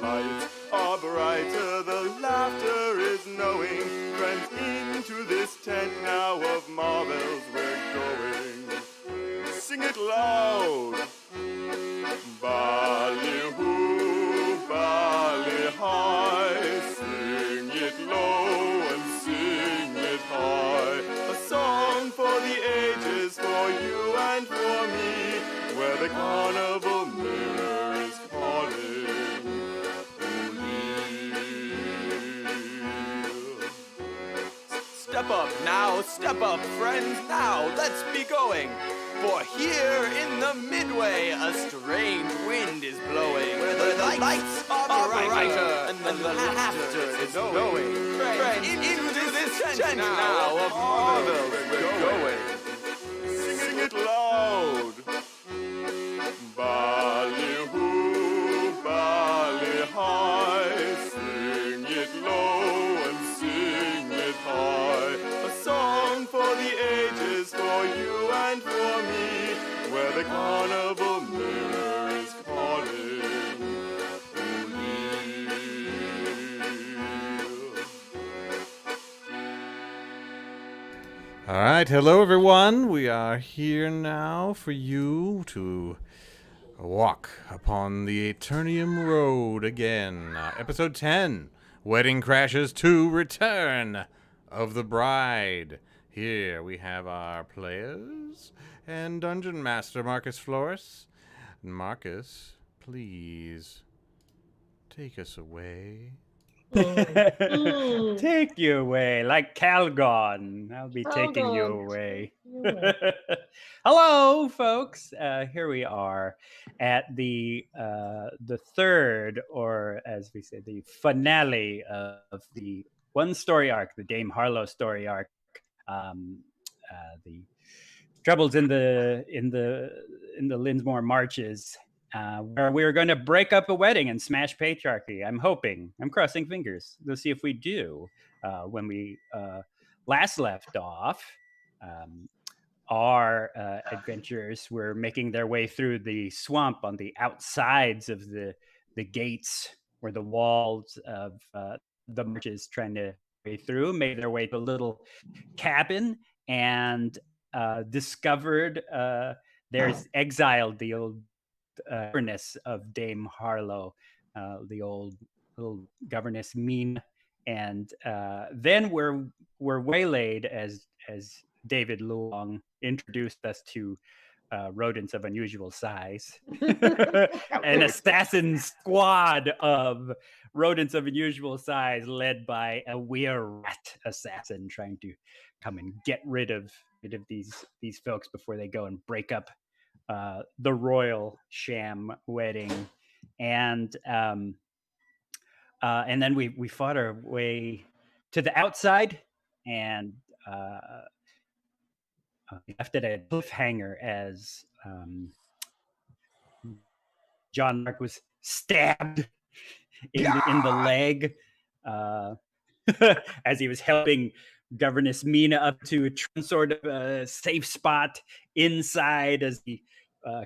lights are brighter, the laughter is knowing. Friends, into this tent now of marvels we're going. Sing it loud. Ballyhoo, bally high. Sing it low and sing it high. A song for the ages, for you and for me, where the carnival mirror is calling. Step up, friends, now, let's be going. For here in the midway, a strange wind is blowing, where the lights are brighter, and the laughter is going. Friends, into this tent now of marvel we're going. Sing it loud. Ballyhoo, bally high. Sing it low and sing it high. A song for the ages, for you and for me, where the carnival mirror is calling. All right, hello everyone. We are here now for you to walk upon the Aternium Road again. Episode 10, Wedding Crashes 2, Return of the Bride. Here we have our players and Dungeon Master Marcus Flores. Marcus, please take us away. Take you away, like Calgon. I'll be taking you away. Hello, folks. Here we are at the third, or as we say, the finale of the one-story arc, the Dame Harlowe story arc. The troubles in the Linsmore Marches. Where we're going to break up a wedding and smash patriarchy. I'm hoping. I'm crossing fingers. We'll see if we do. When we last left off, our adventurers were making their way through the swamp on the outsides of the gates, where the walls of the marches trying to way through, made their way to a little cabin and discovered there's exiled the old governess of Dame Harlowe, the old little governess Mina, and then we're waylaid as David Luong introduced us to rodents of unusual size, an assassin squad of rodents of unusual size led by a were-rat assassin trying to come and get rid of these folks before they go and break up the royal sham wedding, and then we fought our way to the outside and left at a cliffhanger as John Mark was stabbed in the leg as he was helping Governess Mina up to some sort of a safe spot inside as the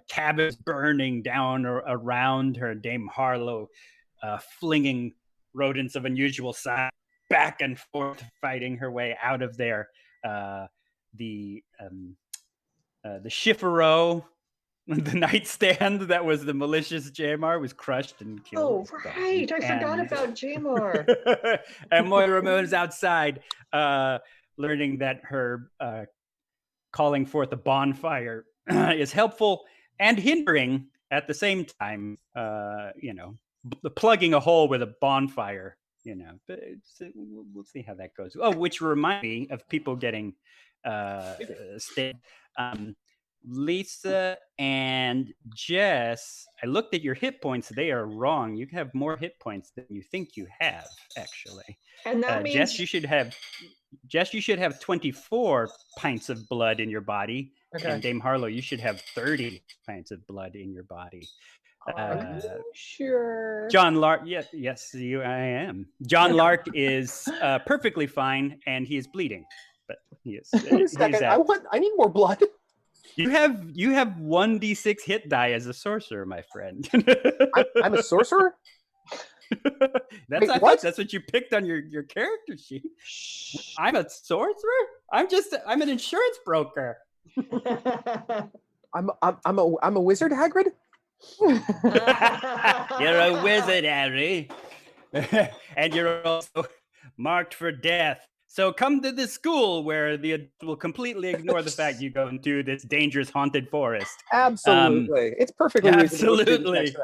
cabin's burning down around her. Dame Harlowe flinging rodents of unusual size back and forth, fighting her way out of there. The Shifero, the nightstand that was the malicious Jamar, was crushed and killed. Oh, right. I forgot about Jamar. And Moira Ramon's outside, learning that her calling forth a bonfire is helpful and hindering at the same time. Plugging a hole with a bonfire, but we'll see how that goes. Oh, which reminds me of people getting stabbed. Lisa and Jess, I looked at your hit points. They are wrong. You have more hit points than you think you have, actually. And that means Jess, you should have 24 pints of blood in your body. Okay. And Dame Harlowe, you should have 30 pints of blood in your body. Sure. John Lark, yes, I am. John Lark is perfectly fine, and he is bleeding, but he is. Wait a second. I need more blood. You have 1d6 hit die as a sorcerer, my friend. I'm a sorcerer? Wait, what? thought that's what you picked on your character sheet. I'm a sorcerer. I'm an insurance broker. I'm a wizard, Hagrid. You're a wizard, Harry, and you're also marked for death. So come to the school where the adults will completely ignore the fact you go into this dangerous haunted forest. Absolutely, it's perfectly reasonable. Absolutely.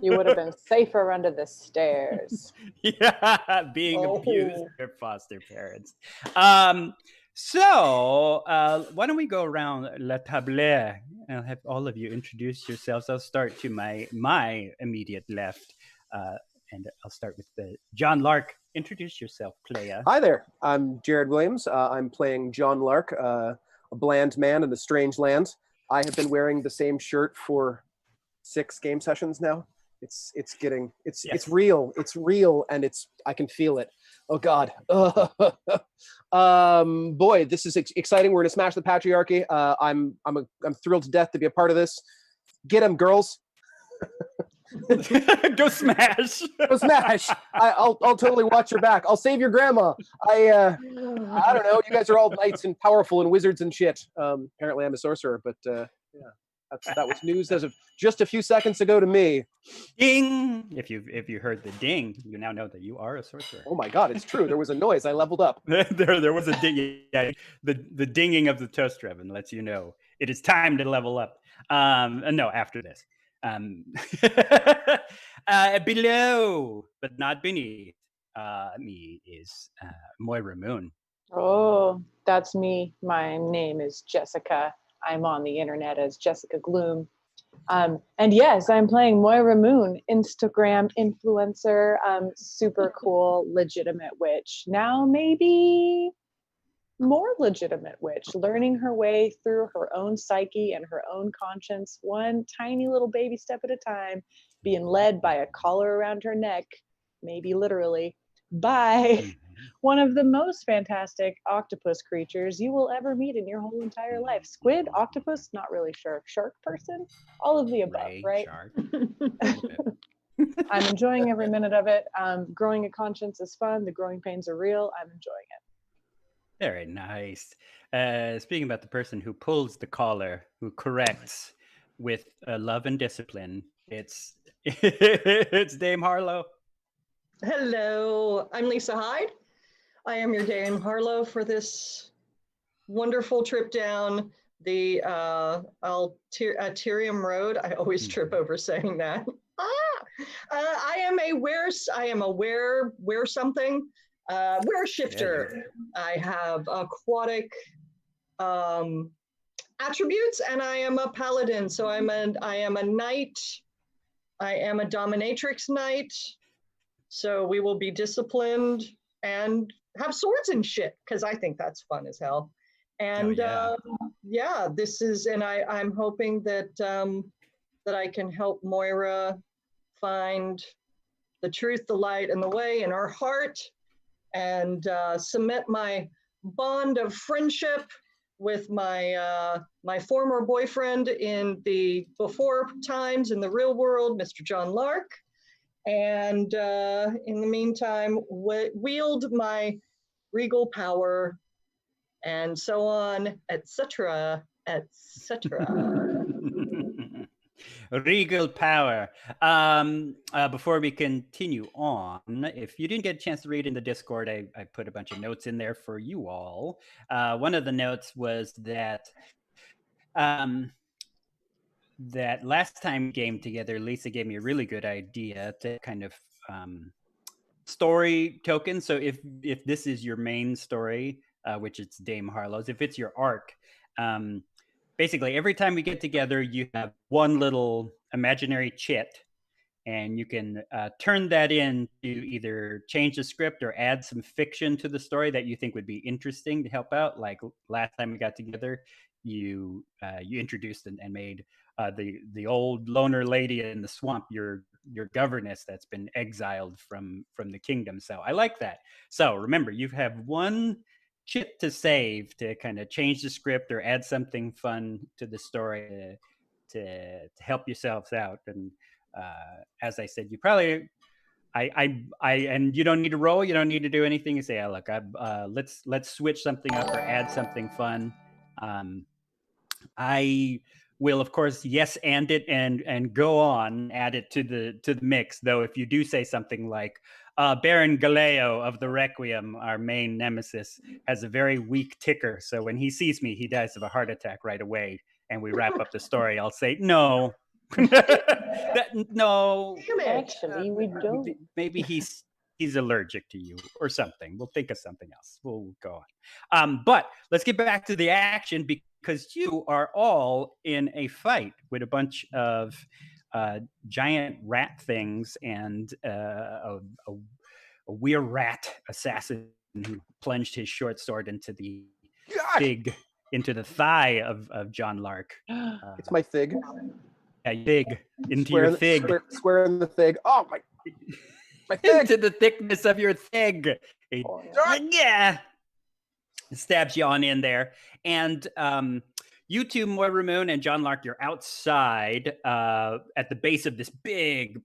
You would have been safer under the stairs. Yeah, being abused by your foster parents. So why don't we go around la table? I'll have all of you introduce yourselves. I'll start to my immediate left, and I'll start with John Lark. Introduce yourself, playa. Hi there, I'm Jared Williams. I'm playing John Lark, a bland man in a strange land. I have been wearing the same shirt for 6 game sessions now. It's real. It's real, and I can feel it. Oh God. Boy, this is exciting. We're gonna smash the patriarchy. I'm thrilled to death to be a part of this. Get him, girls. Go smash. Go smash. I'll totally watch your back. I'll save your grandma. I don't know. You guys are all knights and powerful and wizards and shit. Apparently I'm a sorcerer, but yeah. That was news as of just a few seconds ago to me. Ding! If you heard the ding, you now know that you are a sorcerer. Oh my God, it's true. There was a noise. I leveled up. there was a ding. Yeah, the dinging of the toast oven lets you know it is time to level up. No, after this. Below, but not beneath, me is Moira Moon. Oh, that's me. My name is Jessica. I'm on the internet as Jessica Gloom. And yes, I'm playing Moira Moon, Instagram influencer, super cool, legitimate witch. Now maybe more legitimate witch, learning her way through her own psyche and her own conscience, one tiny little baby step at a time, being led by a collar around her neck, maybe literally, by one of the most fantastic octopus creatures you will ever meet in your whole entire life. Squid, octopus, not really sure. Shark person, all of the above, right? Shark. I'm enjoying every minute of it. Growing a conscience is fun. The growing pains are real. I'm enjoying it. Very nice. Speaking about the person who pulls the collar, who corrects with love and discipline, it's Dame Harlowe. Hello, I'm Lisa Hyde. I am your Dame Harlowe for this wonderful trip down the Aternium Road. I always trip over saying that. I am a were something. We're a shifter. I have aquatic attributes, and I am a paladin. So I am a knight. I am a dominatrix knight. So we will be disciplined and have swords and shit, because I think that's fun as hell. And this is, and I'm hoping that that I can help Moira find the truth, the light, and the way in her heart, and cement my bond of friendship with my my former boyfriend in the before times in the real world, Mr. John Lark. And in the meantime, wield my regal power, and so on, etc., etc. Regal power. Before we continue on, if you didn't get a chance to read in the Discord, I put a bunch of notes in there for you all. One of the notes was that that last time we game together, Lisa gave me a really good idea to kind of story token. So if this is your main story, which it's Dame Harlowe's, if it's your arc, basically every time we get together, you have one little imaginary chit, and you can turn that in to either change the script or add some fiction to the story that you think would be interesting to help out. Like last time we got together, you introduced and made the old loner lady in the swamp your governess that's been exiled from the kingdom. So I like that. So remember, you have one chit to save to kind of change the script or add something fun to the story to help yourselves out. And as I said, you probably and you don't need to roll. You don't need to do anything. You say, "Oh, look, let's switch something up or add something fun." I will, of course, yes, and it and go on, add it to the mix. Though, if you do say something like, "Baron Galeo of the Requiem, our main nemesis, has a very weak ticker, so when he sees me, he dies of a heart attack right away," and we wrap up the story, I'll say, "No, no, Damn it. Actually, we don't. maybe he's allergic to you or something. We'll think of something else. We'll go on." But let's get back to the action, because you are all in a fight with a bunch of giant rat things and a weird rat assassin who plunged his short sword into the thigh of John Lark. It's my thig. Yeah, thig into your thig. Square in the thig. Oh my thig. Into the thickness of your thig. Yeah. It stabs you on in there. And you two, Moira Moon and John Lark, you're outside at the base of this big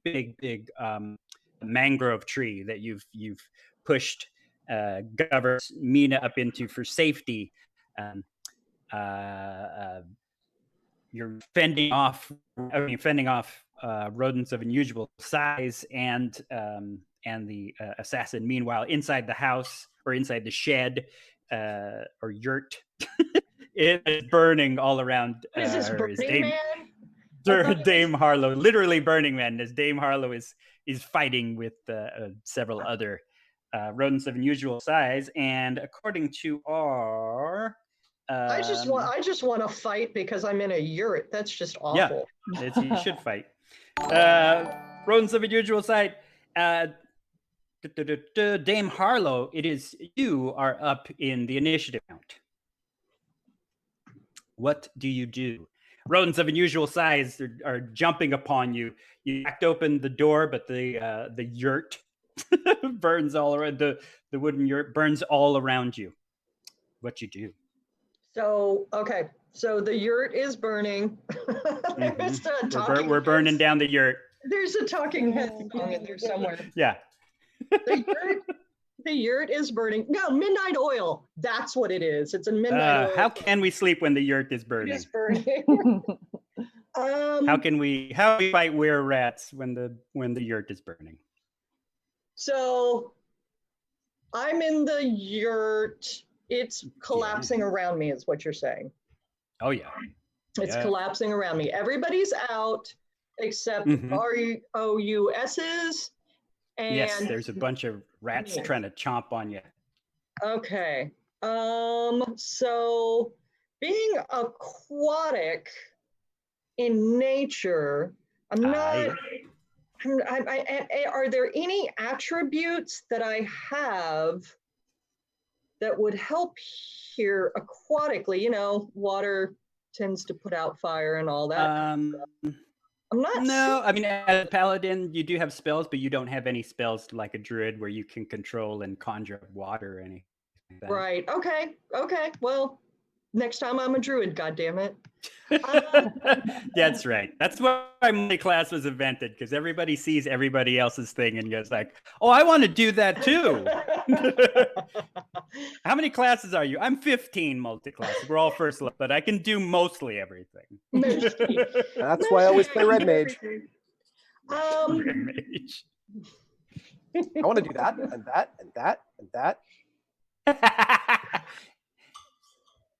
mangrove tree that you've pushed Governor Mina up into for safety. You're fending off rodents of unusual size and the assassin. Meanwhile, inside the house or inside the shed or yurt, it is burning all around. Is this Burning Man? Dame Harlowe, literally Burning Man, as Dame Harlowe is fighting with several other rodents of unusual size. And according to our I just want to fight because I'm in a yurt. That's just awful. Yeah, you should fight. Rodents of unusual size. Dame Harlowe, it is you are up in the initiative count. What do you do? Rodents of unusual size are jumping upon you. You cracked open the door, but the yurt burns all around. The wooden yurt burns all around you. What you do? So the yurt is burning. We're burning down the yurt. There's a talking head in there somewhere. Yeah. The yurt is burning. No, midnight oil. That's what it is. It's a midnight oil. How can we sleep when the yurt is burning? It is burning. How do we fight were rats when the yurt is burning? So I'm in the yurt. It's collapsing around me, is what you're saying. Oh yeah. It's collapsing around me. Everybody's out except ROUSs. And yes, there's a bunch of rats trying to chomp on you. Okay. So being aquatic in nature, I'm not. Are there any attributes that I have that would help here aquatically? You know, water tends to put out fire and all that. I'm not. No, I mean, as a paladin, you do have spells, but you don't have any spells like a druid where you can control and conjure up water or anything like that. Right. Okay. Well, next time I'm a druid, goddammit. That's right. That's why my class was invented, because everybody sees everybody else's thing and goes like, "Oh, I want to do that too." How many classes are you? I'm 15 multi-class. We're all first level, but I can do mostly everything. That's why I always play Red Mage. Red Mage. I want to do that and that and that and that.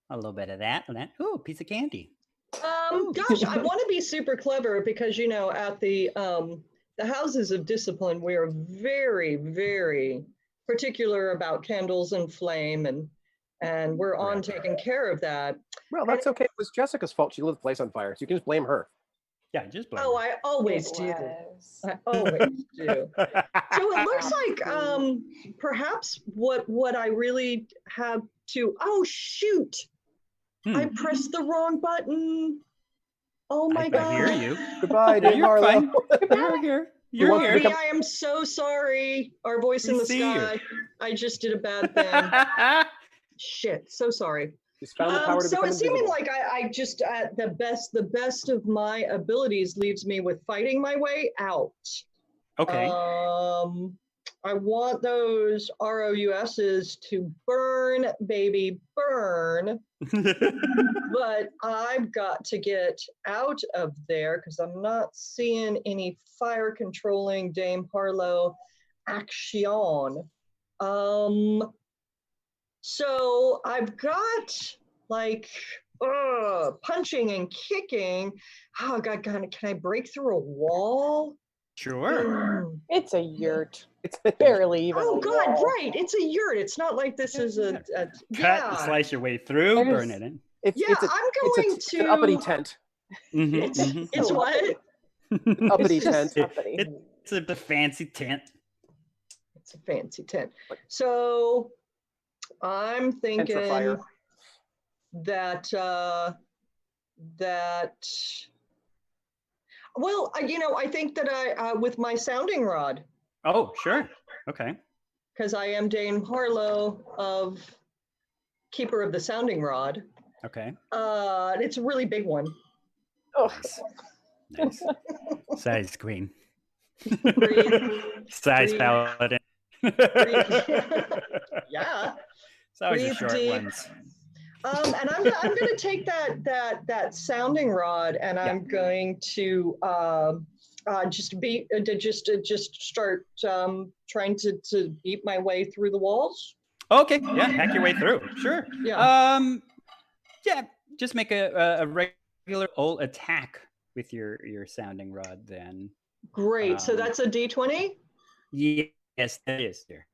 A little bit of that and that. Ooh, piece of candy. Gosh, I want to be super clever because, you know, at the houses of discipline, we are very, very particular about candles and flame, and we're on taking care of that. Well, that's okay. It was Jessica's fault. She lit the place on fire, so you can just blame her. Yeah, just blame. Oh, I always do. I always do. So it looks like perhaps what I really have to. Oh shoot! I pressed the wrong button. Oh my God! I hear you. Goodbye, Dave You're Harlowe. fine. You're here. You're here. I am so sorry. Our voice in the sky. I just did a bad thing. Shit. So sorry. She's found the power to so become it's seeming invisible. like I just the best of my abilities leaves me with fighting my way out. Okay. I want those ROUSs to burn, baby, burn. But I've got to get out of there because I'm not seeing any fire controlling Dame Harlowe action. So I've got like punching and kicking. Oh God, can I break through a wall? Sure. It's a yurt. It's barely even. Oh a God, wall. right. It's a yurt. It's not like this is a Cut, yeah. slice your way through, burn it in. It's I'm an uppity tent. It's what? An uppity It's just tent. uppity. It's a fancy tent. It's a fancy tent. So I'm Tent for thinking fire. that well, I think that I with my sounding rod, Oh, sure. Okay. because I am Dame Harlowe of Keeper of the Sounding Rod. Okay. It's a really big one. Oh, Nice. Size queen. Breathe. Size breathe. paladin. Yeah. It's always the Breathe short deep. ones. And I'm gonna take that sounding rod and I'm going to just start trying to beat my way through the walls. Okay. Yeah. Hack your way through. Sure. Yeah. Yeah. Just make a regular old attack with your sounding rod then. Great. So that's a D20. Yes, that is there.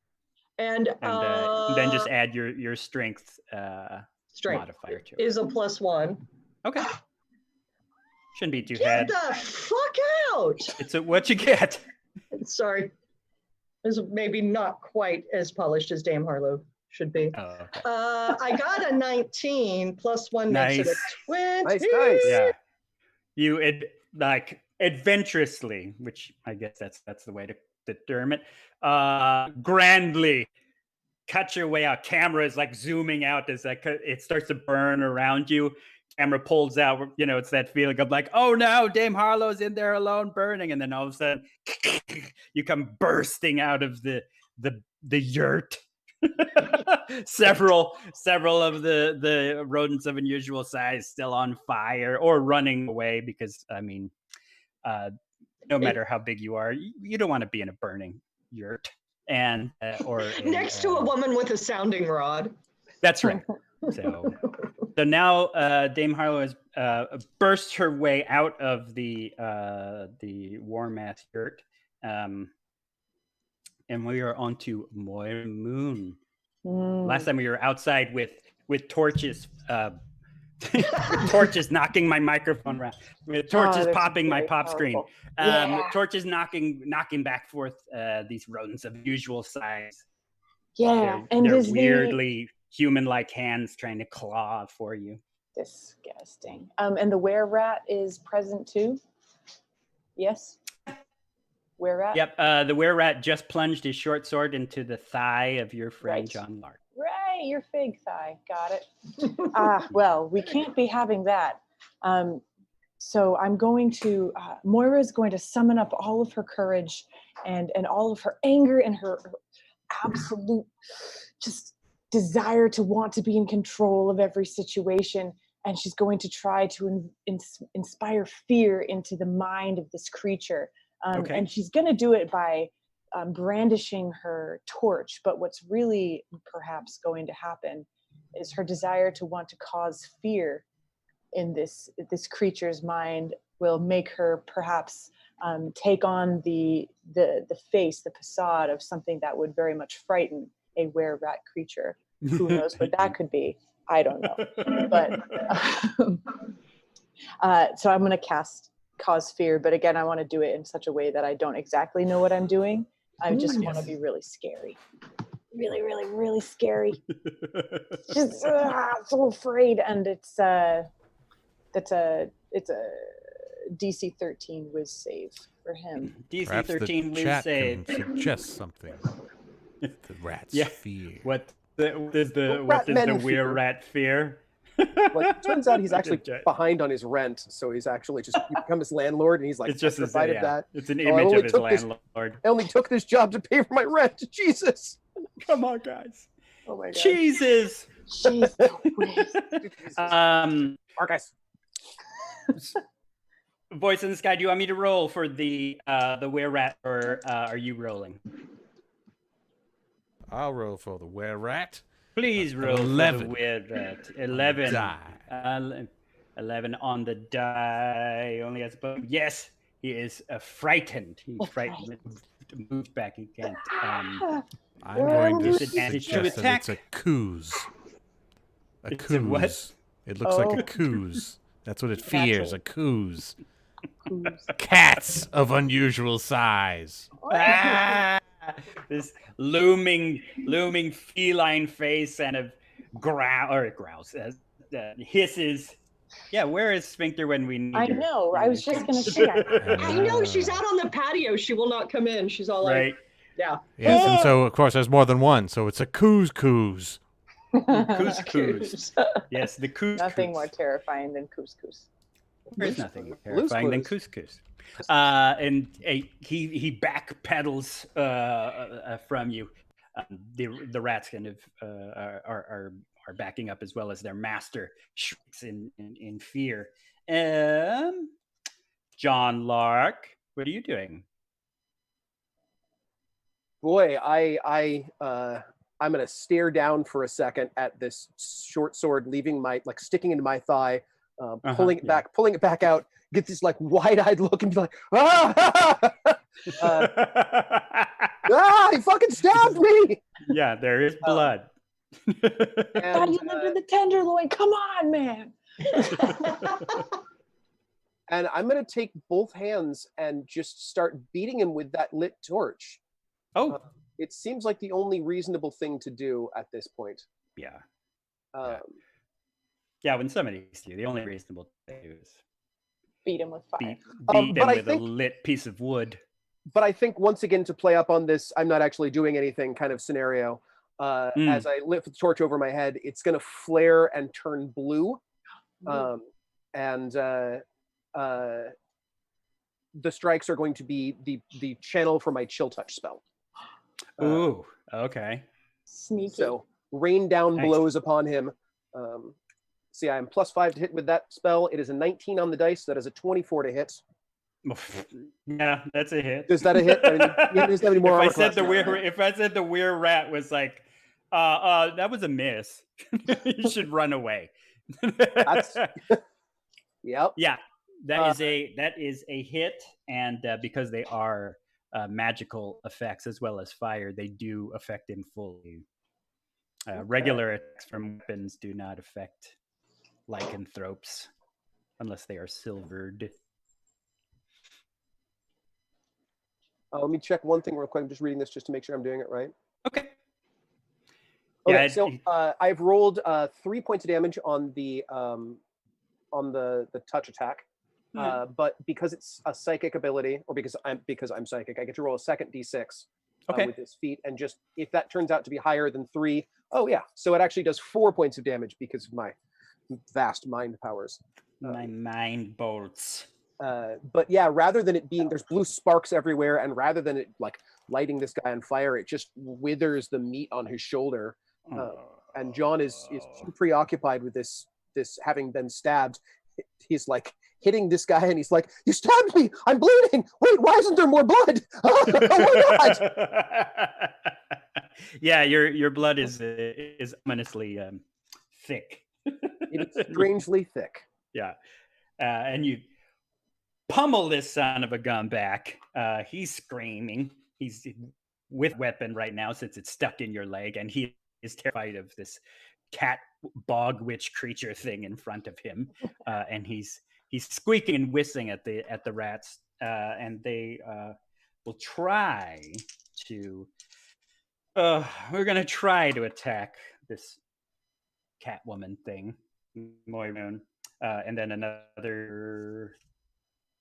And then just add your strength strength modifier to it. is a +1. Okay. Shouldn't be too Get bad. the fuck out! It's what you get. Sorry. This is maybe not quite as polished as Dame Harlowe should be. Oh, okay. I got a 19 +1 makes it a Nice. 20. Nice. Yeah. You adventurously, which I guess that's the way to determine it. Grandly cut your way out. Camera is like zooming out as it starts to burn around you. Camera pulls out, it's that feeling of like, oh no, Dame Harlowe's in there alone burning. And then all of a sudden you come bursting out of the yurt. several of the rodents of unusual size still on fire or running away because, no matter how big you are, you don't want to be in a burning yurt. And next to a woman with a sounding rod. That's right. So now Dame Harlowe has burst her way out of the warm ass yurt, and we are on to Moira Moon. Last time we were outside with torches. With torches knocking my microphone around, with torches popping my pop screen, torches knocking back forth these rodents of usual size. Yeah, they're weirdly human-like hands trying to claw for you. Disgusting. And the were-rat is present too? Yes? Were-rat? Yep, the were-rat just plunged his short sword into the thigh of your friend John Lark. Right, your fig thigh. Got it. Well, we can't be having that. So I'm going to, Moira is going to summon up all of her courage and all of her anger and her absolute just desire to want to be in control of every situation. And she's going to try to inspire fear into the mind of this creature. And she's going to do it by brandishing her torch. But what's really perhaps going to happen is her desire to want to cause fear in this creature's mind will make her perhaps take on the face, the facade of something that would very much frighten a were-rat creature. Who knows what that could be? I don't know. But so I'm going to cause fear. But again, I want to do it in such a way that I don't exactly know what I'm doing. I just want to be really scary. Really, really, really scary. Just so afraid. And it's a DC 13 whiz save for him. DC Perhaps 13 the whiz chat save. can suggest something. The rat's fear. What does the were-rat fear? Well, it turns out he's actually Good job. behind on his rent, so he's actually just become his landlord, and he's like It's just petrified of that. It's an I image only of his took this- landlord. I only took this job to pay for my rent. Jesus. Come on, guys. Oh my god. Jesus. Jeez Louise. Marcus. Voice in the sky. Do you want me to roll for the were-rat, or are you rolling? I'll roll for the were-rat. Please roll 11. for the were-rat. 11. Die. 11 on the die. Only has a yes. He is frightened. He's frightened. Moves back. He can't. I'm going to Disadvantage to suggest that attack. it's a coos. A It's a what? coos. It looks like Oh. a coos. That's what it fears, a coos. Who's- Cats of unusual size. Ah! This looming feline face and a growls, hisses. Yeah, where is Sphincter when we need I her? know. I was just gonna say. I know she's out on the patio. She will not come in. She's all like, Right. yeah. Yes, and so, of course, there's more than one, so it's a coos. Couscous. Yes, the couscous. Nothing more terrifying than couscous. There's nothing more Blue's terrifying than Clues. couscous. And he backpedals from you. The rats kind of are backing up, as well as their master shrieks in fear. John Lark, what are you doing? Boy, I'm gonna stare down for a second at this short sword, leaving my sticking into my thigh, pulling it back out, get this like wide-eyed look, and be like, ah! He fucking stabbed me! Yeah, there is blood. Thought you lived in the tenderloin. Come on, man. And I'm gonna take both hands and just start beating him with that lit torch. Oh, It seems like the only reasonable thing to do at this point. yeah. Um, Yeah, when somebody sees you, the only reasonable thing to do is Beat him with fire. beat but them I with think- a lit piece of wood. But I think once again, to play up on this, I'm not actually doing anything kind of scenario. As I lift the torch over my head, it's going to flare and turn blue. And the strikes are going to be the channel for my chill touch spell. Ooh, okay. Sneaky. So rain down Nice. blows upon him. See, I'm +5 to hit with that spell. It is a 19 on the dice. So that is a 24 to hit. Yeah, that's a hit. Is that a hit? I mean, he doesn't have any more if I armor said class now. if I said the weird rat was like, that was a miss. You should run away. That's- Yep. Yeah, that is a hit, and because they are magical effects as well as fire, they do affect him fully. Regular attacks from weapons do not affect lycanthropes unless they are silvered. Let me check one thing real quick. I'm just reading this just to make sure I'm doing it right. Okay. Okay, Yeah, so I've rolled 3 points of damage on the touch attack, but because it's a psychic ability, or because I'm psychic, I get to roll a second d6 Okay. with this feat, and just if that turns out to be higher than 3, oh yeah, so it actually does 4 points of damage because of my vast mind powers. My mind bolts. But yeah, rather than it being there's blue sparks everywhere, and rather than it like lighting this guy on fire, it just withers the meat on his shoulder. And John is too preoccupied with this having been stabbed. He's like hitting this guy, and he's like, "You stabbed me! I'm bleeding! Wait, why isn't there more blood? Oh my god!" Yeah, your blood is ominously thick. It is strangely thick. Yeah, and you pummel this son of a gun back. He's screaming. He's with weapon right now since it's stuck in your leg, and he is terrified of this cat bog witch creature thing in front of him. And he's squeaking and whistling at the rats, and they will try to. We're gonna try to attack this cat woman thing, Moira, and then another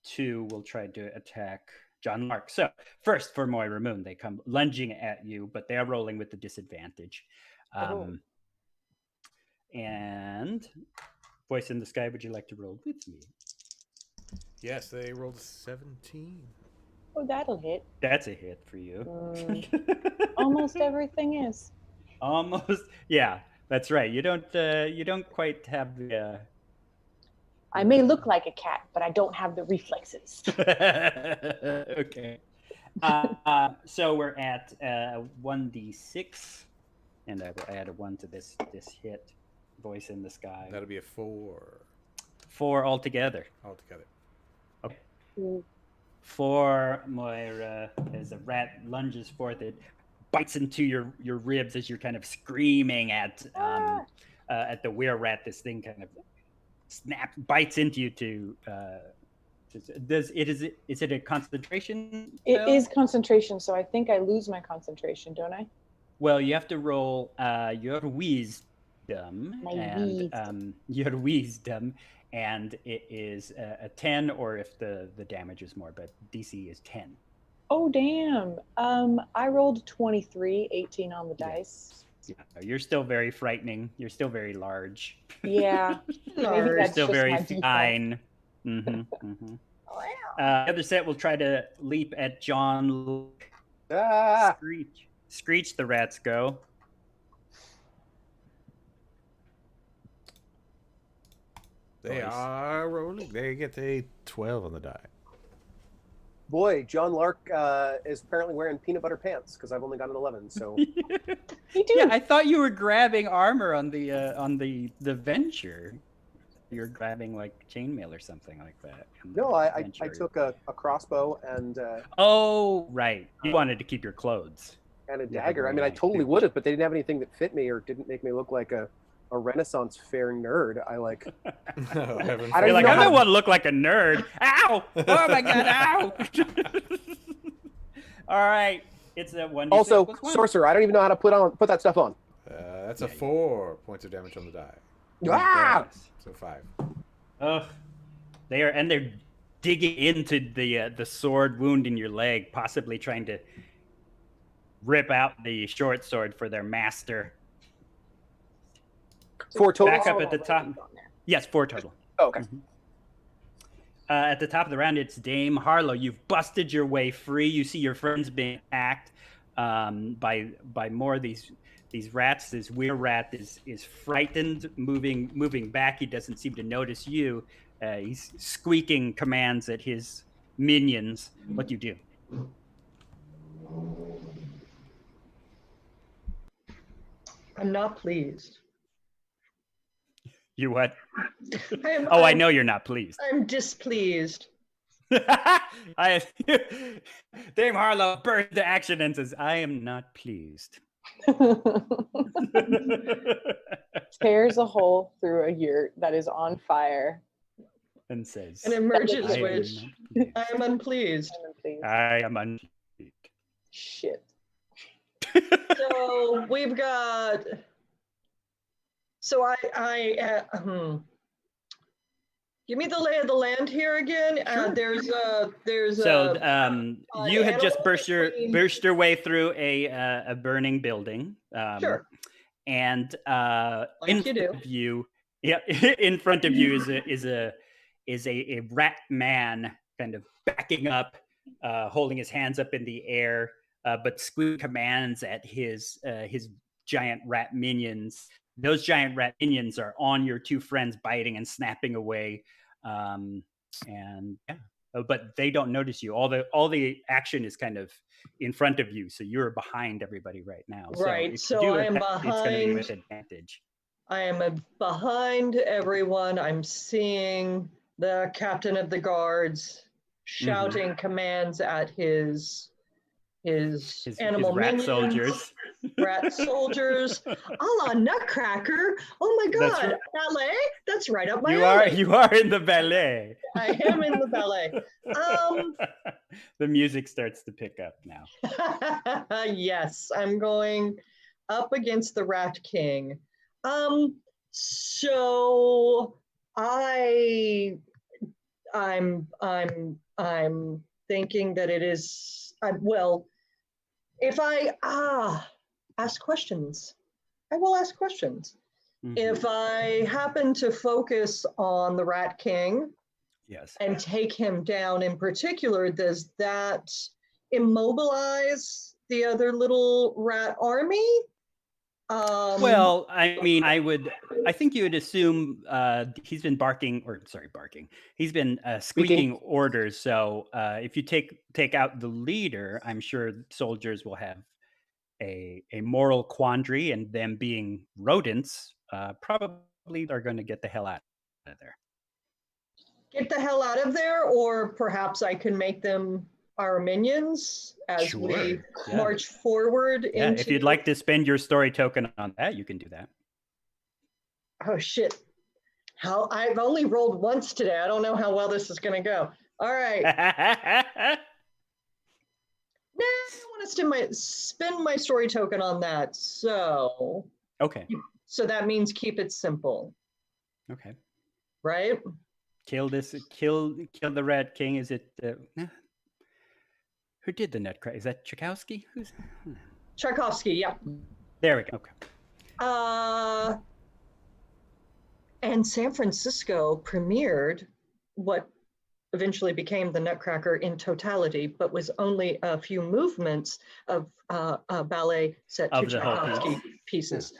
2 will try to attack John Lark. So first for Moira Moon, they come lunging at you, but they are rolling with the disadvantage. And voice in the sky, would you like to roll with me? Yes, they rolled 17. Oh, that'll hit. That's a hit for you. Almost everything is. Almost, yeah, that's right. You don't quite have the. I may look like a cat, but I don't have the reflexes. Okay. So we're at 1d6, and I will add a 1 to this hit. Voice in the sky. That'll be a 4 4 altogether. Okay. For Moira, as a rat lunges forth, it bites into your ribs as you're kind of screaming at the were-rat. This thing kind of bites into you to. Is it a concentration spell? It is concentration, so I think I lose my concentration, don't I? Well, you have to roll your wisdom. Your wisdom, and it is a 10, or if the damage is more, but DC is 10. Oh, damn. I rolled 23, 18 on the dice. Yeah, you're still very frightening. You're still very large. Yeah. Maybe You're that's still just very my default. fine. The other set will try to leap at John. Ah! Screech the rats go. They are rolling. They get a 12 on the die. Boy, John Lark is apparently wearing peanut butter pants because I've only got an 11. So Yeah, I thought you were grabbing armor on the venture. You're grabbing like chainmail or something like that. no, I took a crossbow and Oh, right. You wanted to keep your clothes. and a Yeah, dagger. I very mean, I nice. totally would have, but they didn't have anything that fit me or didn't make me look like a Renaissance fair nerd. I like. No, heaven I don't You're even like, know I how- don't want to look like a nerd. Ow! Oh my god, ow! All right. It's a 1d6 Also, plus 1. sorcerer. I don't even know how to put that stuff on. That's a 4 points of damage on the die. Ah! So 5. Ugh. They're digging into the sword wound in your leg, possibly trying to rip out the short sword for their master. 4 total. Back up at the top. Yes, 4 total. Oh, okay. At the top of the round, it's Dame Harlowe. You've busted your way free. You see your friends being attacked by more of these rats. This were rat is frightened, moving back. He doesn't seem to notice you. He's squeaking commands at his minions. What do you do? I'm not pleased. You what? I'm, I I'm- know you're not pleased. I'm displeased. Dame Harlowe bursts into action and says, "I am not pleased." Tears a hole through a yurt that is on fire. And says, And emerges "I am with, not I am unpleased. Please. I am unpleased." Shit. So we've got. So give me the lay of the land here again. There's So you had just animal burst your way through a burning building. Sure. And Like in you do. front of you, yeah, in front of you is a rat man kind of backing up, holding his hands up in the air, but squeaking commands at his giant rat minions. Those giant rat minions are on your two friends, biting and snapping away. And yeah, but they don't notice you. All the action is kind of in front of you, so you're behind everybody right now. Right, So, if so you do I am attack, it's going to be behind. with advantage. I am behind everyone. I'm seeing the captain of the guards shouting commands at his animal rat minions, soldiers. rat soldiers, a la Nutcracker. Oh my That's God, right. ballet? That's right up my You alley. are in the ballet. I am in the ballet. The music starts to pick up now. Yes, I'm going up against the Rat King. So I'm thinking that it is. Well, if I ask questions, I will ask questions. If I happen to focus on the Rat King Yes. and take him down in particular, does that immobilize the other little rat army? Well, I mean, I think you would assume he's been barking. He's been squeaking orders. So if you take out the leader, I'm sure soldiers will have a moral quandary, and them being rodents, probably are going to get the hell out of there. Get the hell out of there, or perhaps I can make them our minions as we march forward. Yeah, if you'd like to spend your story token on that, you can do that. Oh shit! I've only rolled once today. I don't know how well this is going to go. All right. Nah, I want to spend my story token on that. So okay. So that means keep it simple. Okay. Right. Kill the Rat King. Is it? Who did the Nutcracker? Is that Tchaikovsky? Who's? Tchaikovsky. Yeah. There we go. Okay. And San Francisco premiered what eventually became the Nutcracker in totality, but was only a few movements of ballet set to Tchaikovsky pieces.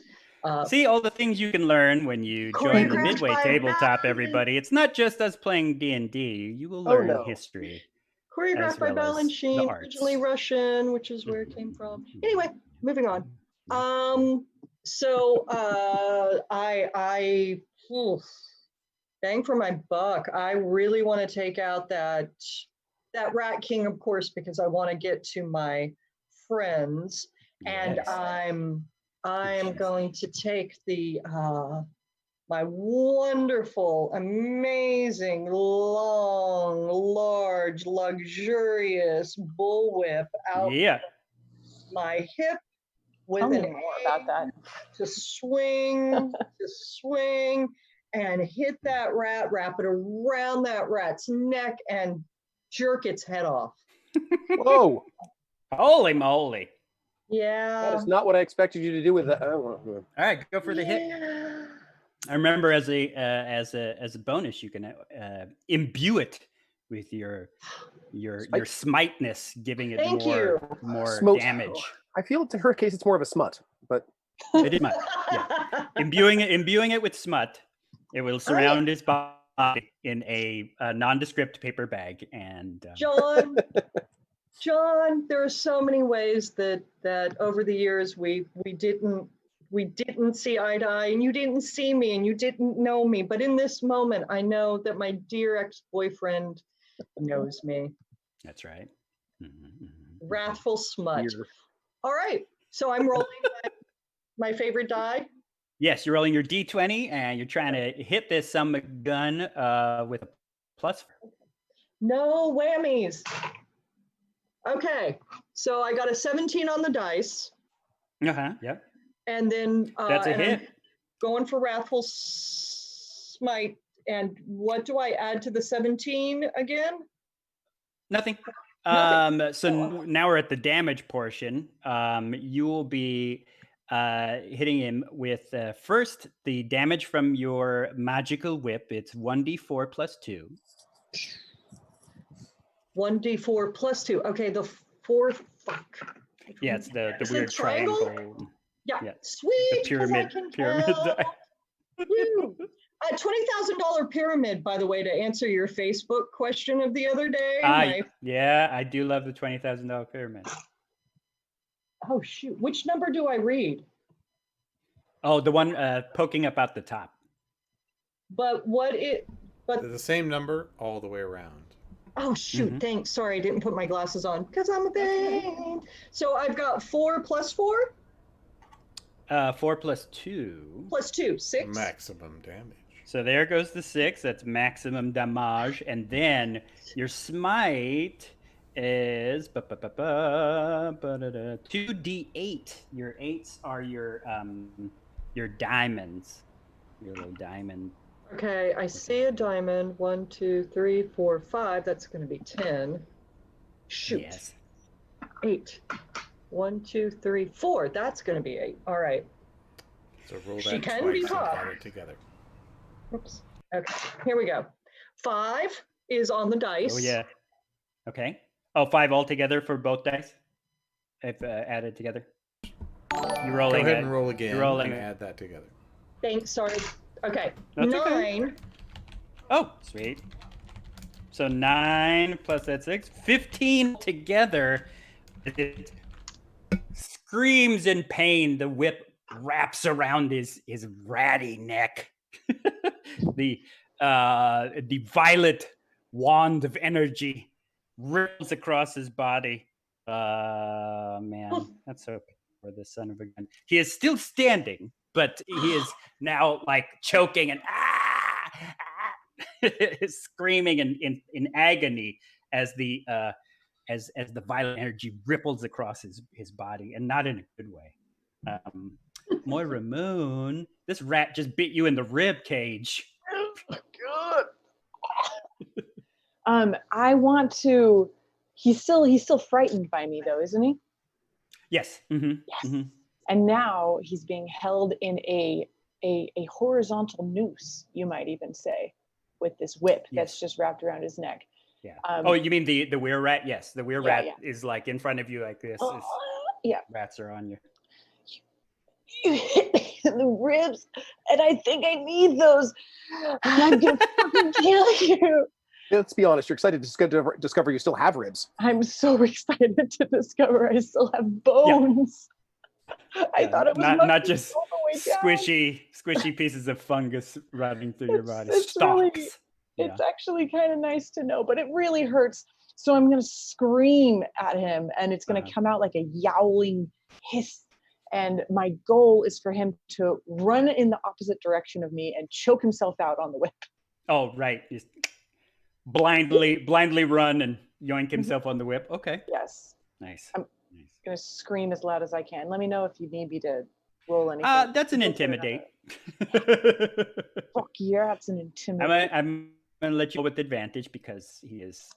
See all the things you can learn when you join the Midway tabletop, everybody. It's not just us playing D&D. You will learn history. Choreographed by Balanchine, originally Russian, which is where it came from. Anyway, moving on. So bang for my buck. I really want to take out that Rat King, of course, because I want to get to my friends, and I'm going to take the my wonderful, amazing, long, large, luxurious bullwhip out my hip with Tell me an more about that. to swing, and hit that rat, wrap it around that rat's neck, and jerk its head off. Whoa! Holy moly! Yeah. That is not what I expected you to do with that. All right, go for the hit. I remember as a bonus, you can imbue it with your smiteness, giving it more damage. I feel in her case it's more of a smut, but it is smut. Yeah, imbuing it with smut. It will surround his body in a nondescript paper bag. And John, there are so many ways that over the years we didn't see eye to eye, and you didn't see me, and you didn't know me. But in this moment, I know that my dear ex-boyfriend knows me. That's right. Wrathful smut. All right, so I'm rolling my favorite die. Yes, you're rolling your D20, and you're trying to hit this gun with a plus. No whammies. Okay, so I got a 17 on the dice. Yep. And then that's a hit. I'm going for Wrathful Smite. And what do I add to the 17 again? Nothing. So now we're at the damage portion. You will be hitting him with first the damage from your magical whip. It's 1d4 plus 2. 1d4 plus 2. Okay, the fourth. Fuck. Yeah, it's the weird triangle. Yeah. Sweet. The pyramid. A $20,000 pyramid, by the way, to answer your Facebook question of the other day. Yeah, I do love the $20,000 pyramid. Oh shoot! Which number do I read? Oh, the one poking up at the top. But they're the same number all the way around. Oh shoot! Thanks. Sorry, I didn't put my glasses on because I'm a babe. So I've got 4 plus 4. 4 plus 2. Plus 2, 6. Maximum damage. So there goes the 6. That's maximum damage, and then your smite is 2d8. Your 8s are your diamonds. Your little diamond. Okay, I see a diamond. 1, 2, 3, 4, 5. That's going to be 10. Shoot. Yes. 8. 1, 2, 3, 4. That's going to be 8. All right. So roll She that can twice be and tough. add it together. Oops. Okay, here we go. 5 is on the dice. Oh yeah. Okay. Oh, 5 altogether for both dice. If added together. You're rolling. Go ahead and roll again You're rolling. and add that together. Thanks, sorry. Okay, That's 9. okay. Oh, sweet. So 9 plus that 6, 15 together. It screams in pain. The whip wraps around his ratty neck. the violet wand of energy ripples across his body. Man, that's so for the son of a gun. He is still standing, but he is now like choking and screaming in agony as the violent energy ripples across his body, and not in a good way. Moira Moon, this rat just bit you in the rib cage. I want to. He's still frightened by me, though, isn't he? Yes. Mm-hmm. Yes. Mm-hmm. And now he's being held in a horizontal noose, you might even say, with this whip that's just wrapped around his neck. Yeah. Oh, you mean the were rat? Yes, the were rat is like in front of you like this. Yeah. Rats are on you. You hit me in the ribs, and I think I need those. I'm gonna fucking kill you. Let's be honest, you're excited to discover you still have ribs. I'm so excited to discover I still have bones. Yeah. I thought it was not just squishy pieces of fungus running through your body. Stalks. It's actually kind of nice to know, but it really hurts. So I'm going to scream at him, and it's going to come out like a yowling hiss. And my goal is for him to run in the opposite direction of me and choke himself out on the whip. Oh, right. Just blindly run and yoink himself on the whip. Okay. Yes. Nice. I'm going to scream as loud as I can. Let me know if you need me to roll anything. That's an intimidate. Fuck yeah, that's an intimidate. I'm going to let you go with advantage because he is...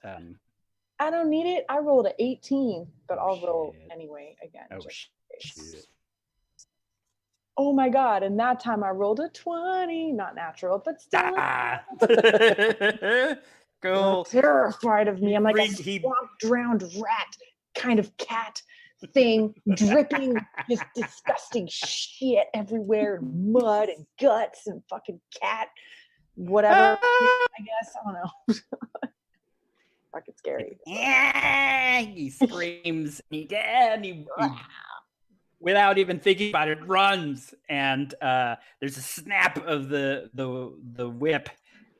I don't need it. I rolled an 18, but I'll roll anyway again. Oh, shit. Oh my God. And that time I rolled a 20. Not natural, but still. Cool. Terrified of me. I'm like a swamp drowned rat kind of cat thing, dripping this disgusting shit everywhere, mud and guts and fucking cat, whatever. I guess. I don't know. Fucking scary. Yeah, he screams. He without even thinking about it, runs, and there's a snap of the whip.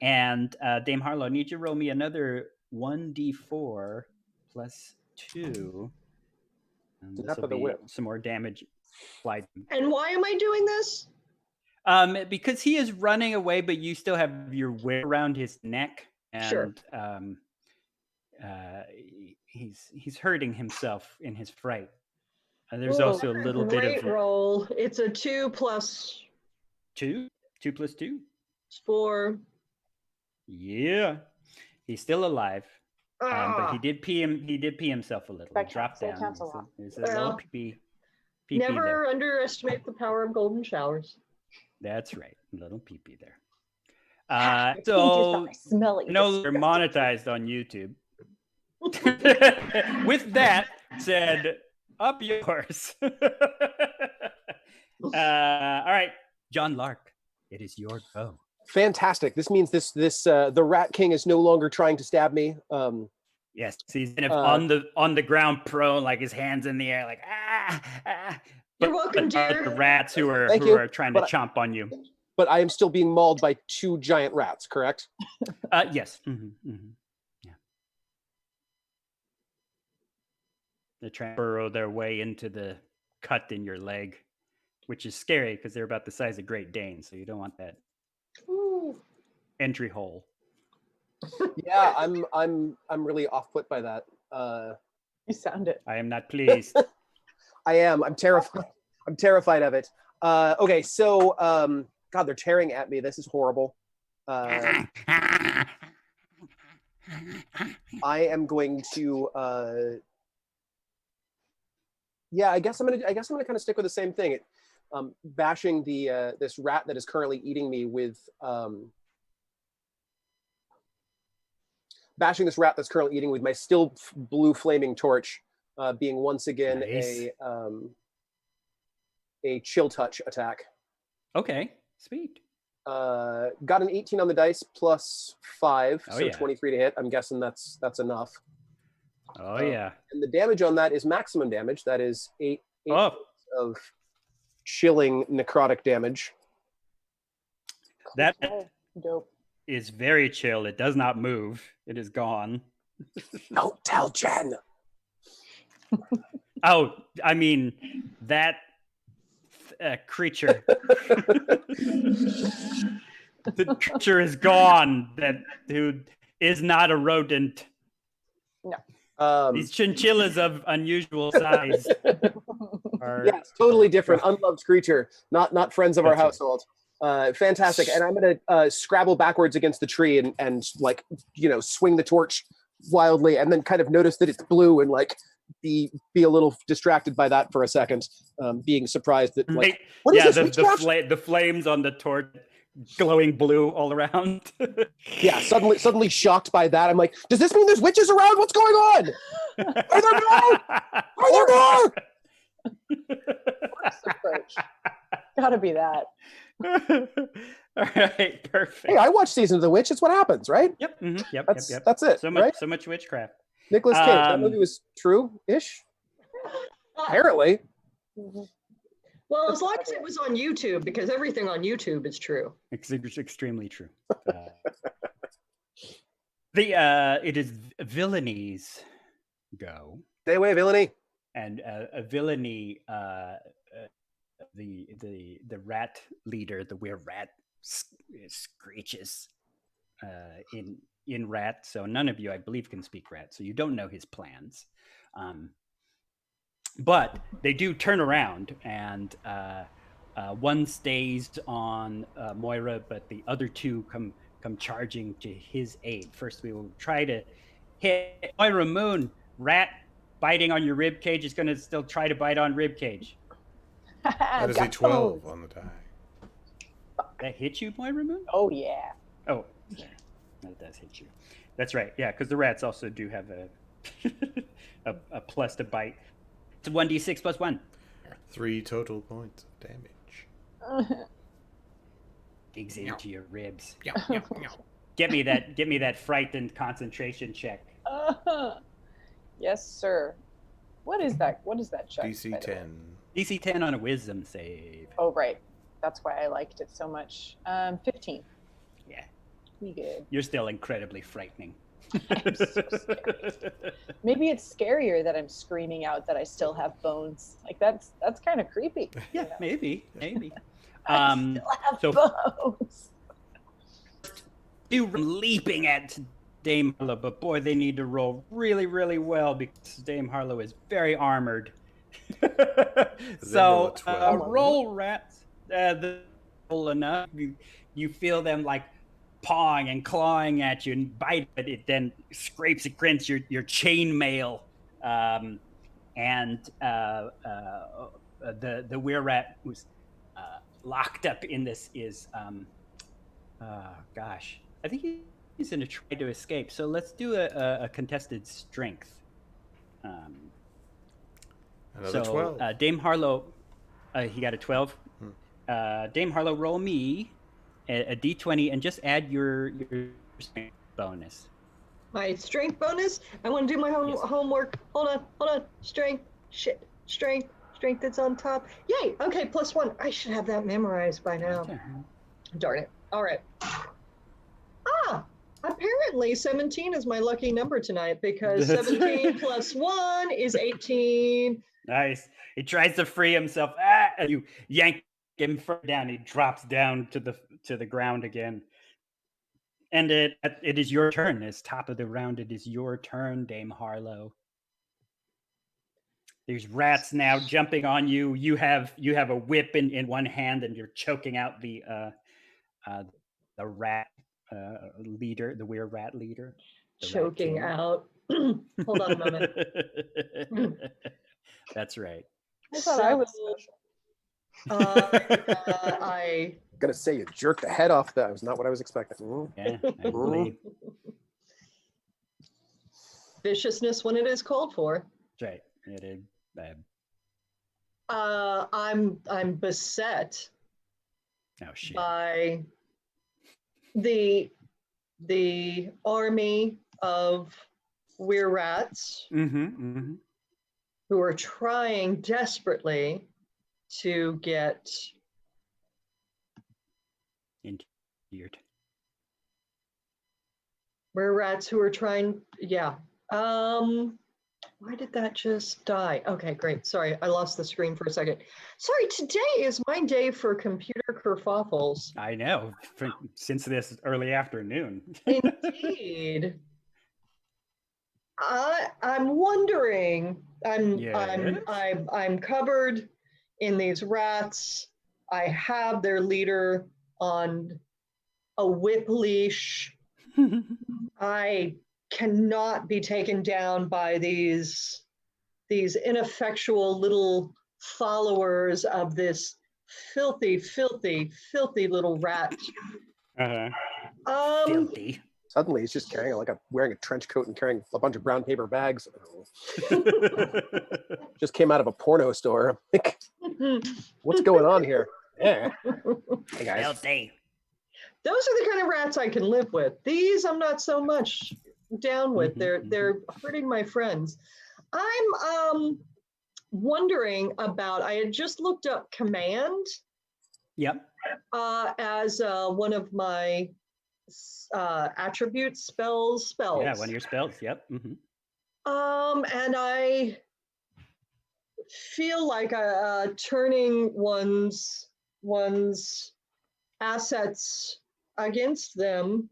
And Dame Harlowe, I need you to roll me another 1d4 plus 2. And this will be some more damage. And why am I doing this? Because he is running away, but you still have your whip around his neck, and sure. He's hurting himself in his fright. There's also a little bit of roll. It's a 2 plus 2. 2 plus 2. 4. Yeah, he's still alive, but he did pee himself a little. He dropped down. There's a little pee never there. Underestimate the power of golden showers. That's right, a little pee there. So they're monetized on YouTube. With that said, up yours. All right, John Lark, it is your go. Fantastic. This means the Rat King is no longer trying to stab me. Yes, he's kind of on the ground, prone, like his hands in the air, like You're welcome, dear. The rats who are trying to chomp on you. But I am still being mauled by 2 giant rats, correct? Yes. Mm-hmm, mm-hmm. Yeah. They're trying to burrow their way into the cut in your leg, which is scary because they're about the size of Great Danes, so you don't want that entry hole. Yeah, I'm really off put by that. You sound it. I am not pleased. I am. I'm terrified. I'm terrified of it. Okay, so God, they're tearing at me. This is horrible. I am going to. Yeah, I guess I'm gonna kind of stick with the same thing. bashing the this rat that is currently eating me with my still blue flaming torch, being once again Nice. a chill touch attack. Okay, sweet. Got an 18 on the dice plus 5, Oh, so yeah. 23 to hit. I'm guessing that's enough. Oh yeah. And the damage on that is maximum damage. That is 8 Oh. points of chilling necrotic damage. That Okay, dope. is very chill. It does not move. It is gone. Don't tell Jen. Oh, I mean that creature. The creature is gone. That who is not a rodent. These chinchillas of unusual size. Yes, totally different, unloved creature, not friends of our That's right. household. Fantastic. And I'm gonna scrabble backwards against the tree and like, you know, swing the torch wildly, and then kind of notice that it's blue and like be a little distracted by that for a second, being surprised that like, Right. what is Yeah, this? the flames on the torch glowing blue all around. Yeah, suddenly shocked by that. I'm like, does this mean there's witches around? What's going on? Are there more? Are there more? Approach. Gotta be that. All right, perfect. Hey, I watched Season of the Witch. It's what happens, right? Yep. Yep. That's it. So much, right? so much witchcraft. Nicolas Cage. That movie was true-ish. Apparently. Well, as long as it was on YouTube, because everything on YouTube is true. It's extremely true. It is villainies go, Stay away, villainy. and a villainy. The rat leader, the were-rat, screeches in rat. So none of you, I believe, can speak rat, so you don't know his plans. But they do turn around, and one stays on Moira, but the other two come charging to his aid. First, we will try to hit Moira Moon. Rat biting on your rib cage is going to still try to bite on rib cage. That is a 12 on the die. That hit you, Moira Moon? Oh yeah. Oh, yeah. That does hit you. That's right. Yeah, because the rats also do have a plus to bite. It's a 1d6 plus 1. 3 total points of damage. Digs into your ribs. Meow, meow, meow. Get me that frightened concentration check. Yes, sir. What is that? What is that check? DC by the way? 10. DC 10 on a wisdom save. Oh, right. That's why I liked it so much. 15. Yeah. We good. You're still incredibly frightening. I'm so scared. Maybe it's scarier that I'm screaming out that I still have bones. Like that's kind of creepy. Yeah, you know? maybe. I still have so- bones. You leaping at Dame Harlowe, but boy, they need to roll really, really well because Dame Harlowe is very armored. So roll a 12. roll rats. Roll enough. You feel them like pawing and clawing at you and bite, but it then scrapes against your chain mail. And the were-rat who's locked up in this is gosh, I think he's going to try to escape. So let's do a contested strength. Another 12. Dame Harlowe, he got a 12. Dame Harlowe, roll me a d20 and just add your strength bonus. My strength bonus? I want to do my Yes. homework. Hold on. Strength. Shit. Strength that's on top. Yay. Okay, +1. I should have that memorized by now. Okay. Darn it. All right. Apparently 17 is my lucky number tonight because 17 plus 1 is 18. Nice. He tries to free himself. And you yank him further down. He drops down to the ground again. And it is your turn. It's top of the round. It is your turn, Dame Harlowe. There's rats now jumping on you. You have a whip in one hand, and you're choking out the rat leader, the were-rat leader. the rat Choking king. out. Hold on a moment. That's right. I thought I was So- special. I Gonna say you jerked the head off. That was not what I was expecting. Yeah, I believe. viciousness when it is called for. That's right. It is. I'm beset Oh shit. by the army of Weresharks who are trying desperately to get Weird. Weresharks who are trying. Yeah. Why did that just die? Okay, great. Sorry, I lost the screen for a second. Sorry, today is my day for computer kerfuffles. I know. Since this early afternoon. Indeed. I'm wondering. Yes? I'm covered in these rats. I have their leader on a whip leash. I cannot be taken down by these ineffectual little followers of this filthy little rat. Filthy. Suddenly, he's just carrying wearing a trench coat and carrying a bunch of brown paper bags. Just came out of a porno store. What's going on here? Yeah. Hey guys. Filthy. Those are the kind of rats I can live with. These I'm not so much down with. They're hurting my friends. I'm wondering about. I had just looked up command. Yep. As one of my attribute spells. Yeah, one of your spells. Yep. And I feel like turning one's assets against them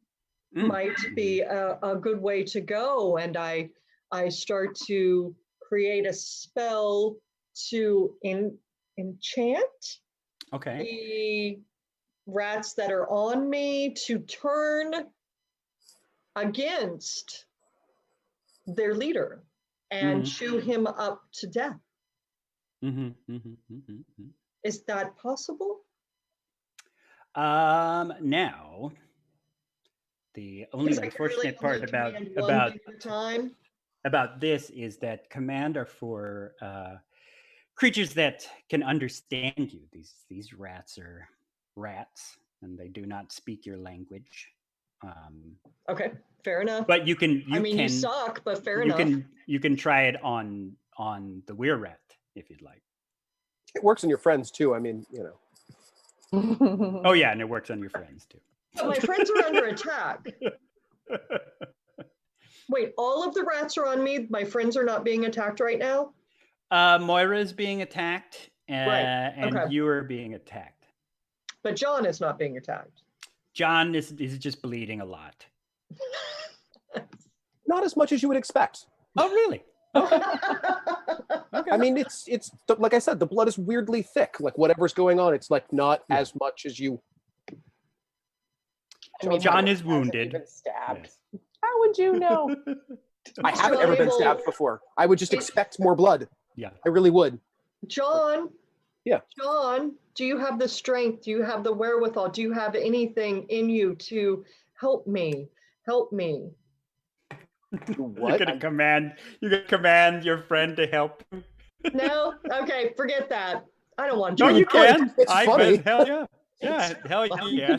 might be a good way to go. And I start to create a spell to enchant the rats that are on me to turn against their leader and chew him up to death. Is that possible? Now, the only unfortunate part about this is that command are for creatures that can understand you. These rats are rats, and they do not speak your language. Okay, fair enough. But you can. You suck, but fair enough. You can try it on the were rat if you'd like. It works on your friends too. I mean, you know. Oh yeah, and it works on your friends too. But my friends are under attack. Wait, all of the rats are on me. My friends are not being attacked right now? Moira is being attacked, and you are being attacked. But John is not being attacked. John is just bleeding a lot. Not as much as you would expect. Oh, really? Okay. I mean, it's like I said, the blood is weirdly thick. Like whatever's going on, it's like not as much as you. I mean, John is wounded. Been stabbed. Yes. How would you know? I haven't ever been stabbed before. I would just expect more blood. Yeah, I really would. John. Yeah. John, do you have the strength? Do you have the wherewithal? Do you have anything in you to help me? Help me. What? You're gonna command your friend to help. No? Okay, forget that. I don't want No, John. you can. It's funny. Hell yeah. Yeah, hell yeah.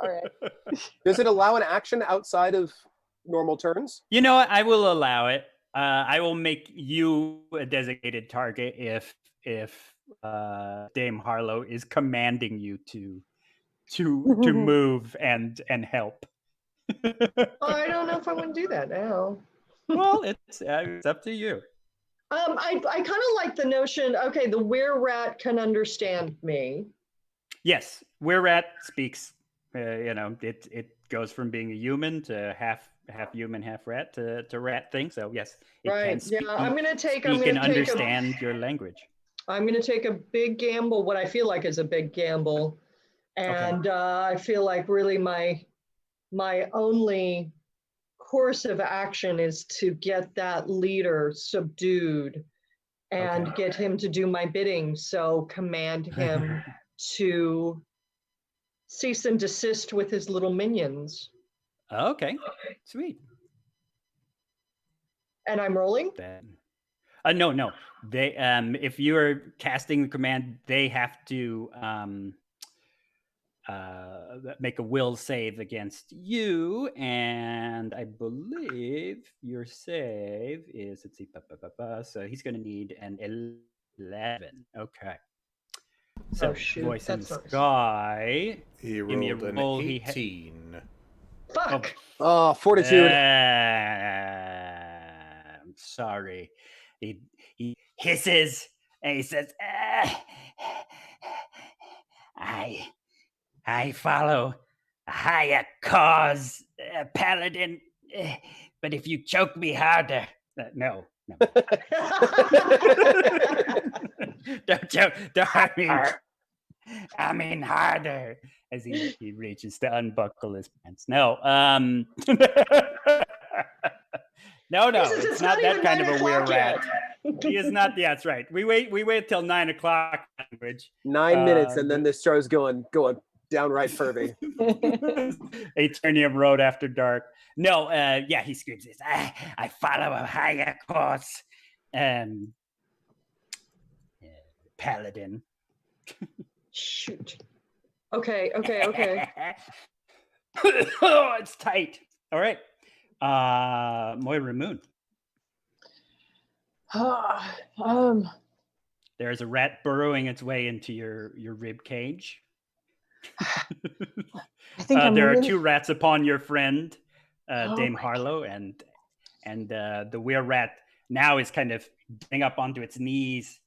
All right. Does it allow an action outside of normal turns? You know what? I will allow it. I will make you a designated target if Dame Harlowe is commanding you to move and help. I don't know if I want to do that now. Well, it's up to you. I kind of like the notion. Okay, the were-rat can understand me. Yes, were-rat speaks. It goes from being a human to half human, half rat to rat thing. So yes, it can speak. Yeah, I'm gonna take understand your language. I'm gonna take a big gamble. What I feel like is a big gamble, and I feel like really my only course of action is to get that leader subdued and get him to do my bidding. So command him to cease and desist with his little minions. Okay, sweet. And I'm rolling? No. They if you are casting the command, they have to make a will save against you, and I believe your save is, let's see, so he's going to need an 11. Okay. So Oh, shoot, voice in the that's not- sky. He Give me a rolled an roll. 18. Fuck! Oh, fortitude. I'm sorry. He hisses and he says, I follow a higher cause, paladin. But if you choke me harder, no. Don't choke. I mean harder. As he reaches to unbuckle his pants. No. No, Jesus, it's not that even kind of 9 a weird o'clock rat. yet. He is not. Yeah, that's right. We wait till 9 o'clock. Language. 9 minutes, and then this show's going downright pervy. Aternium Road After Dark. No, yeah, he screams this. I follow a higher course. Paladin. Shoot. Okay. Oh, it's tight. All right. Moira Moon. There's a rat burrowing its way into your rib cage. I think there really... are 2 rats upon your friend, Dame my Harlowe, and the were rat now is kind of getting up onto its knees.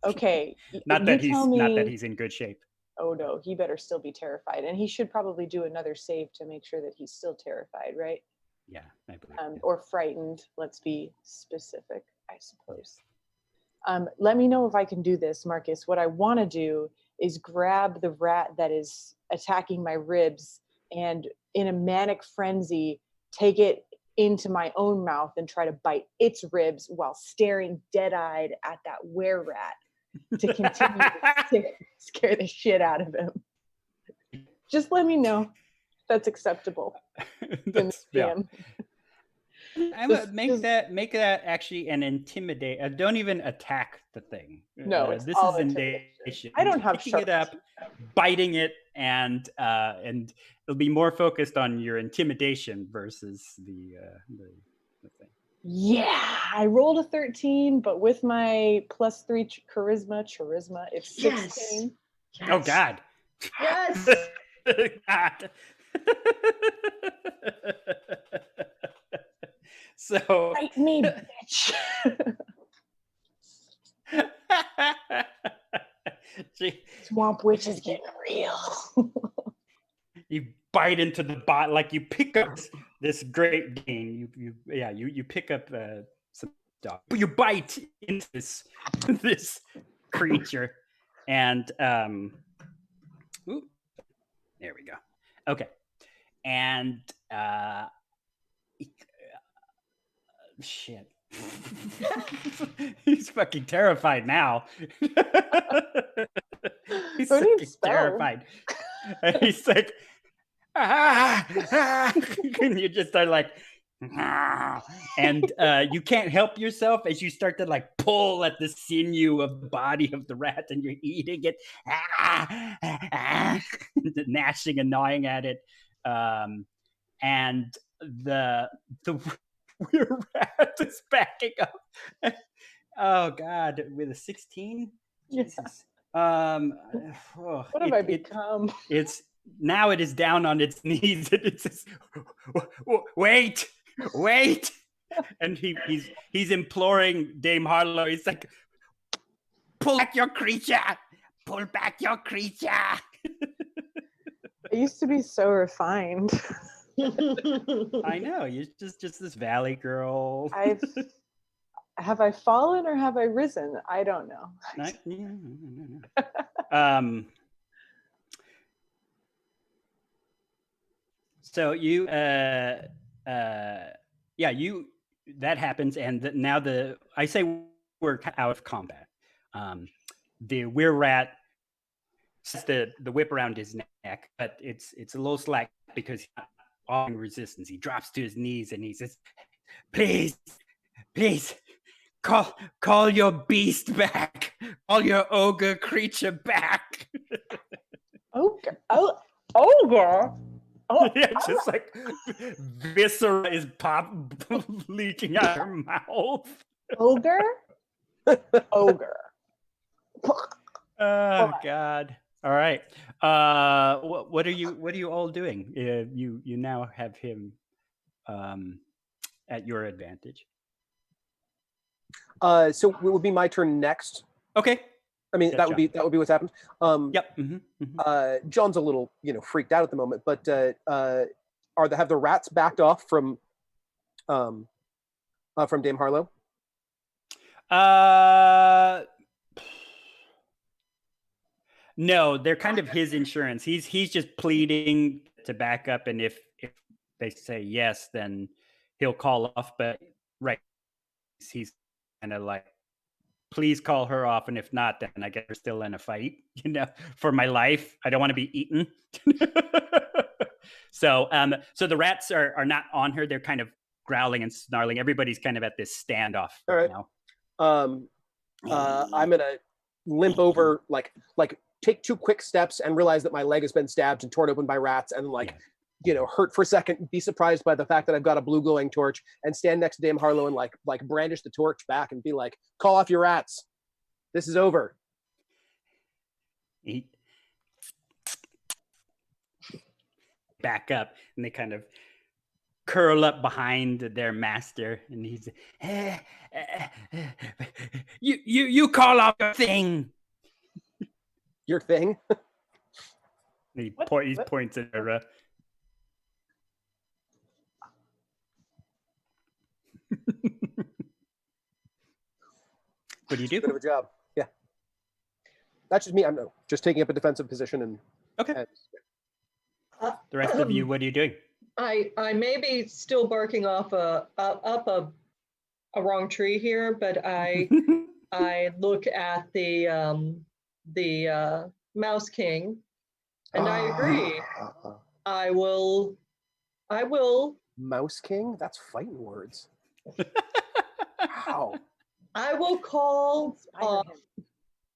Okay. Not that he's in good shape. Oh no, he better still be terrified, and he should probably do another save to make sure that he's still terrified, right? Yeah, I believe. Or frightened. Let's be specific, I suppose. Let me know if I can do this, Marcus. What I want to do is grab the rat that is attacking my ribs and, in a manic frenzy, take it into my own mouth and try to bite its ribs while staring dead-eyed at that were-rat to continue to scare the shit out of him. Just let me know if that's acceptable. Make that actually an intimidate. Don't even attack the thing. No, this is intimidation. I don't have picking it up, biting it, and it'll be more focused on your intimidation versus the thing. Yeah, I rolled a 13, but with my +3 charisma, it's 16. Yes. Oh God. Yes. God. So fight me, bitch. Swamp Witch is getting real. You bite into the bot, like you pick up this great gain. You pick up some dog, but you bite into this creature, and ooh, there we go. Okay, and shit. He's fucking terrified now. He's fucking terrified. And he's like, and you just start like, and you can't help yourself as you start to like pull at the sinew of the body of the rat, and you're eating it, gnashing and gnawing at it, and the weird rat is backing up. Oh God, with a 16? Jesus. What have I become? It's now it is down on its knees and it says, wait, and he's imploring Dame Harlowe. He's like, pull back your creature. I used to be so refined. I know, you're just this valley girl. Have I fallen or have I risen? I don't know. No. So you that happens, and now I say we're out of combat. The Wererat has the whip around his neck, but it's a little slack because he's not offering resistance. He drops to his knees and he says, "Please, please, call your beast back. Call your ogre creature back." Ogre. Oh, ogre. Oh, Yeah, just like viscera is leaking out her mouth. ogre. Ogre. Oh God! All right. What are you all doing? You now have him at your advantage. So it would be my turn next. Okay. I mean, Yeah, that would be what's happened. Yep. John's a little, freaked out at the moment, but have the rats backed off from Dame Harlowe? No, they're kind of his insurance. He's just pleading to back up, and if they say yes, then he'll call off. But right, he's kind of like, please call her off, and if not, then I guess we're still in a fight. For my life, I don't want to be eaten. So the rats are not on her. They're kind of growling and snarling. Everybody's kind of at this standoff right now. I'm gonna limp over, like take 2 quick steps and realize that my leg has been stabbed and torn open by rats, and hurt for a second, be surprised by the fact that I've got a blue glowing torch, and stand next to Dame Harlowe and like brandish the torch back and be like, "Call off your rats. This is over." Back up, and they kind of curl up behind their master, and he's you call off your thing. Your thing? He points at her. What do you do? Bit of a job. Yeah. That's just me. I'm just taking up a defensive position and okay. The rest of you, what are you doing? I may be still barking off up a wrong tree here, but I look at the Mouse King, and I agree. I will. Mouse King? That's fighting words. Wow. I will call off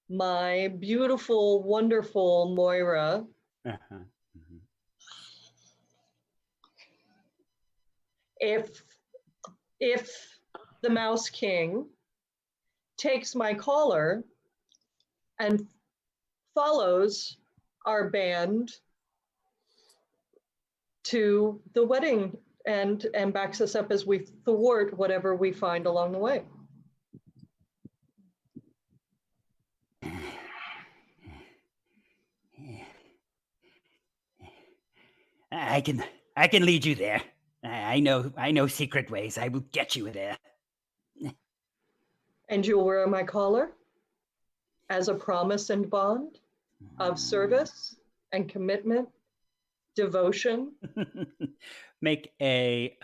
my beautiful, wonderful Moira. Uh-huh. If the Mouse King takes my collar and follows our band to the wedding and backs us up as we thwart whatever we find along the way. I can lead you there. I know secret ways. I will get you there. And you'll wear my collar as a promise and bond of service and commitment, devotion. Make a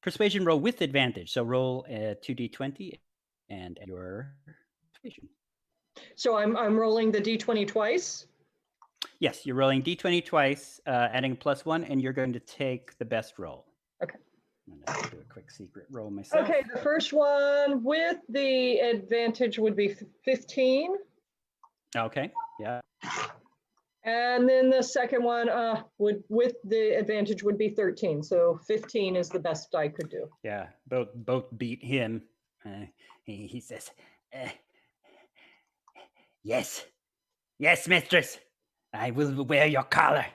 persuasion roll with advantage. So roll a 2d20 and your persuasion. So I'm rolling the d20 twice. Yes, you're rolling d20 twice, adding +1, and you're going to take the best roll. Okay. I'm going to do a quick secret roll myself. Okay, the first one with the advantage would be 15. Okay, yeah. And then the second one with the advantage would be 13. So 15 is the best I could do. Yeah, both beat him. He says, yes, mistress. I will wear your collar.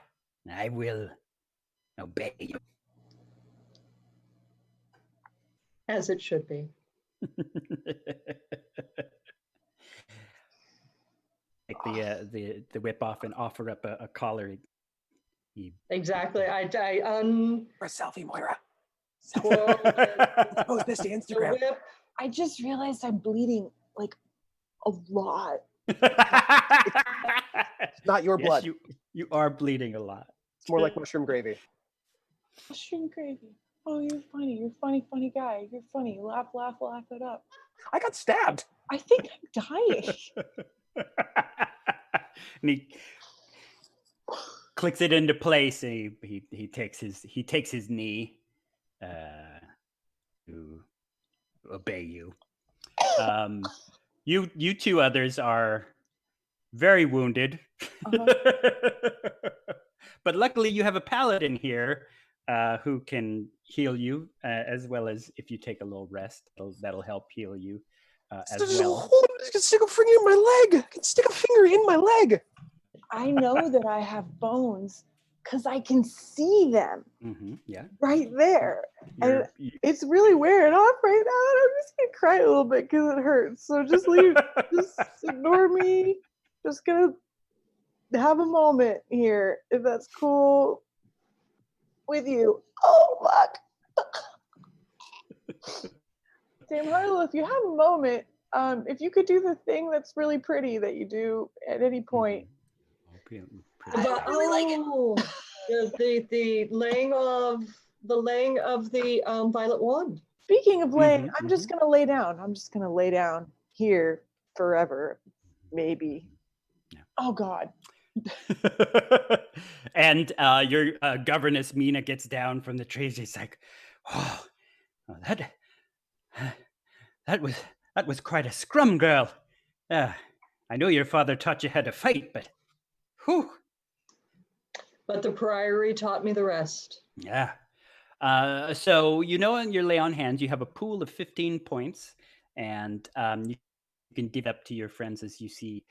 I will obey you. As it should be. Take the whip off and offer up a collar. Exactly. I For a selfie, Moira. Selfie. Post this to Instagram. Whip. I just realized I'm bleeding like a lot. It's not your blood. You are bleeding a lot. It's more like mushroom gravy. Mushroom gravy. Oh, you're funny. You're funny, funny guy. You're funny. Laugh, laugh, laugh it up. I got stabbed. I think I'm dying. And he clicks it into place, and he takes his knee to obey you. You two others are very wounded, but luckily you have a paladin here who can heal you, as well as if you take a little rest, that'll help heal you as well. I can stick a finger in my leg. I can stick a finger in my leg. I know that I have bones because I can see them Yeah. right there. And it's really wearing off right now. And I'm just going to cry a little bit because it hurts. So just just ignore me. Just going to have a moment here, if that's cool with you. Oh, fuck. Damn, Harlowe, if you have a moment, if you could do the thing that's really pretty that you do at any point. But, the laying of the violet wand. Speaking of laying, I'm just gonna lay down. I'm just gonna lay down here forever, maybe. Yeah. Oh God. And your governess Mina gets down from the tree. She's like, "Oh, that was quite a scrum, girl. I know your father taught you how to fight, but whew." But the priory taught me the rest. Yeah. So in your lay on hands, you have a pool of 15 points, and you can give up to your friends as you see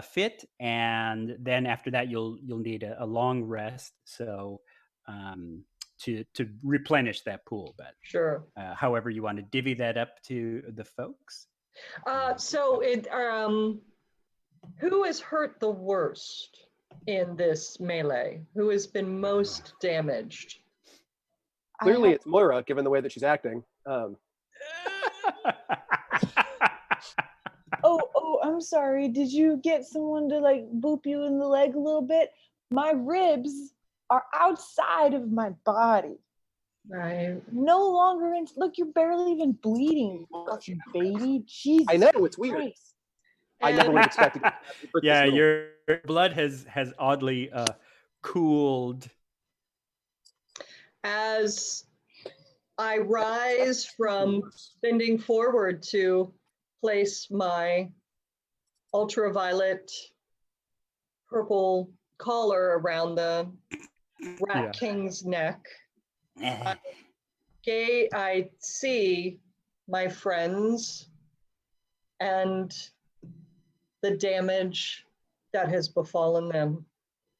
fit. And then after that, you'll need a long rest. So to replenish that pool, but Sure. However you want to divvy that up to the folks. So who is hurt the worst in this melee? Who has been most damaged? Clearly, it's Moira, given the way that she's acting. Oh, I'm sorry. Did you get someone to boop you in the leg a little bit? My ribs are outside of my body. Right. No longer in. Look, you're barely even bleeding, you fucking baby. Jesus. I know, it's weird. Christ. I never would have expected it. Yeah, your blood has oddly cooled. As I rise from bending forward to place my ultraviolet purple collar around the Rat King's neck, I see my friends and the damage that has befallen them.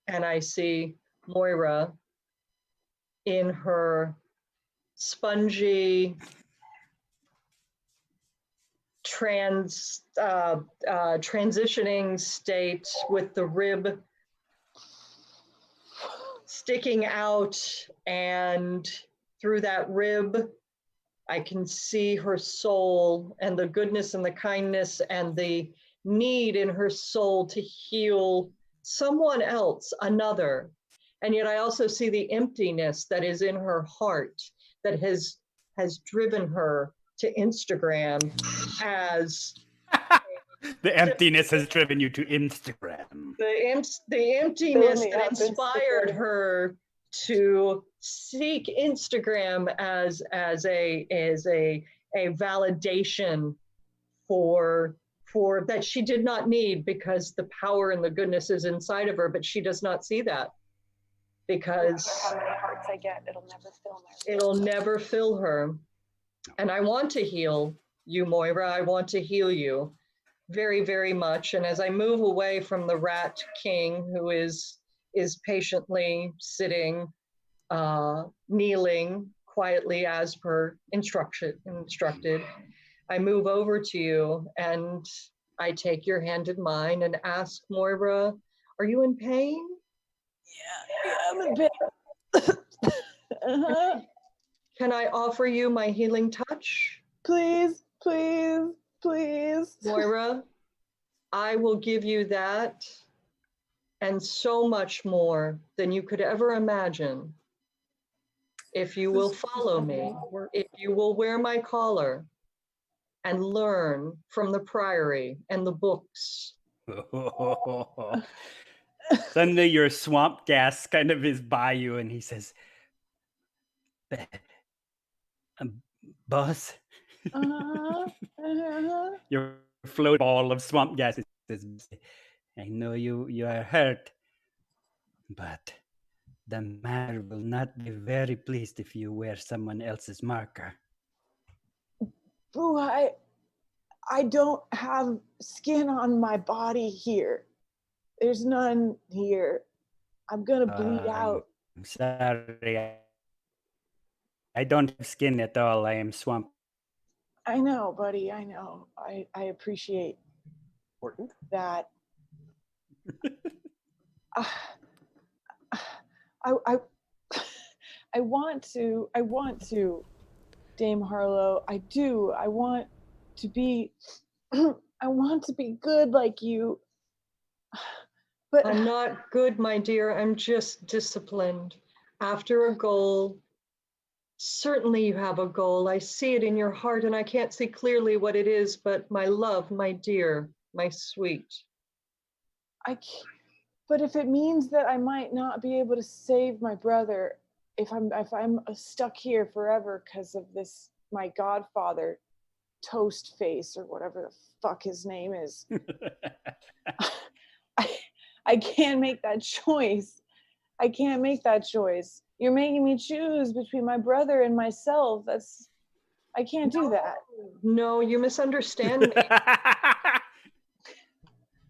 And I see Moira in her spongy transitioning state with the rib sticking out, and through that rib I can see her soul and the goodness and the kindness and the need in her soul to heal someone else, another. And yet I also see the emptiness that is in her heart that has driven her to Instagram as the emptiness has driven you to Instagram. The emptiness that inspired her to seek Instagram as a validation for that she did not need, because the power and the goodness is inside of her, but she does not see that. Because no matter how many hearts I get, it'll never fill my. It'll never fill her. And I want to heal you, Moira. I want to heal you very, very much. And as I move away from the Rat King, who is patiently sitting, kneeling quietly as per instructed, I move over to you and I take your hand in mine and ask, Moira, are you in pain? Yeah, I'm in pain. Can I offer you my healing touch? Please, please, please. Moira, I will give you that and so much more than you could ever imagine. if you will follow me, if you will wear my collar and learn from the priory and the books. Suddenly your swamp gas kind of is by you, and he says, boss, your float ball of swamp gas says, I know you are hurt, but the master will not be very pleased if you wear someone else's marker. Ooh, I don't have skin on my body here. There's none here. I'm gonna bleed out. I'm sorry. I don't have skin at all. I am swamp. I know, buddy. I know. I appreciate Important. that. I want to, Dame Harlowe. I do. I want to be I want to be good like you. But I'm not good, my dear. I'm just disciplined. After a goal, certainly you have a goal. I see it in your heart, and I can't see clearly what it is, but my love, my dear, my sweet. But if it means that I might not be able to save my brother, if I'm stuck here forever because of this, my godfather, Toast Face or whatever the fuck his name is, I can't make that choice. I can't make that choice. You're making me choose between my brother and myself. I can't do that. No, you misunderstand me.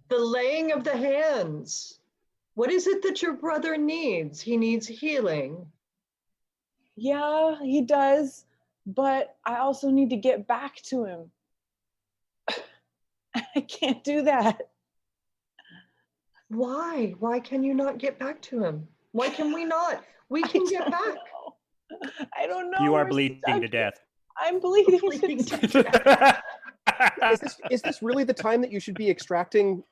The laying of the hands. What is it that your brother needs? He needs healing. Yeah, he does. But I also need to get back to him. I can't do that. Why? Why can you not get back to him? Why can we not? We can get back. I don't know. You are We're bleeding stuck to death. I'm bleeding to death. Is this really the time that you should be extracting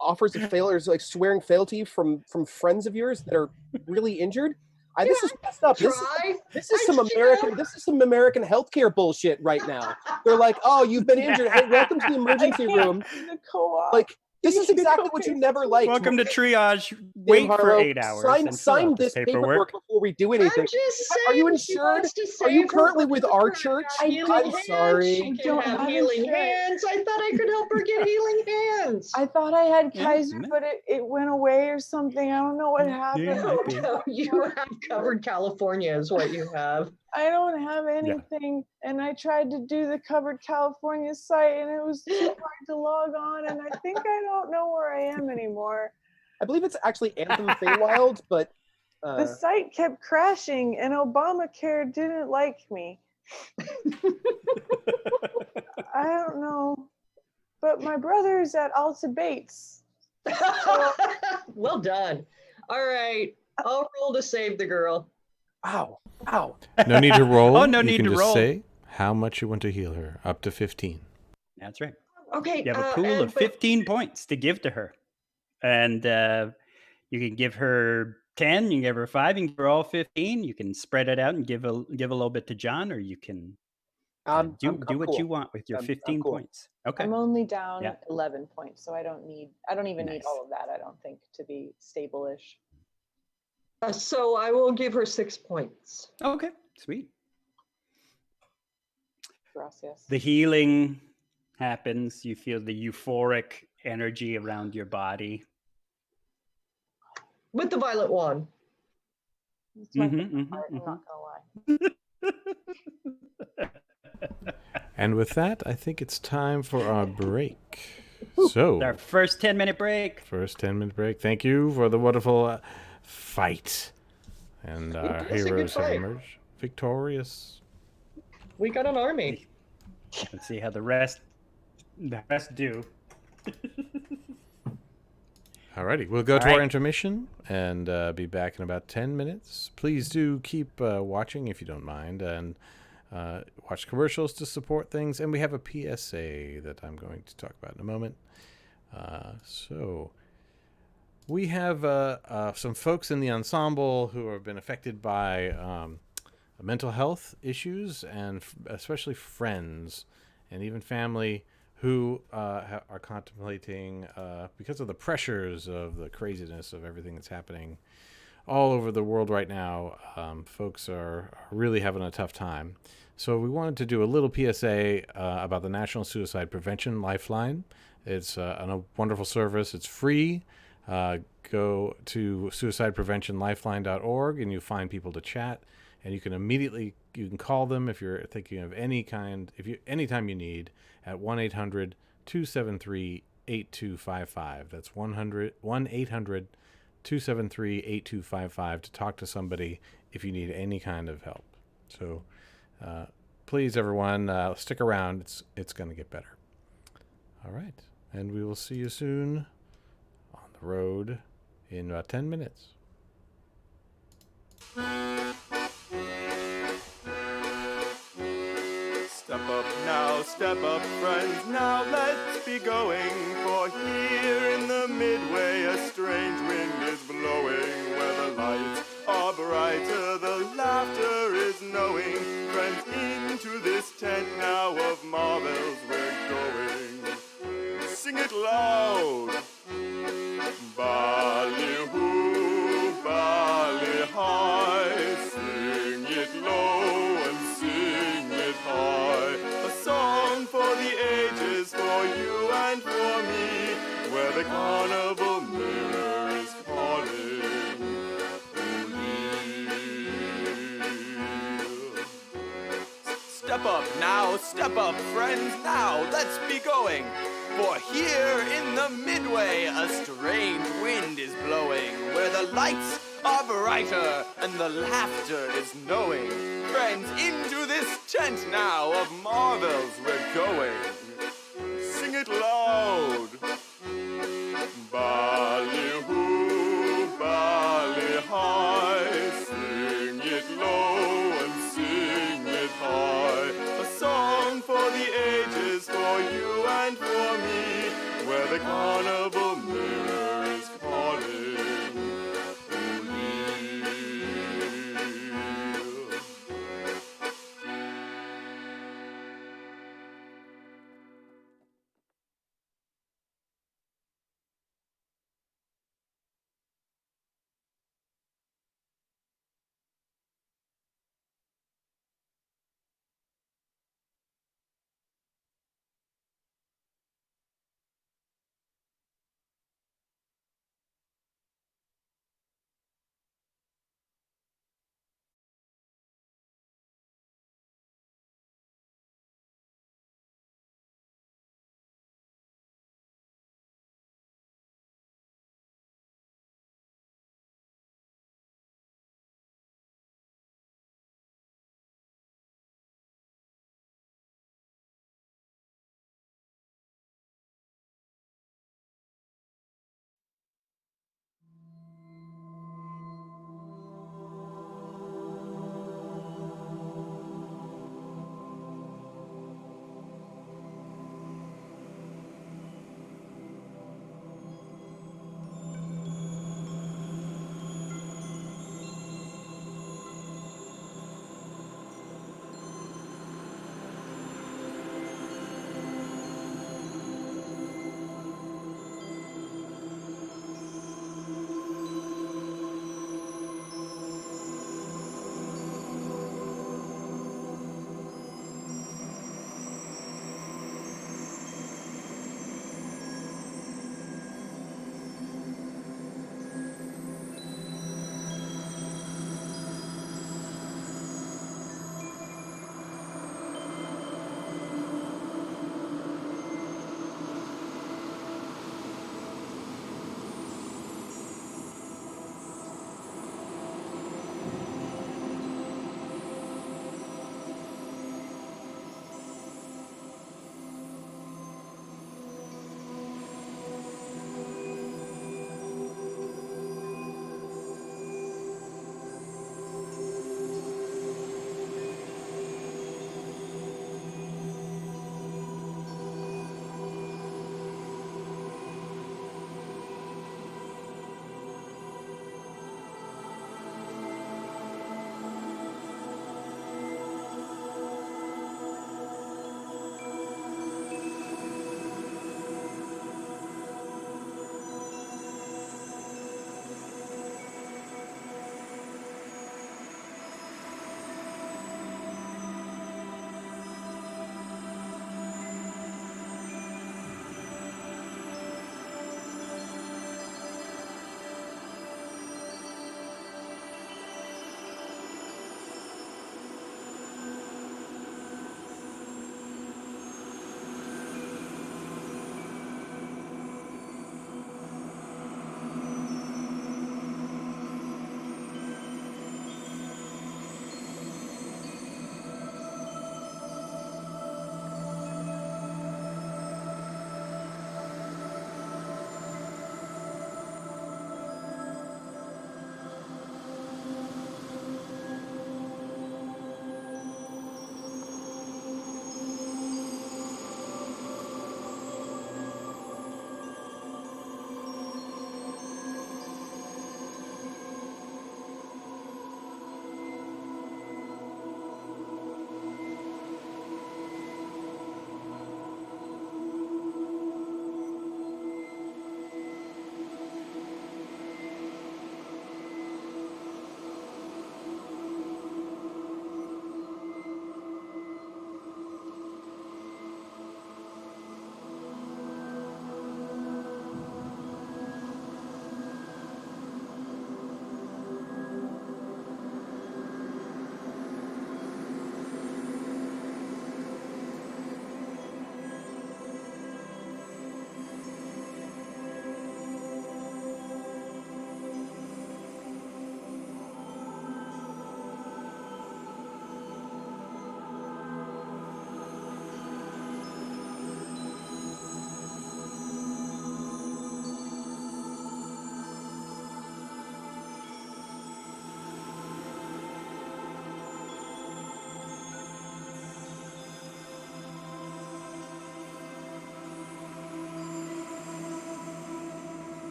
offers of failures, like swearing fealty from friends of yours that are really injured? This is messed up. This is some American healthcare bullshit right now. They're like, oh, you've been injured. Hey, welcome to the emergency room. Like, this is exactly what you never liked. Welcome to triage. Wait for 8 hours. Sign this paperwork before we do anything. I'm just saying, Are you insured? Are you currently with our church? I'm sorry. She can have healing hands. I thought I could help her get healing hands. I thought I had Kaiser, but it went away or something. I don't know what happened. No, you have covered California is what you have. I don't have anything, and I tried to do the Covered California site, and it was too hard to log on, and I think I don't know where I am anymore. I believe it's actually Anthem Feywild, but the site kept crashing, and Obamacare didn't like me. I don't know, but my brother's at Alta Bates. Well done. All right, I'll roll to save the girl. Ow. No need to roll. Oh, no you need can to just roll. say how much you want to heal her. Up to 15. That's right. Okay. You have a pool of 15 points to give to her. And you can give her 10, you can give her 5, you can give her all 15. You can spread it out and give a little bit to John, or you can do what you want with your 15 points. Okay. I'm only down 11 points, so I don't even need all of that, I don't think, to be stable-ish. So I will give her 6 points. Okay, sweet. Gracias. The healing happens. You feel the euphoric energy around your body. With the violet wand. That's my favorite part, I'm not gonna lie. And with that, I think it's time for our break. So, Our first 10-minute break. First 10-minute break. Thank you for the wonderful fight. And our heroes have emerged victorious. We got an army. Let's see how the rest do. Alrighty, we'll go to our intermission and be back in about 10 minutes. Please do keep watching if you don't mind, and watch commercials to support things. And we have a PSA that I'm going to talk about in a moment. So we have some folks in the ensemble who have been affected by mental health issues, and especially friends and even family who are contemplating, because of the pressures of the craziness of everything that's happening all over the world right now. Folks are really having a tough time. So we wanted to do a little PSA about the National Suicide Prevention Lifeline. It's a wonderful service. It's free. Go to suicidepreventionlifeline.org and you find people to chat, and you can call them if you're thinking of any kind, anytime you need, at 1-800-273-8255. That's 1-800-273-8255 to talk to somebody if you need any kind of help. So please, everyone, stick around. It's going to get better. All right. And we will see you soon on the road in about 10 minutes. Step up now, step up, friends, now let's be going. For here in the midway a strange wind is blowing. Where the lights are brighter, the laughter is knowing. Friends, into this tent now of marvels we're going. Sing it loud! Ballyhoo, bally high, sing it low and sing it high. A song for the ages, for you and for me, where the carnival mirror is calling. Step up now, step up, friends, now let's be going. For here in the midway a strange wind is blowing. Where the lights are brighter and the laughter is knowing. Friends, into this tent now of marvels we're going. Sing it loud! Ballyhoo, bally high, sing it low and sing it high. A song for the ages, for you and for me, where the carnival mirror is calling.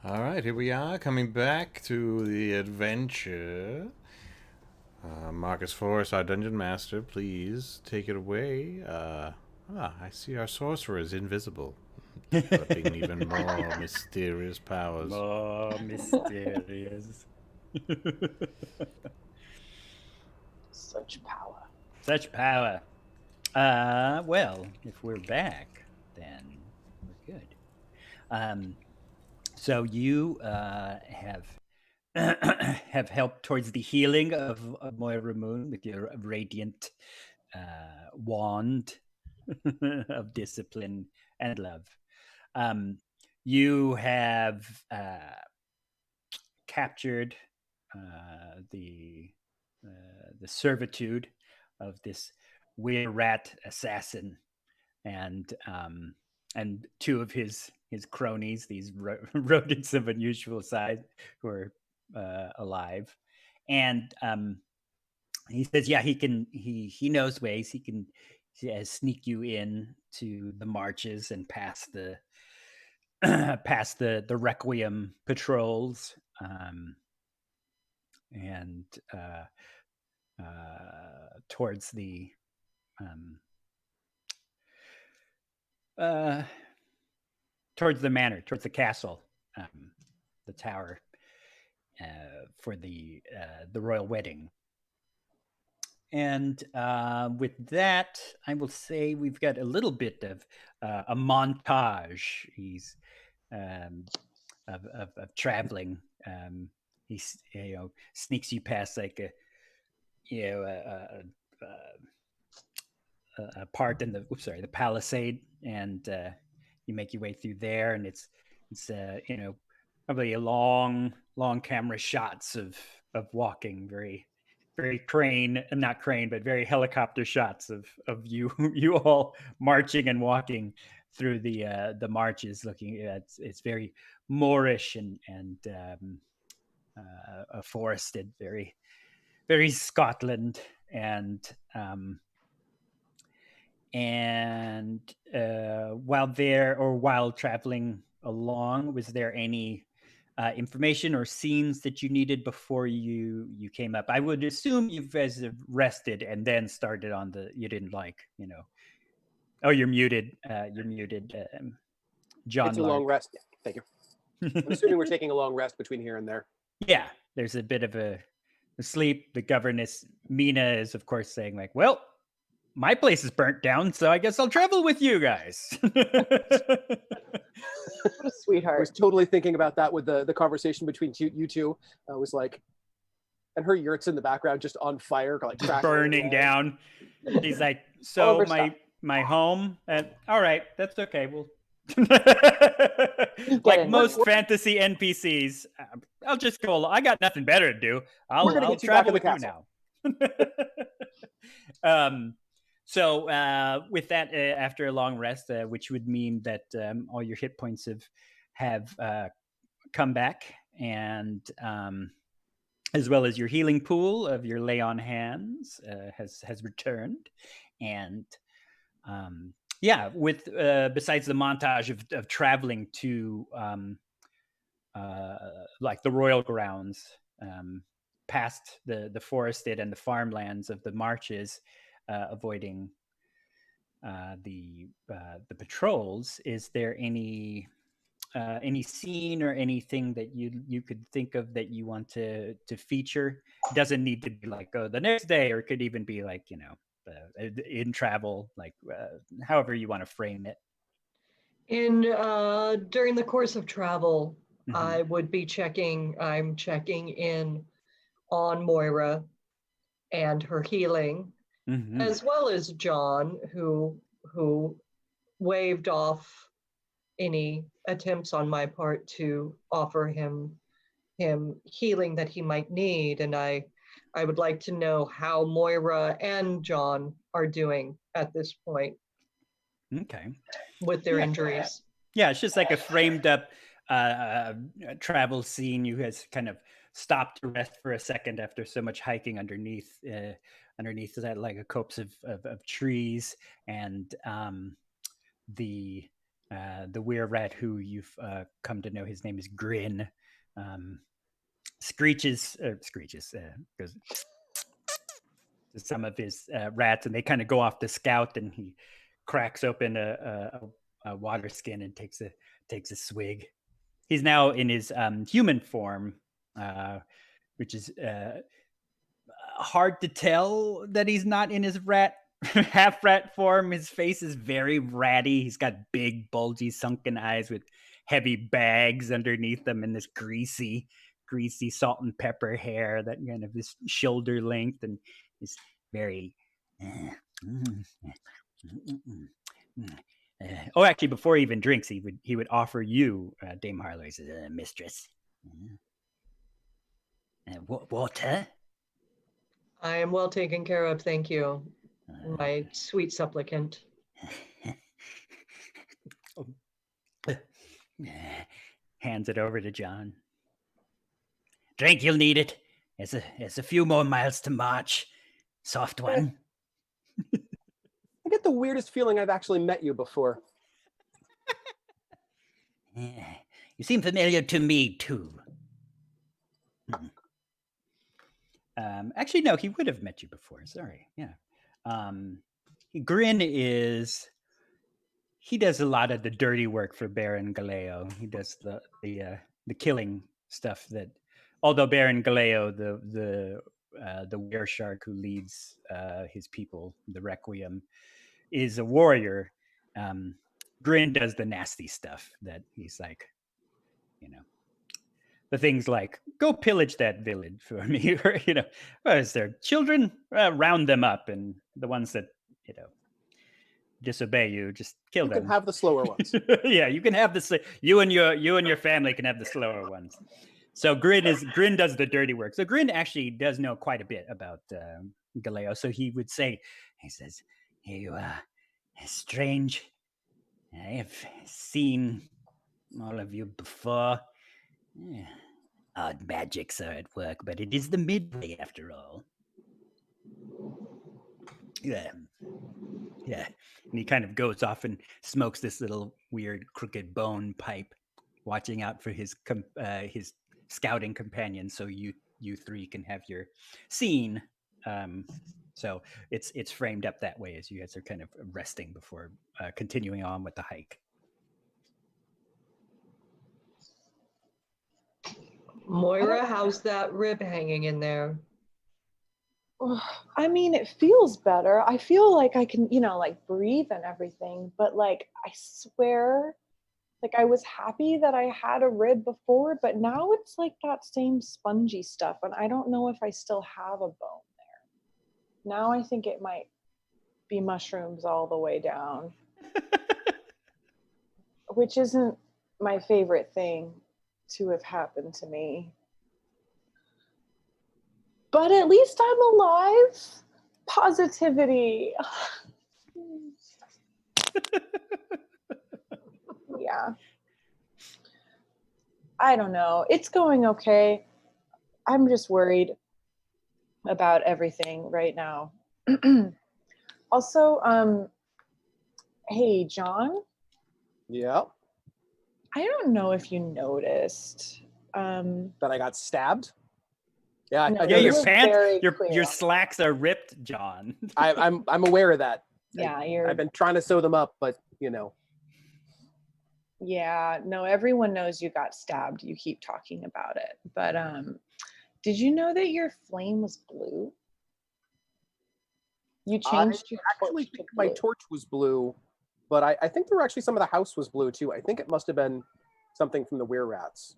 All right, here we are, coming back to the adventure. Marcus Forrest, our dungeon master, please take it away. I see our sorcerer is invisible, developing even more mysterious powers. More mysterious. Such power. Such power. Well, if we're back, then we're good. So you have have helped towards the healing of Moira Moon with your radiant wand of discipline and love. You have captured the servitude of this weird rat assassin, and two of his cronies, these rodents of unusual size, who are alive. And he says, yeah, he knows ways. He can sneak you in to the marches and past the past the Requiem patrols, and towards the towards the manor, towards the castle, the tower, for the royal wedding. And with that, I will say we've got a little bit of a montage. He's of traveling. He sneaks you past like a part in the palisade, and you make your way through there, and it's probably a long camera shots of walking, very not crane, but very helicopter shots of you all marching and walking through the marches, looking at it's very Moorish and forested, very Scotland. And while traveling along, was there any information or scenes that you needed before you came up? I would assume you guys have rested and then started on you didn't Oh, you're muted. John. It's a long rest. Yeah, thank you. I'm assuming we're taking a long rest between here and there. Yeah, there's a bit of a sleep. The governess Mina is, of course, saying like, well, my place is burnt down, so I guess I'll travel with you guys. What a sweetheart. I was totally thinking about that with the conversation between you two. I was like, and her yurt's in the background just on fire, like just burning down. He's like, so my home, and all right, that's okay. We'll like most fantasy NPCs, I'll just go. I got nothing better to do. I'll travel with you now. So with that, after a long rest, which would mean that all your hit points have come back, and as well as your healing pool of your lay on hands has returned, and with besides the montage of traveling to like the royal grounds, past the forested and the farmlands of the marches, avoiding the patrols, is there any scene or anything that you could think of that you want to feature? It doesn't need to be like the next day, or it could even be like in travel, like however you want to frame it. During the course of travel, I would be checking in on Moira and her healing, as well as John, who waved off any attempts on my part to offer him healing that he might need. And I would like to know how Moira and John are doing at this point. Okay. With their injuries. Yeah, it's just like a framed up travel scene. You guys kind of stopped to rest for a second after so much hiking underneath that, like a copse of trees, and the The were-rat who you've come to know, his name is Grin, screeches, goes to some of his rats, and they kind of go off the scout, and he cracks open a water skin and takes a swig. He's now in his human form, which is hard to tell that he's not in his half rat form. His face is very ratty. He's got big, bulgy, sunken eyes with heavy bags underneath them, and this greasy salt and pepper hair that kind of is shoulder length, and is very. Actually, before he even drinks, he would offer you, Dame Harlowe, he says, mistress, water. I am well taken care of, thank you, my sweet supplicant. Hands it over to John. Drink, you'll need it. It's a few more miles to march. Soft one. I get the weirdest feeling I've actually met you before. You seem familiar to me, too. Actually, no, he would have met you before. Sorry. Yeah. Grin he does a lot of the dirty work for Baron Galeo. He does the killing stuff that, although Baron Galeo, the Wereshark who leads his people, the Requiem, is a warrior. Grin does the nasty stuff that he's like, the things like, go pillage that village for me, or, is there children? Round them up, and the ones that, disobey you, just kill them. You can have the slower ones. Yeah, you can have you and your family can have the slower ones. So Grin does the dirty work. So Grin actually does know quite a bit about Galeo. So he says, here you are, strange. I have seen all of you before. Odd magics are at work, but it is the Midway after all. Yeah. And he kind of goes off and smokes this little weird crooked bone pipe, watching out for his scouting companions, so you three can have your scene. So it's framed up that way as you guys are kind of resting before continuing on with the hike. Moira, how's that rib hanging in there? I mean, it feels better. I feel like I can, breathe and everything, but I swear, I was happy that I had a rib before, but now it's like that same spongy stuff, and I don't know if I still have a bone there. Now I think it might be mushrooms all the way down, which isn't my favorite thing to have happened to me. But at least I'm alive. Positivity. Yeah. I don't know. It's going okay. I'm just worried about everything right now. Also, hey, John? Yeah? I don't know if you noticed. That I got stabbed? Yeah, No, I Yeah, your noticed. pants, your slacks are ripped, John. I'm aware of that. Yeah, I've been trying to sew them up, but Yeah, no, everyone knows you got stabbed. You keep talking about it. But did you know that your flame was blue? You changed your actually torch to think my blue. torch was blue, but I think there were actually some of the house was blue too. I think it must have been something from the Were-Rats.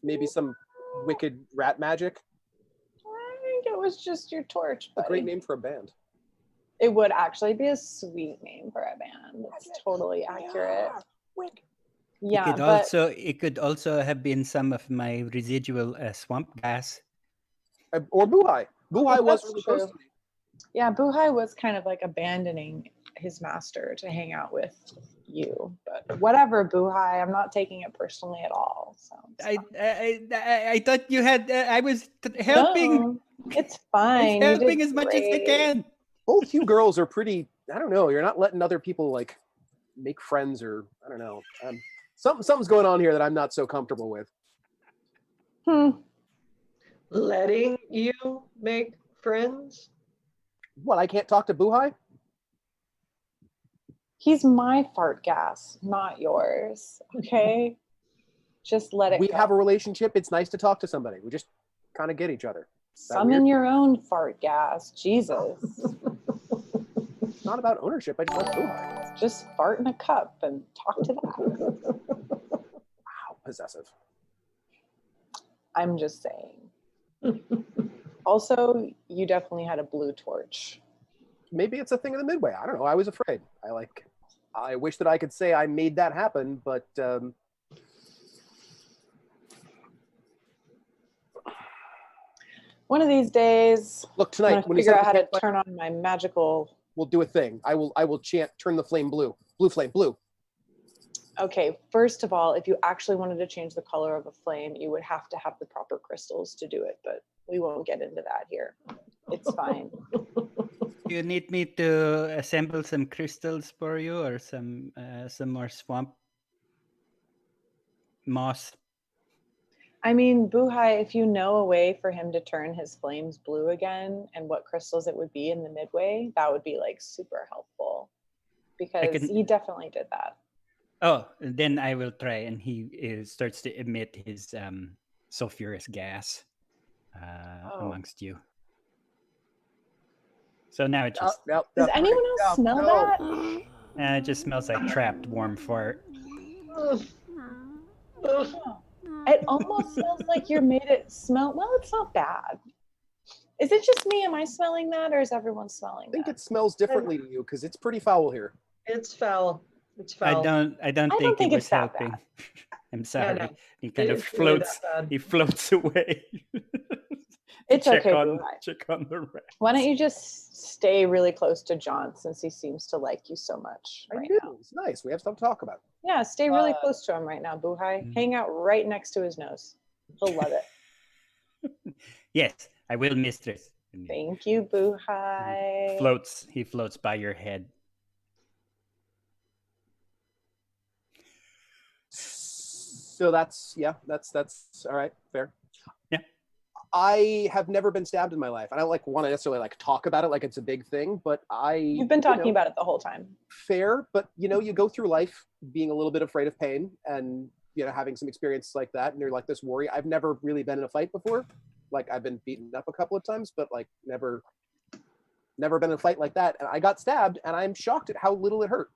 Maybe some wicked rat magic. I think it was just your torch, A buddy. great name for a band. It would actually be a sweet name for a band. That's totally accurate. Yeah, It could also have been some of my residual swamp gas. Or Buhai. Buhai was That's really true. close to me. Yeah, Buhai was kind of like abandoning his master to hang out with you. But whatever, Buhai, I'm not taking it personally at all. So I thought you had. I was helping. No, it's fine. I You was helping did as much as I great. can. Both you girls are pretty, I don't know, you're not letting other people make friends, or I don't know. Something's going on here that I'm not so comfortable with. Letting you make friends? What, I can't talk to Buhai? He's my fart gas, not yours. Okay? Just let it We go. have a relationship. It's nice to talk to somebody. We just kind of get each other. Summon your own fart gas. Jesus. It's not about ownership. I just want Buhai. Just fart in a cup and talk to that. Wow, possessive. I'm just saying. Also, you definitely had a blue torch. Maybe it's a thing of the Midway. I don't know. I was afraid. I wish that I could say I made that happen, but One of these days, look, I'm tonight gonna figure out how to turn on my magical. We'll do a thing. I will chant, turn the flame blue. Blue flame, blue. Okay, first of all, if you actually wanted to change the color of a flame, you would have to have the proper crystals to do it, but we won't get into that here. It's fine. You need me to assemble some crystals for you, or some more swamp moss? I mean, Buhai, if you know a way for him to turn his flames blue again and what crystals it would be in the Midway, that would be like super helpful, because he definitely did that. Oh, then I will try. And he starts to emit his sulfurous gas amongst you. So now it just... Does anyone else smell that? It just smells like trapped warm fart. It almost smells like you made it smell... Well, it's not bad. Is it just me? Am I smelling that, or is everyone smelling that? I think it smells differently to you, because it's pretty foul here. It's foul. It's foul. I don't think it was helping. I'm sorry. No. He kind of It's really floats. that bad. He floats away. It's okay, check on the rest. Why don't you just stay really close to John, since he seems to like you so much I right do. now? It's nice. We have stuff to talk about. Yeah, stay really close to him right now, Buhai. Hang out right next to his nose. He'll love it. Yes, I will, mistress. Thank you, Buhai. He floats by your head. So that's all right. Fair. Yeah. I have never been stabbed in my life. I don't want to necessarily talk about it like it's a big thing, but You've been talking about it the whole time. Fair, but you go through life being a little bit afraid of pain, and having some experience like that, and you're like this worry. I've never really been in a fight before. I've been beaten up a couple of times, but never been in a fight like that. And I got stabbed, and I'm shocked at how little it hurt.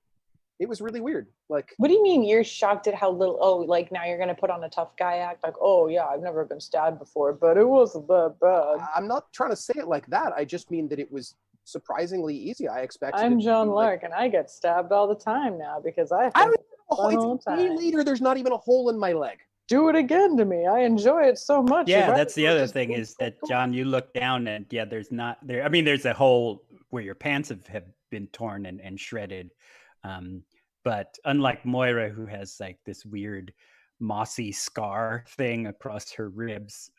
It was really weird. What do you mean you're shocked at how little? Oh, now you're gonna put on a tough guy act? Oh yeah, I've never been stabbed before, but it wasn't that bad. I'm not trying to say it like that. I just mean that it was surprisingly easy. I expected. I'm John Lark, and I get stabbed all the time now because I don't know. It's a day later. There's not even a hole in my leg. Do it again to me. I enjoy it so much. Yeah, that's the other thing is that, John, you look down and there's not there. I mean, there's a hole where your pants have been torn and shredded. But unlike Moira, who has this weird mossy scar thing across her ribs,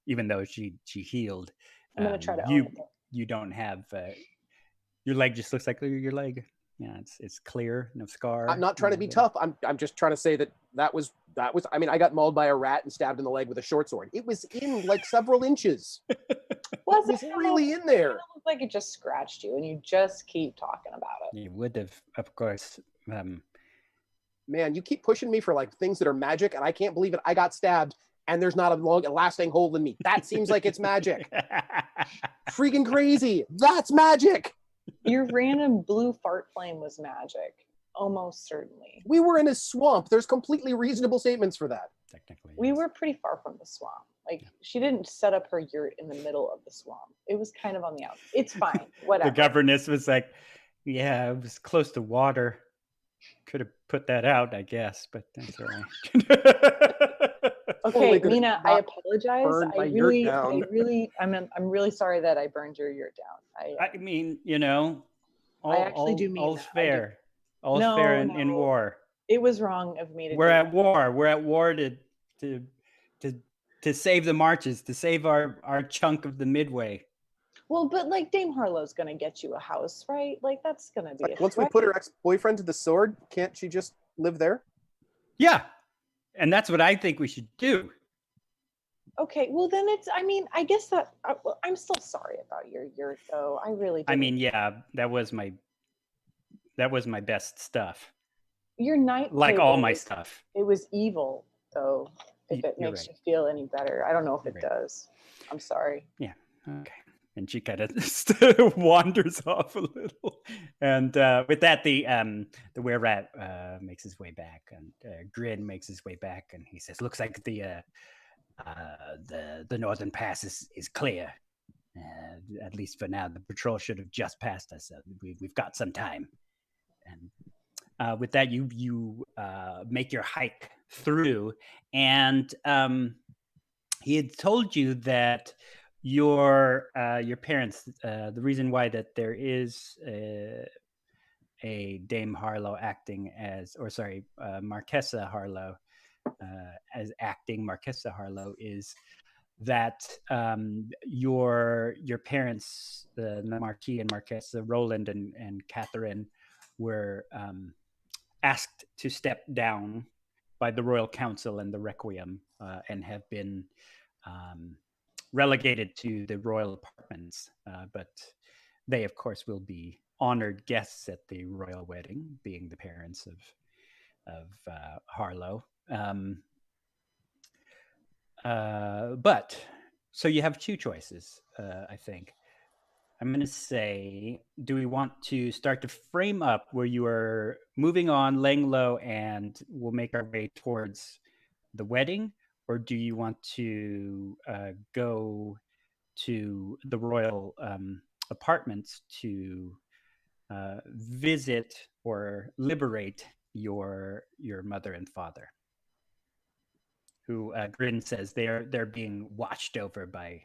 even though she healed, I'm gonna try to you don't have your leg just looks like your leg. Yeah, it's clear, no scar. I'm not trying to be tough. I'm just trying to say that was. I mean, I got mauled by a rat and stabbed in the leg with a short sword. It was in several inches. Was it really in there? It looked like it just scratched you, and you just keep talking about it. You would have, of course. Man, you keep pushing me for things that are magic, and I can't believe it. I got stabbed, and there's not a lasting hole in me. That seems like it's magic. Freaking crazy. That's magic. Your random blue fart flame was magic. Almost certainly. We were in a swamp. There's completely reasonable statements for that. Technically. We were pretty far from the swamp. She didn't set up her yurt in the middle of the swamp. It was kind of on the outside. It's fine. Whatever. The governess was like, yeah, it was close to water. Could have put that out, I guess, but that's all right. Okay, Mina, I apologize. I'm really sorry that I burned your yurt down. I mean, I actually do mean all's that. fair. All's fair in war. It was wrong of me to. We're at war. We're at war to save the marches, to save our chunk of the Midway. Well, but like Dame Harlow's gonna get you a house, right? Like that's gonna be a Once we threat. put her ex-boyfriend to the sword, can't she just live there? Yeah, and that's what I think we should do. Okay, well then it's. I mean, I guess that well, I'm still sorry about your yurt, though. I really. Didn't. I mean, yeah, that was my best stuff. Your night Like table all my was- stuff. It was evil, though. If it You're makes right. you feel any better, I don't know if You're it right. does. I'm sorry. Yeah. Okay. And she kind of wanders off a little. And with that, the were rat makes his way back, and Grin makes his way back, and he says, "Looks like the northern pass is clear. At least for now. The patrol should have just passed us. We've got some time." And with that, you make your hike through, and he had told you that your parents, the reason why that there is a Dame Harlowe acting as, or sorry, Marquesa Harlowe as acting Marquesa Harlowe is that your parents, the Marquis and Marquesa, Roland and Catherine, were asked to step down by the Royal Council and the Requiem and have been relegated to the royal apartments. But they, of course, will be honored guests at the royal wedding, being the parents of Harlowe. But so you have two choices, I think. I'm going to say, do we want to start to frame up where you are moving on, laying low, and we'll make our way towards the wedding? Or do you want to go to the royal apartments to visit or liberate your mother and father, who Grin says they're being watched over by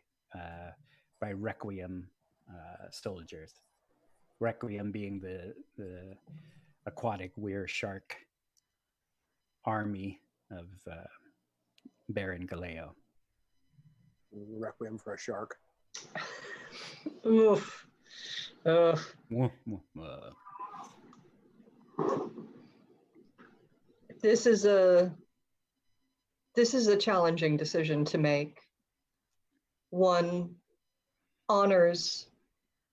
Requiem soldiers. Requiem being the aquatic Wereshark army of Baron Galeo. Requiem for a shark. Oof. This is a challenging decision to make. One honors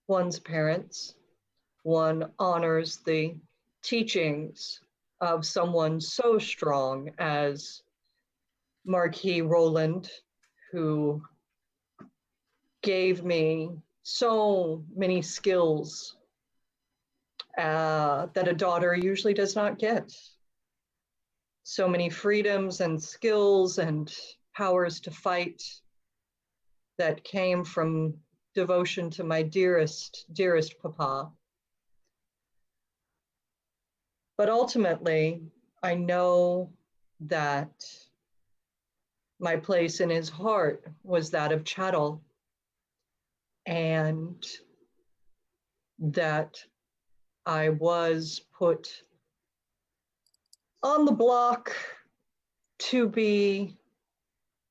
one's parents. One honors the teachings of someone so strong as Marquis Roland, who gave me so many skills that a daughter usually does not get. So many freedoms and skills and powers to fight that came from devotion to my dearest papa. But ultimately, I know that my place in his heart was that of chattel, and that I was put on the block to be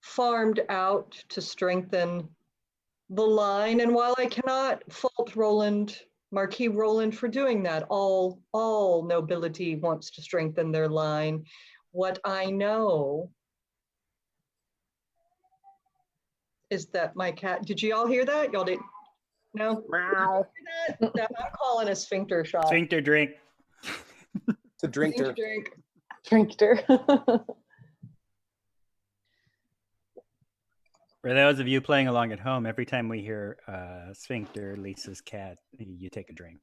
farmed out to strengthen the line. And while I cannot fault Marquis Roland for doing that, all nobility wants to strengthen their line. What I know is that my cat, did you all hear that? Y'all didn't? No? Meow. That I'm calling a sphincter shot. Sphincter drink. It's a drinker. Drink. Drinkter. For those of you playing along at home, every time we hear Sphincter, Lisa's cat, you take a drink.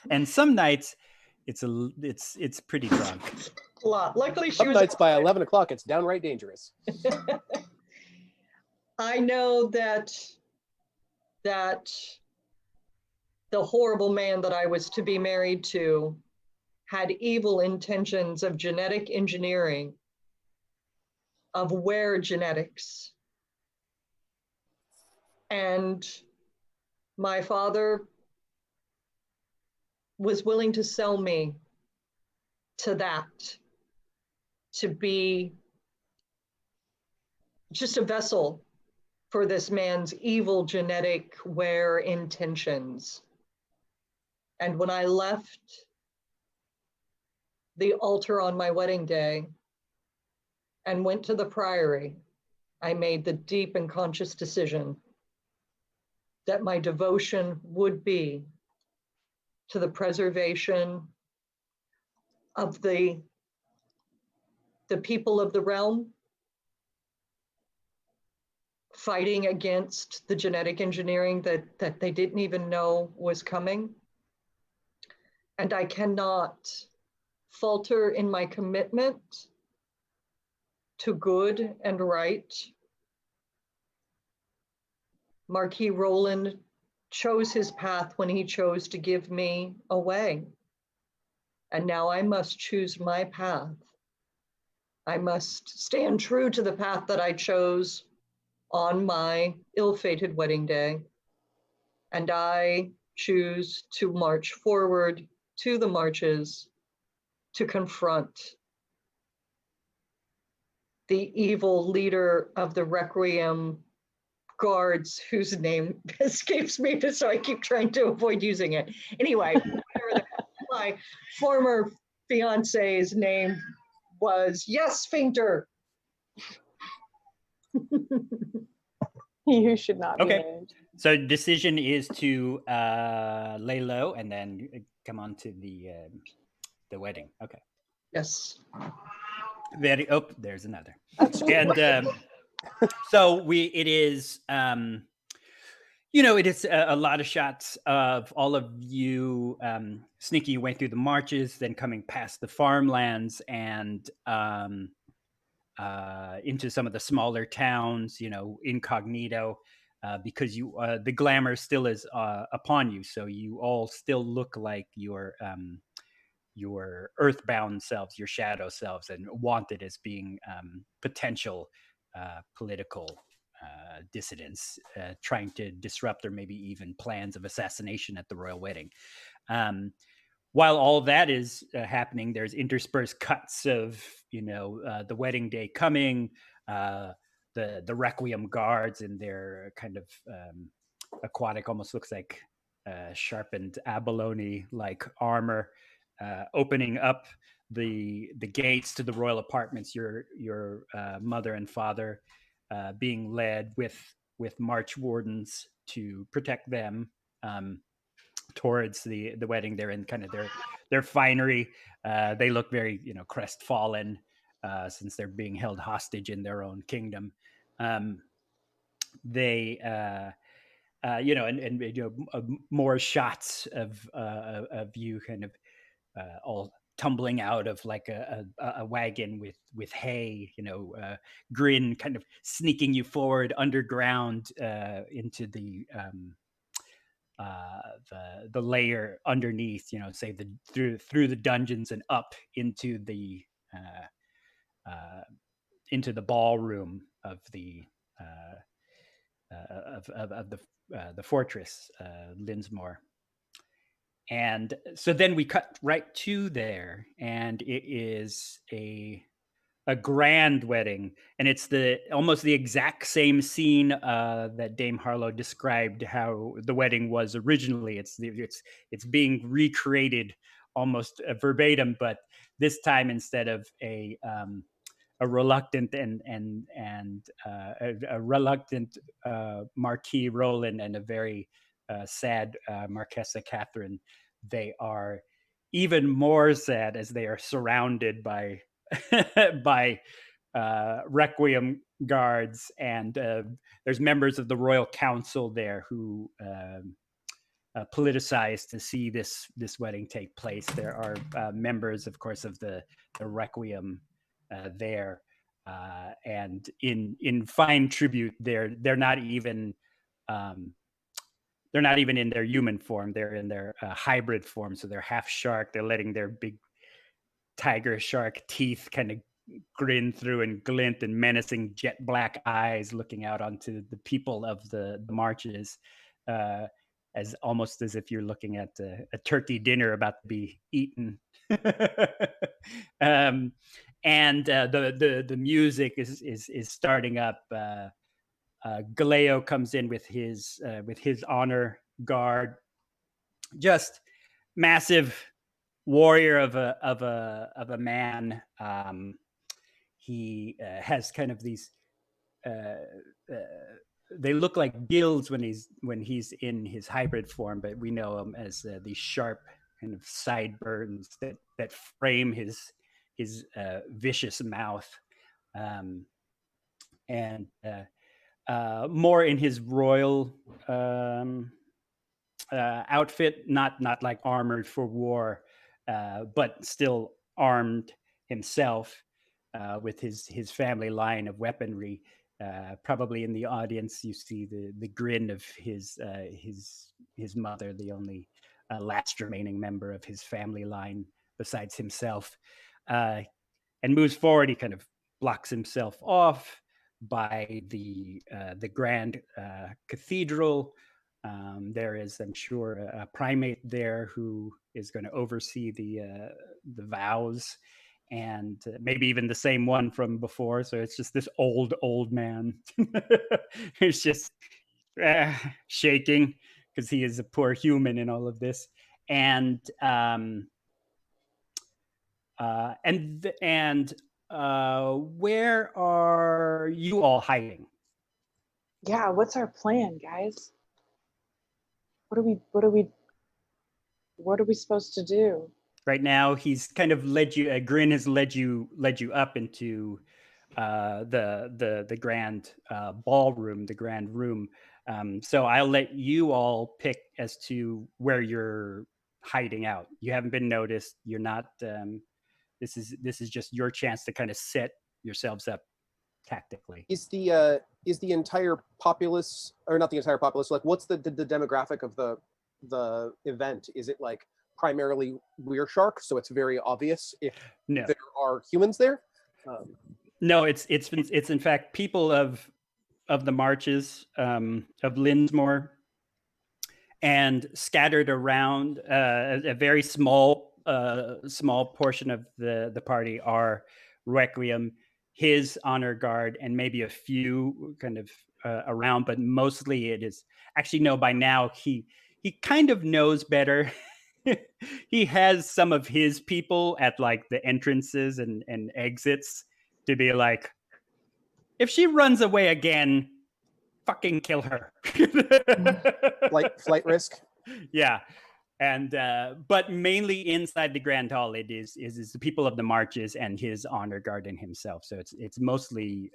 And some nights it's pretty drunk. A lot. Luckily, she Some was nights by outside. 11 o'clock, it's downright dangerous. I know that the horrible man that I was to be married to had evil intentions of genetic engineering, of were genetics. And my father was willing to sell me to that, to be just a vessel for this man's evil genetic wear intentions. And when I left the altar on my wedding day and went to the priory, I made the deep and conscious decision that my devotion would be to the preservation of the people of the realm, fighting against the genetic engineering that they didn't even know was coming. And I cannot falter in my commitment to good and right. Marquis Roland chose his path when he chose to give me away. And now I must choose my path. I must stand true to the path that I chose on my ill-fated wedding day. And I choose to march forward to the marches to confront the evil leader of the Requiem guards, whose name escapes me, so I keep trying to avoid using it. Anyway, my former fiance's name was, yes, Fainter. You should not Okay. be named. So decision is to lay low and then come on to the wedding. Okay. Yes. Very. Oh, there's another. And so it is. It is a lot of shots of all of you sneaking your way through the marches, then coming past the farmlands and into some of the smaller towns, incognito, because the glamour still is upon you. So you all still look like your earthbound selves, your shadow selves, and wanted as being potential political dissidents trying to disrupt or maybe even plans of assassination at the royal wedding. While all that is happening, there's interspersed cuts of the wedding day coming, the Requiem guards in their kind of aquatic, almost looks like sharpened abalone like armor, opening up the gates to the royal apartments. Your mother and father being led with march wardens to protect them towards the wedding. They're in kind of their finery. They look very crestfallen since they're being held hostage in their own kingdom. They more shots of you kind of all tumbling out of like a wagon with hay, Grin kind of sneaking you forward underground into the layer underneath, say through the dungeons and up into the ballroom of the the fortress, Linsmore. And so then we cut right to there, and it is a grand wedding, and it's almost the exact same scene that Dame Harlowe described how the wedding was originally. It's being recreated almost verbatim, but this time instead of a reluctant and a reluctant Marquis Roland and a very sad Marquesa Catherine, they are even more sad as they are surrounded by by Requiem guards, and there's members of the royal council there who politicized to see this wedding take place. There are members, of course, of the Requiem there, and in fine tribute, they're not even in their human form. They're in their hybrid form, so they're half shark. They're letting their big tiger shark teeth kind of grin through and glint, and menacing jet black eyes looking out onto the people of the marches, as almost as if you're looking at a turkey dinner about to be eaten. And the music is starting up. Galeo comes in with his honor guard, just massive warrior of a man. He has kind of these. They look like gills when he's in his hybrid form, but we know him as these sharp kind of sideburns that frame his vicious mouth, and more in his royal outfit, not like armored for war, but still armed himself with his family line of weaponry. Probably in the audience, you see the grin of his mother, the only last remaining member of his family line besides himself, and moves forward. He kind of blocks himself off by the grand cathedral. There is, I'm sure, a primate there who is going to oversee the vows, and maybe even the same one from before. So it's just this old man who's just shaking because he is a poor human in all of this. And where are you all hiding? Yeah, what's our plan, guys? What are we supposed to do? Right now, he's kind of Grin has led you up into the grand ballroom, the grand room. So I'll let you all pick as to where you're hiding out. You haven't been noticed. You're not. This is just your chance to kind of set yourselves up tactically. Is the entire populace, or not the entire populace, like what's the demographic of the event? Is it like primarily Weresharks, so it's very obvious if there are humans there? No, it's in fact people of the marches of Linsmore, and scattered around a very small portion of the party are Requiem, his honor guard, and maybe a few kind of around, but mostly it is actually, no, by now he kind of knows better. He has some of his people at like the entrances and exits to be like, if she runs away again, fucking kill her. Flight risk. Yeah. And but mainly inside the Grand Hall, it is the people of the marches and his honor guard and himself. So it's mostly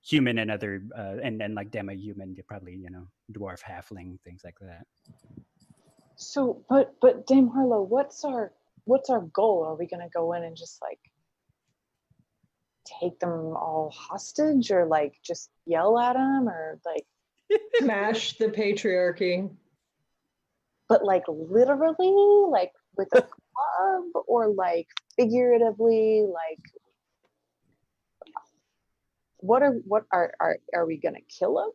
human and other and then like demi-human, probably, dwarf, halfling, things like that. So, but Dame Harlowe, what's our goal? Are we gonna go in and just like take them all hostage, or like just yell at them, or like smash the patriarchy? But like literally, like with a club, or like figuratively, like what are we gonna kill them?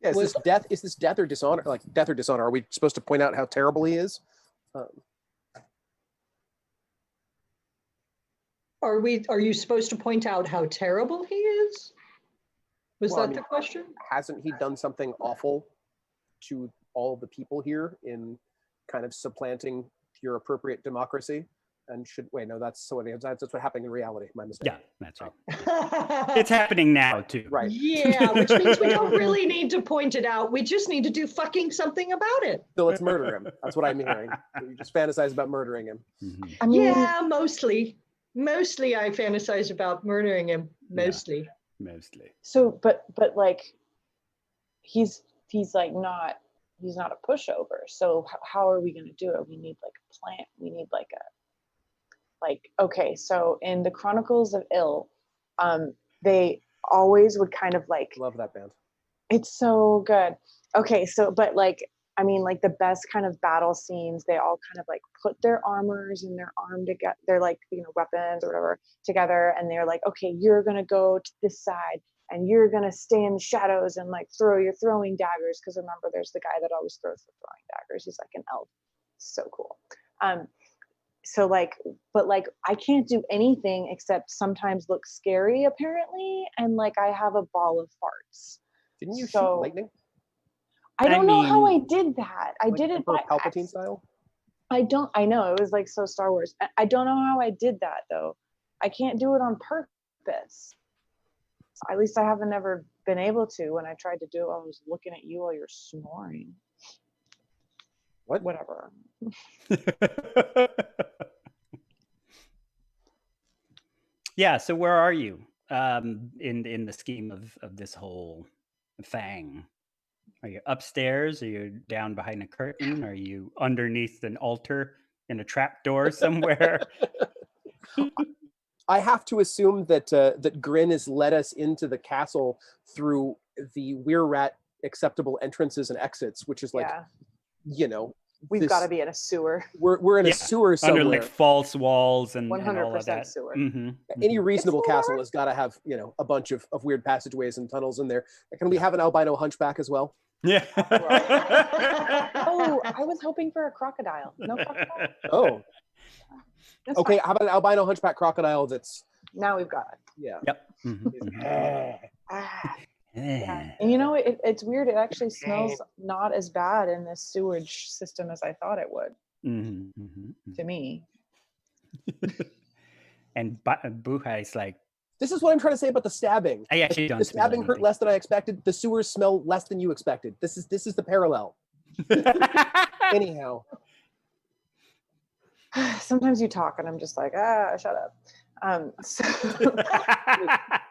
Yeah, is this death or dishonor? Like death or dishonor? Are we supposed to point out how terrible he is? Are you supposed to point out how terrible he is? Was that the question? Hasn't he done something awful to all the people here in kind of supplanting your appropriate democracy? And that's what happened in reality. My mistake. Yeah, that's right. It's happening now too. Right. Yeah, which means we don't really need to point it out. We just need to do fucking something about it. So let's murder him. That's what I'm hearing. You just fantasize about murdering him. Mm-hmm. I mean, yeah, mostly I fantasize about murdering him. Mostly. Yeah, mostly. So, but like, he's like not. He's not a pushover. So how are we going to do it? We need like a plan. We need okay. So in the Chronicles of Ill, they always would kind of like. Love that band. It's so good. Okay. So, but like, I mean, like the best kind of battle scenes, they all kind of like put their armors and their arm together, they're like, weapons or whatever together. And they're like, okay, you're going to go to this side and you're going to stay in the shadows and like you're throwing daggers. Cause remember, there's the guy that always throws the throwing daggers. He's like an elf. So cool. so like, but like I can't do anything except sometimes look scary apparently, and like I have a ball of farts. Didn't you shoot So lightning? I don't know how I mean- did that. I Like did it Emperor by Palpatine style? I know it was like so Star Wars. I don't know how I did that though. I can't do it on purpose. At least I haven't ever been able to. When I tried to do it, I was looking at you while you're snoring. What? Whatever. Yeah, so where are you in the scheme of this whole thing? Are you upstairs? Are you down behind a curtain? Are you underneath an altar in a trapdoor somewhere? I have to assume that that Grin has led us into the castle through the Wererat acceptable entrances and exits, which is like, Yeah, you know, we've got to be in a sewer. we're in Yeah, a sewer somewhere. under like false walls and all of 100% that. sewer. Any reasonable It's castle not- has got to have, you know, a bunch of weird passageways and tunnels in there. Can we have an albino hunchback as well? Yeah. Oh, I was hoping for a crocodile. No crocodile. Oh, That's okay. fine. How about an albino hunchback crocodile that's, Now we've got it. yeah. Yep. Ah, yeah. And you know, it's weird. It actually smells not as bad in this sewage system as I thought it would. To me. And Buhai's like, This is what I'm trying to say about the stabbing. I actually don't The smell stabbing hurt anything. less than I expected. The sewers smell less than you expected. This is the parallel. Anyhow, Sometimes you talk and I'm just like, shut up. So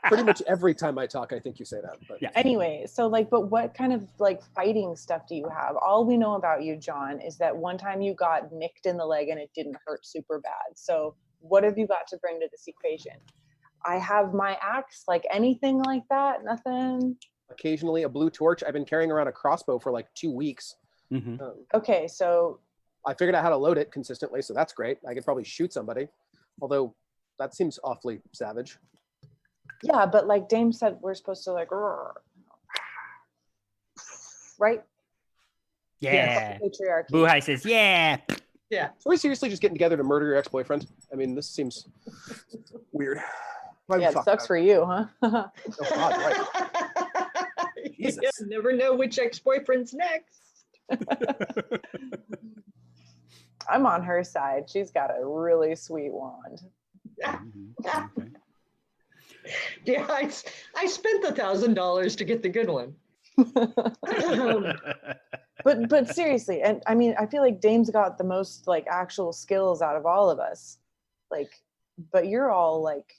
pretty much every time I talk, I think you say that. But Yeah. anyway, so like, but what kind of like fighting stuff do you have? All we know about you, John, is that one time you got nicked in the leg and it didn't hurt super bad. So what have you got to bring to this equation? I have my axe, like anything like that, nothing. occasionally a blue torch. I've been carrying around a crossbow for like 2 weeks. Okay, so I figured out how to load it consistently, so that's great. I could probably shoot somebody, although that seems awfully savage. yeah, but like Dame said, we're supposed to like, roar. Right? Yeah. Patriarchy. Buhai says, yeah. Yeah. So are we seriously just getting together to murder your ex-boyfriend? I mean, this seems weird. Why would Yeah, we it talk sucks about for you, huh? it? Oh, God, right. You Jesus. never know which ex-boyfriend's next. I'm on her side. She's got a really sweet wand. Yeah, I spent the $1,000 to get the good one. But seriously, and I mean, I feel like Dame's got the most like actual skills out of all of us. Like, but you're all like,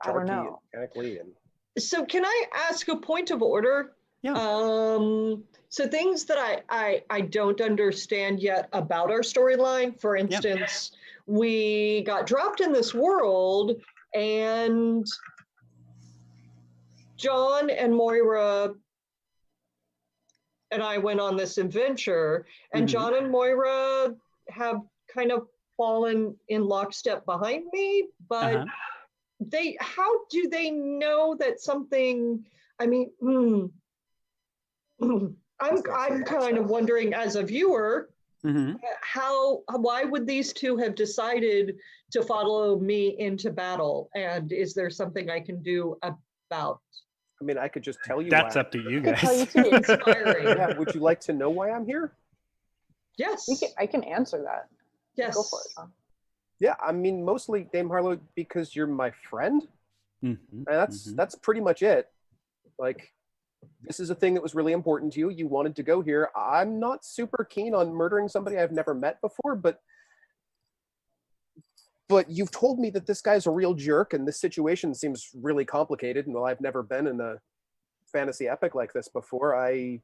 I don't Jarky know. and mechanically and So can I ask a point of order? Yeah. So things that I don't understand yet about our storyline. For instance, we got dropped in this world and John and Moira and I went on this adventure, and John and Moira have kind of fallen in lockstep behind me, but how do they know that something, I mean, I'm kind of wondering as a viewer, why would these two have decided to follow me into battle? And is there something I can do about? I mean, I could just tell you That's why. up to you I could tell you guys. too. Inspiring. Yeah, would you like to know why I'm here? Yes. I can answer that. Yes. Go for it, John. Yeah, I mean, mostly, Dame Harlowe, because you're my friend. And that's pretty much it. Like, this is a thing that was really important to you. You wanted to go here. I'm not super keen on murdering somebody I've never met before, but you've told me that this guy's a real jerk, and this situation seems really complicated. And while I've never been in a fantasy epic like this before, I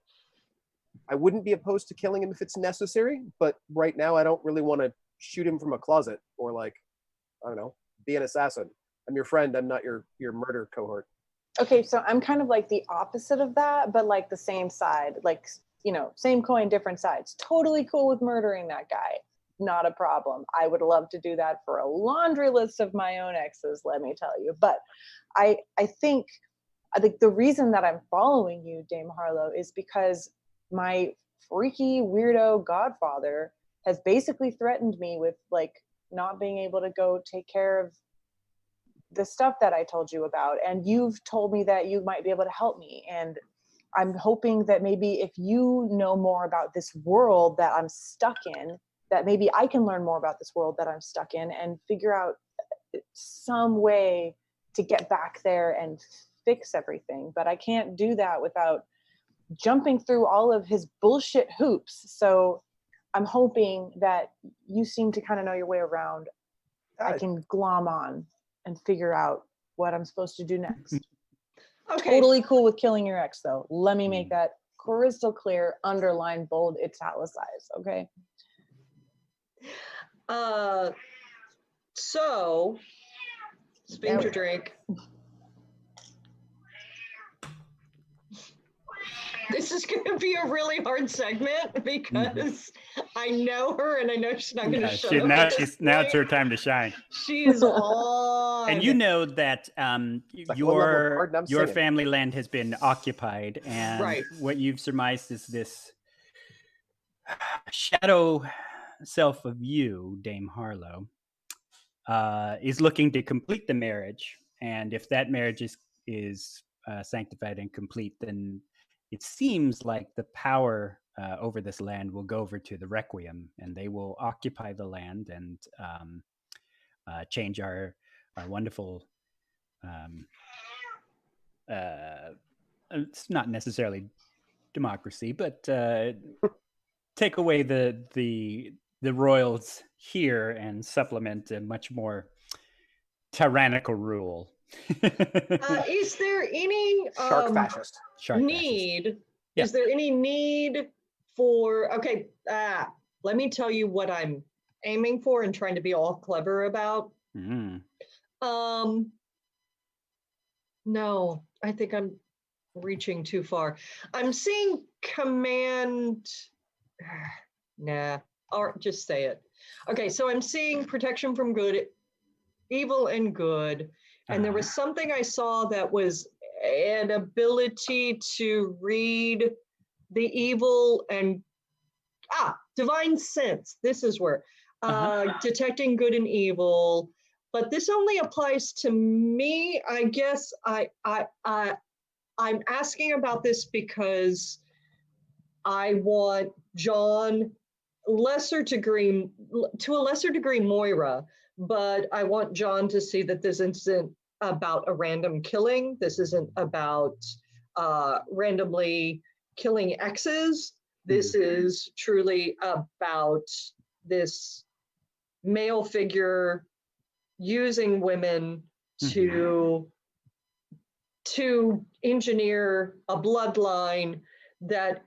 wouldn't be opposed to killing him if it's necessary. But right now, I don't really want to shoot him from a closet or, like, I don't know, be an assassin. I'm your friend. I'm not your murder cohort. Okay, so I'm kind of like the opposite of that, but like the same side, like, you know, same coin, different sides. Totally cool with murdering that guy. Not a problem. I would love to do that for a laundry list of my own exes, let me tell you. But I think the reason that I'm following you, Dame Harlowe, is because my freaky weirdo godfather has basically threatened me with like not being able to go take care of the stuff that I told you about. And you've told me that you might be able to help me. And I'm hoping that maybe if you know more about this world that I'm stuck in, that maybe I can learn more about this world that I'm stuck in and figure out some way to get back there and fix everything. But I can't do that without jumping through all of his bullshit hoops. So I'm hoping that you seem to kind of know your way around. I can glom on and figure out what I'm supposed to do next. Okay. Totally cool with killing your ex, though. Let me make that crystal clear, underlined, bold, italicized. Okay. So, speak your drink. This is going to be a really hard segment because I know her and I know she's not going to shut up. Now it's her time to shine. She is on. And you know that like your family land has been occupied, and Right. what you've surmised is this shadow self of you, Dame Harlowe, is looking to complete the marriage. And if that marriage is sanctified and complete, then it seems like the power over this land will go over to the Requiem, and they will occupy the land and change our wonderful. It's not necessarily democracy, but take away the royals here and supplement a much more tyrannical rule. Is there any Shark fascist. need? Yeah. Is there any need for? Okay, let me tell you what I'm aiming for and trying to be all clever about. No, I think I'm reaching too far. I'm seeing command. Nah, or just say it. Okay, so I'm seeing protection from good, evil, and good. And there was something I saw that was an ability to read the evil and divine sense. This is where detecting good and evil. But this only applies to me. I guess I'm asking about this because I want John, to a lesser degree Moira, but I want John to see that this isn't about a random killing. This isn't about randomly killing exes. This is truly about this male figure using women to engineer a bloodline that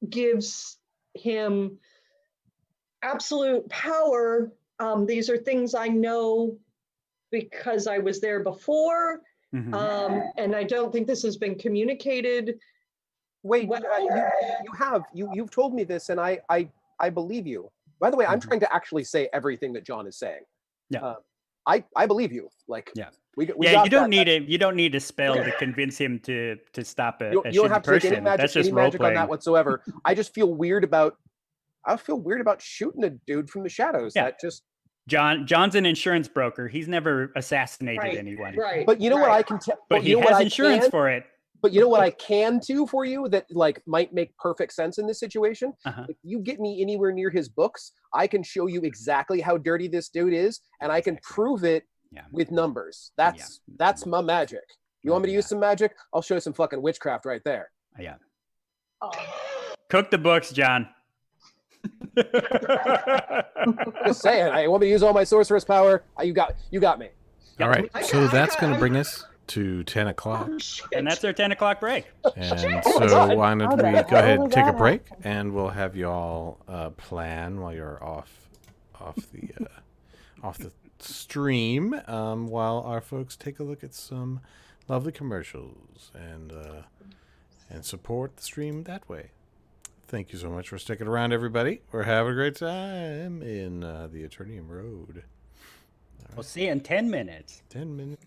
gives him absolute power. These are things I know because I was there before, and I don't think this has been communicated. Wait, you've told me this, and I believe you. By the way, I'm trying to actually say everything that John is saying. Yeah. I believe you. Like, yeah, we you don't need a spell to convince him to stop a you don't have to person. take any magic, That's just on that whatsoever. I just feel weird about. I feel weird about shooting a dude from the shadows. Yeah. That just. John's an insurance broker. He's never assassinated anyone. Right. But you know what I can tell. But he has insurance for it. But you know what I can do for you that like might make perfect sense in this situation? If you get me anywhere near his books, I can show you exactly how dirty this dude is, and I can prove it with numbers. That's my magic. You want me to use some magic? I'll show you some fucking witchcraft right there. Yeah. Cook the books, John. Just saying. I want me to use all my sorceress power. You got me. All right. So that's going to bring us to 10 o'clock. And that's our 10 o'clock break. And so why don't we go ahead and take a break, and we'll have you all plan while you're off the stream, while our folks take a look at some lovely commercials and support the stream that way. Thank you so much for sticking around, everybody. We're having a great time in the Aternium Road. We'll see you in 10 minutes. 10 minutes.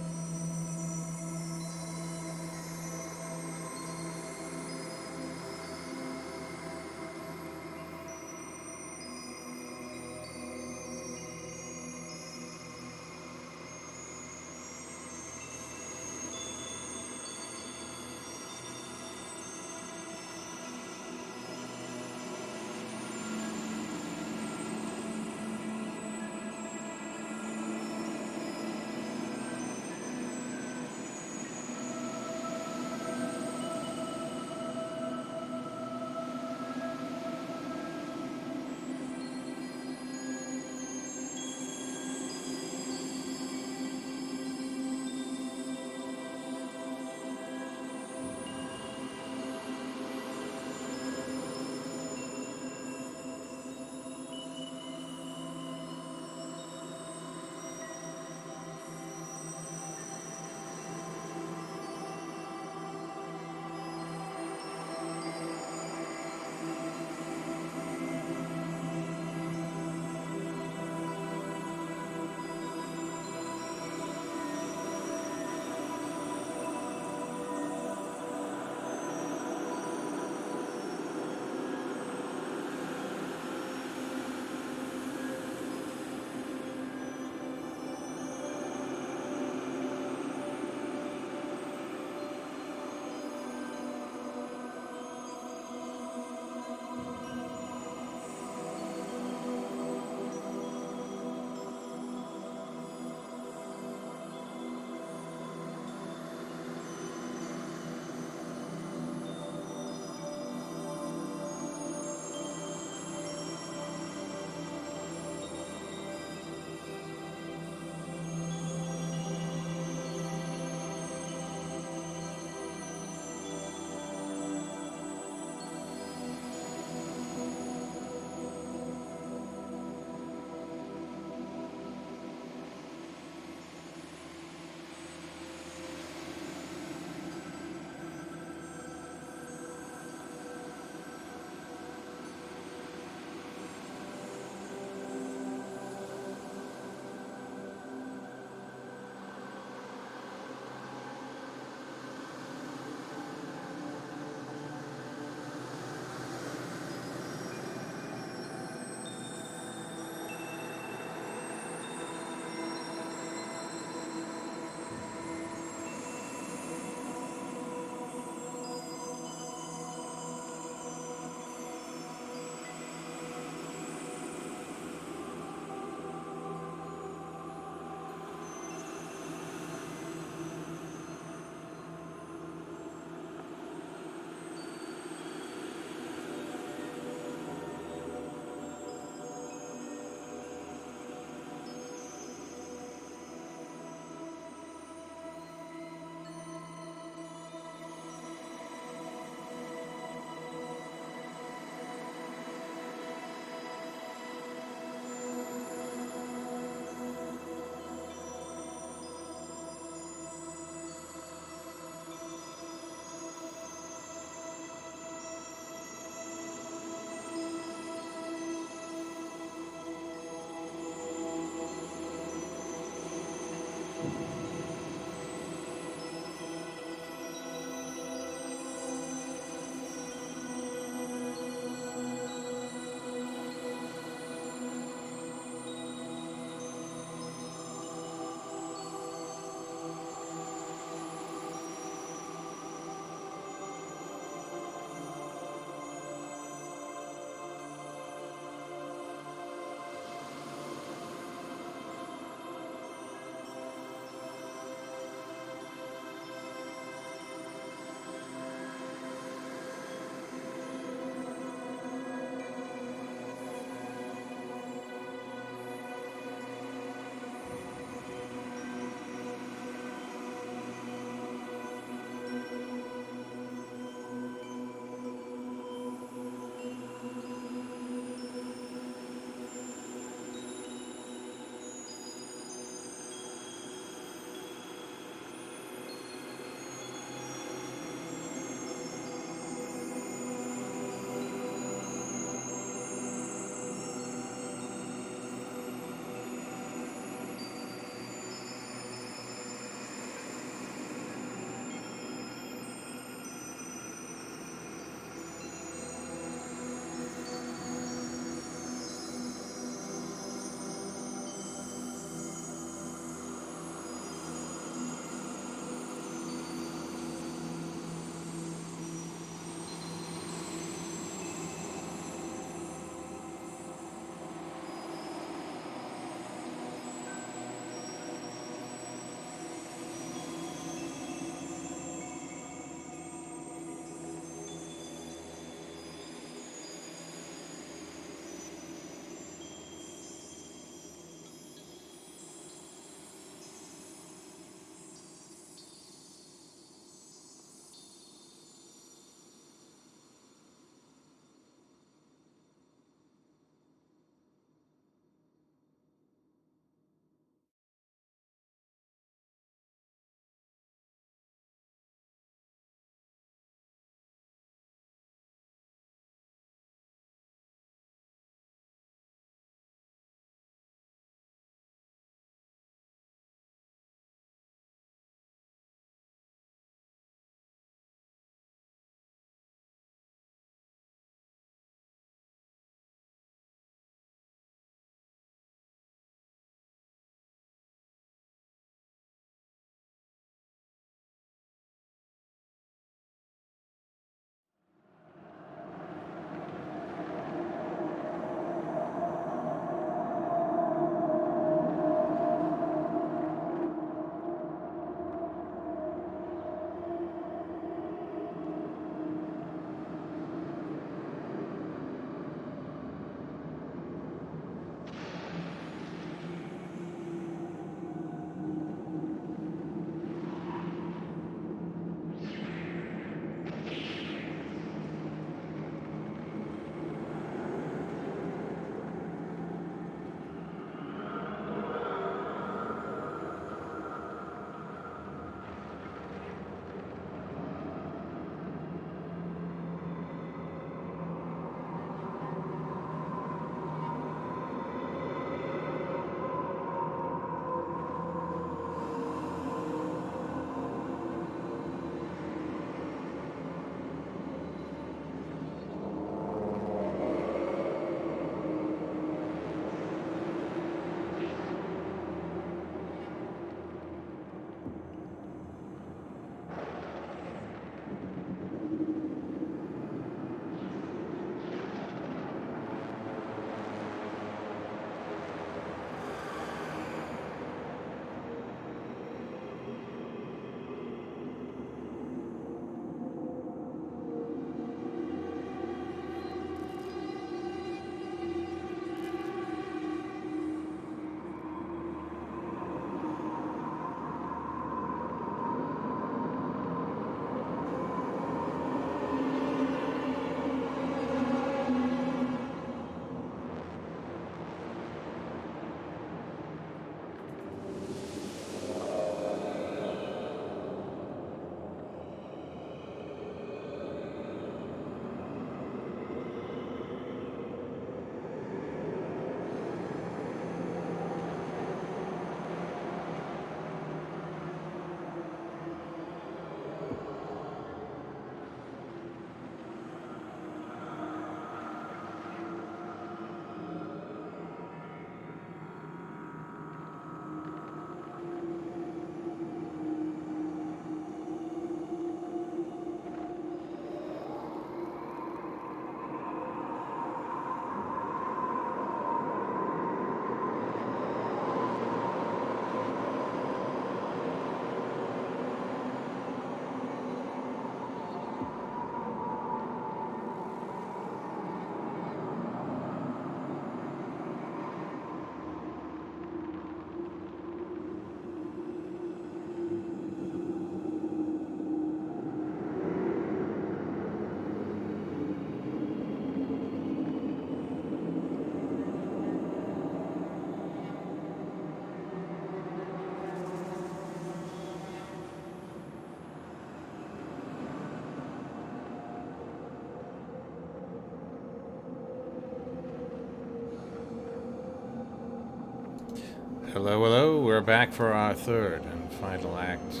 Hello, hello. We're back for our third and final act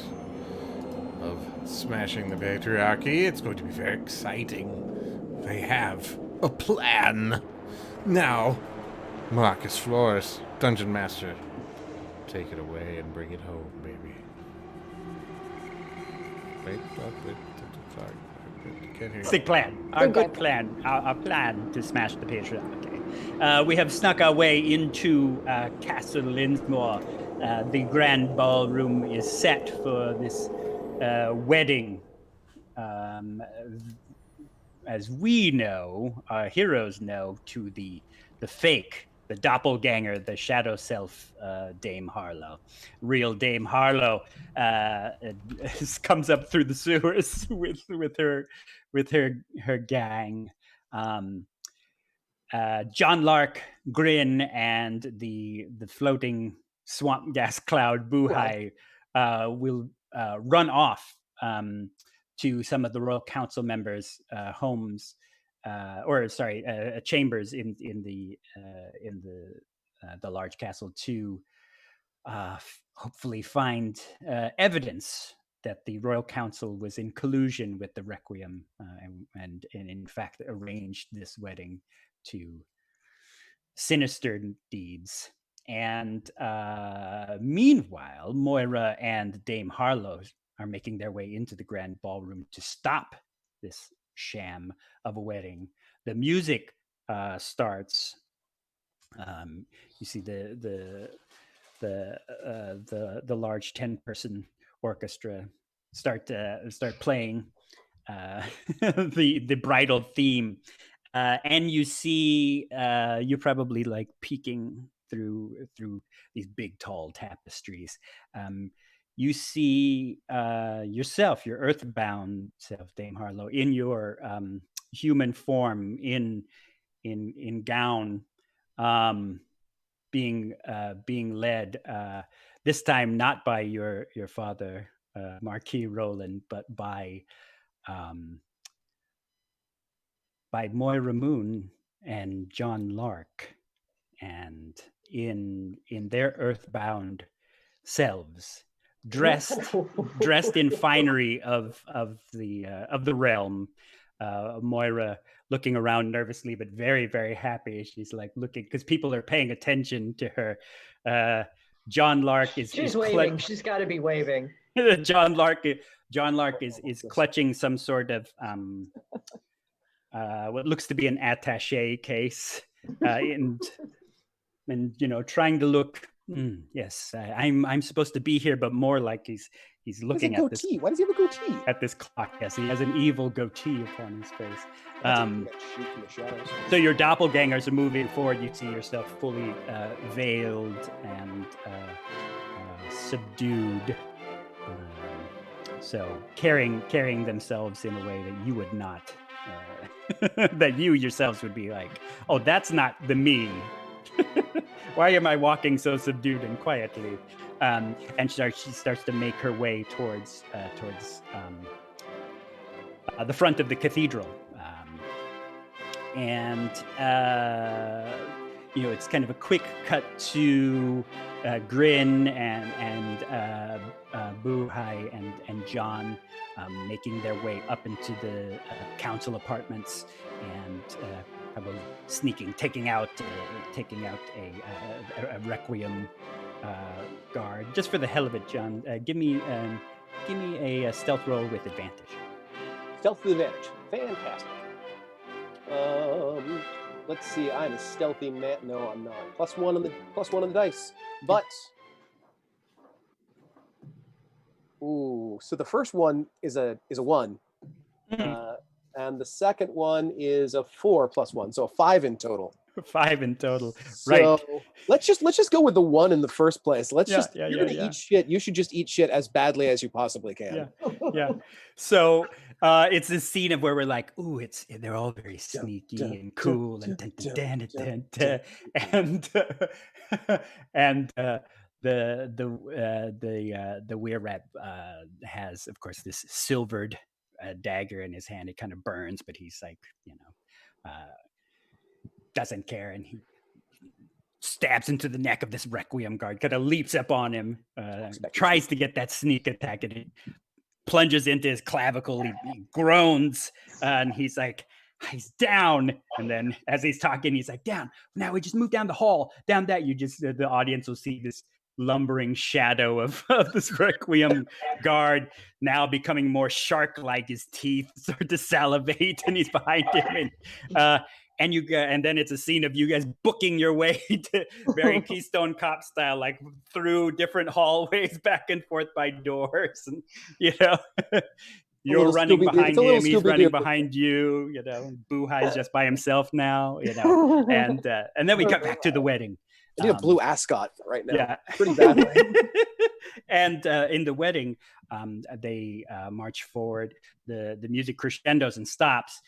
of smashing the patriarchy. It's going to be very exciting. They have a plan. Now, Marcus Flores, Dungeon Master, take it away and bring it home, baby. Wait, sorry. I can't hear you. Big plan. Our Okay. good plan. Our plan to smash the patriarchy. We have snuck our way into Castle Linsmore. The grand ballroom is set for this wedding. As we know, our heroes know, to the fake, the doppelganger, the shadow self, Dame Harlowe. Real Dame Harlowe comes up through the sewers with her gang. John Lark, Grin, and the floating swamp gas cloud Buhai will run off to some of the royal council members' homes, chambers in the large castle to hopefully find evidence that the royal council was in collusion with the Requiem and in fact arranged this wedding to sinister deeds. And meanwhile, Moira and Dame Harlowe are making their way into the grand ballroom to stop this sham of a wedding. The music starts. You see the large 10-person orchestra start playing the bridal theme, and you see you're probably like peeking through these big tall tapestries. You see yourself, your earthbound self, Dame Harlowe, in your human form, in gown, being led this time not by your father, Marquis Roland, but by Moira Moon and John Lark, and in their earthbound selves, dressed in finery of the realm. Moira looking around nervously, but very, very happy. She's like looking because people are paying attention to her. John Lark is waving. She's got to be waving. John Lark is clutching some sort of what looks to be an attaché case, and trying to look. Yes, I'm supposed to be here, but more like he's looking at this. Why does he have a goatee? At this clock, yes, he has an evil goatee upon his face. So your doppelgangers are moving forward. You see yourself fully veiled and subdued. So carrying themselves in a way that you would not, that you yourselves would be like, oh, that's not the me. Why am I walking so subdued and quietly? And she starts to make her way towards the front of the cathedral, and it's kind of a quick cut to Grin and Buhai and John making their way up into the council apartments, and probably taking out a Requiem guard. Just for the hell of it, John, give me a stealth roll with advantage. Stealth with advantage. Fantastic. Let's see. I'm a stealthy man. No, I'm not. +1 on the dice. But so the first one is a 1. And the second one is a 4 + 1, so a 5 in total. 5 in total, so right? Let's just go with the 1 in the first place. You're gonna yeah. eat shit. You should just eat shit as badly as you possibly can. Yeah. So it's this scene of where we're like, ooh, they're all very sneaky and cool and the were-rat has, of course, this silvered dagger in his hand. It kind of burns, but he's like, doesn't care, and he stabs into the neck of this Requiem guard, kind of leaps up on him, tries to get that sneak attack, and it plunges into his clavicle. He groans, and he's like, he's down. And then as he's talking, he's like, down. Now we just move down the hall. Down that, you just, the audience will see this lumbering shadow of this Requiem guard now becoming more shark-like. His teeth start to salivate, and he's behind him. And then it's a scene of you guys booking your way to very Keystone Cop style, like through different hallways, back and forth by doors, and you're running behind him, he's running behind you. Boo-Hi's just by himself now. And then we cut back to the wedding. I need a blue ascot right now. Yeah, pretty badly. And in the wedding, they march forward. The music crescendos and stops.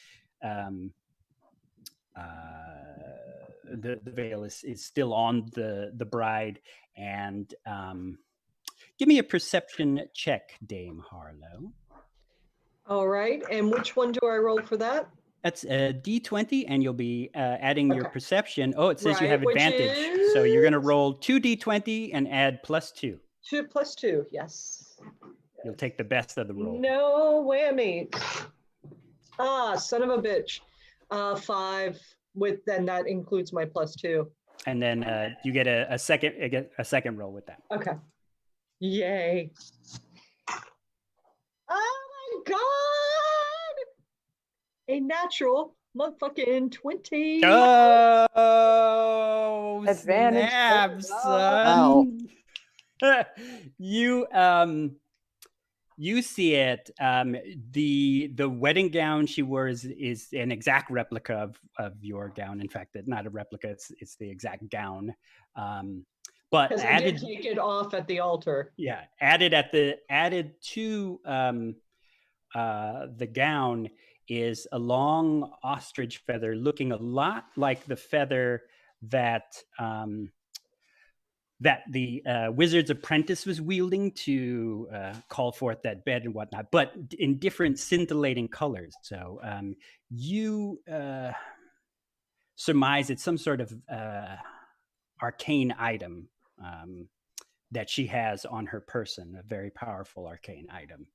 The veil is still on the bride, and give me a perception check, Dame Harlowe. All right, and which one do I roll for that? That's a D20, and you'll be adding your perception. Oh, it says you have Which advantage, is... so you're going to roll 2D20 and add +2. 2 + 2, yes. You'll take the best of the roll. No whammy. Son of a bitch. 5 then that includes my +2. And then you get a second roll with that. Okay. Yay. Oh my god! A natural motherfucking 20. Oh, advantage, snap, son. You see it. The wedding gown she wears is an exact replica of your gown. In fact, it's not a replica; it's the exact gown. But added, take it off at the altar. Yeah, added to the gown is a long ostrich feather, looking a lot like the feather that the wizard's apprentice was wielding to call forth that bed and whatnot, but in different scintillating colors. So you surmise it's some sort of arcane item that she has on her person, a very powerful arcane item.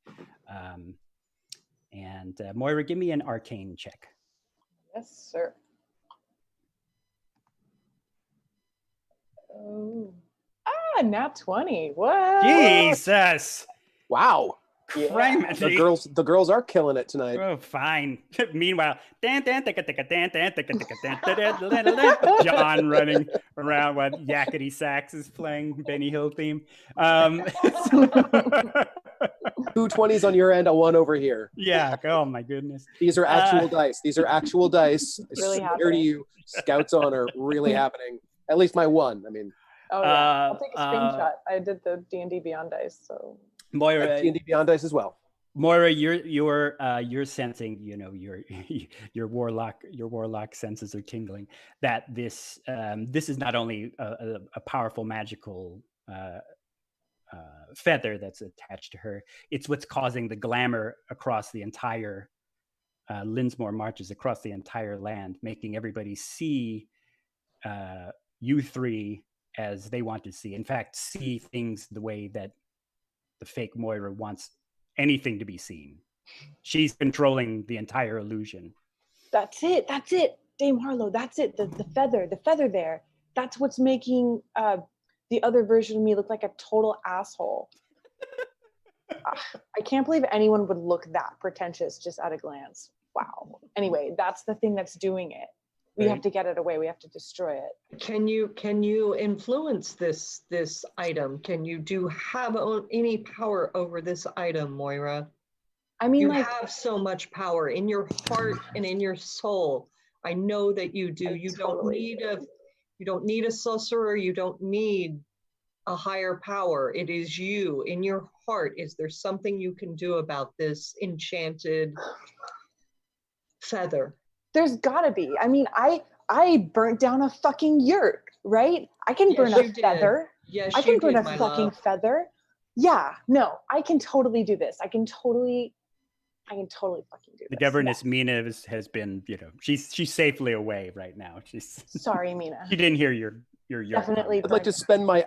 And Moira, give me an arcane check. Yes, sir. Oh. Nat 20. What? Jesus. Wow. Yeah. The girls are killing it tonight. Oh, fine. Meanwhile, John running around while Yakety Sax is playing Benny Hill theme. 2 20s on your end, a 1 over here. Yeah. Oh my goodness. These are actual dice. These are actual dice. Really I swear to you, Scouts honor really happening. At least my one. I mean. Oh yeah. I'll take a screenshot. I did the D&D Beyond dice, so. Moira, D&D Beyond dice as well. Moira, you're sensing, your warlock senses are tingling that this is not only a powerful magical feather that's attached to her. It's what's causing the glamour across the entire Linsmore marches across the entire land, making everybody see you three as they want to see. In fact, see things the way that the fake Moira wants anything to be seen. She's controlling the entire illusion. That's it. Dame Harlowe, that's it. The feather there. That's what's making the other version of me look like a total asshole. I can't believe anyone would look that pretentious just at a glance. Wow. Anyway, that's the thing that's doing it. We have to get it away. We have to destroy it. Can you influence this item? Can you have any power over this item, Moira? I mean, you have so much power in your heart and in your soul. I know that you do. You don't need a sorcerer. You don't need a higher power. It is you in your heart. Is there something you can do about this enchanted feather? There's gotta be. I mean, I burnt down a fucking yurt, right? I can burn a feather. Yes, I can burn a fucking feather. Yeah, no, I can totally do this. I can totally fucking do this. The governess Mina has been, she's safely away right now. Sorry, Mina. She didn't hear your your Definitely. I'd like to spend my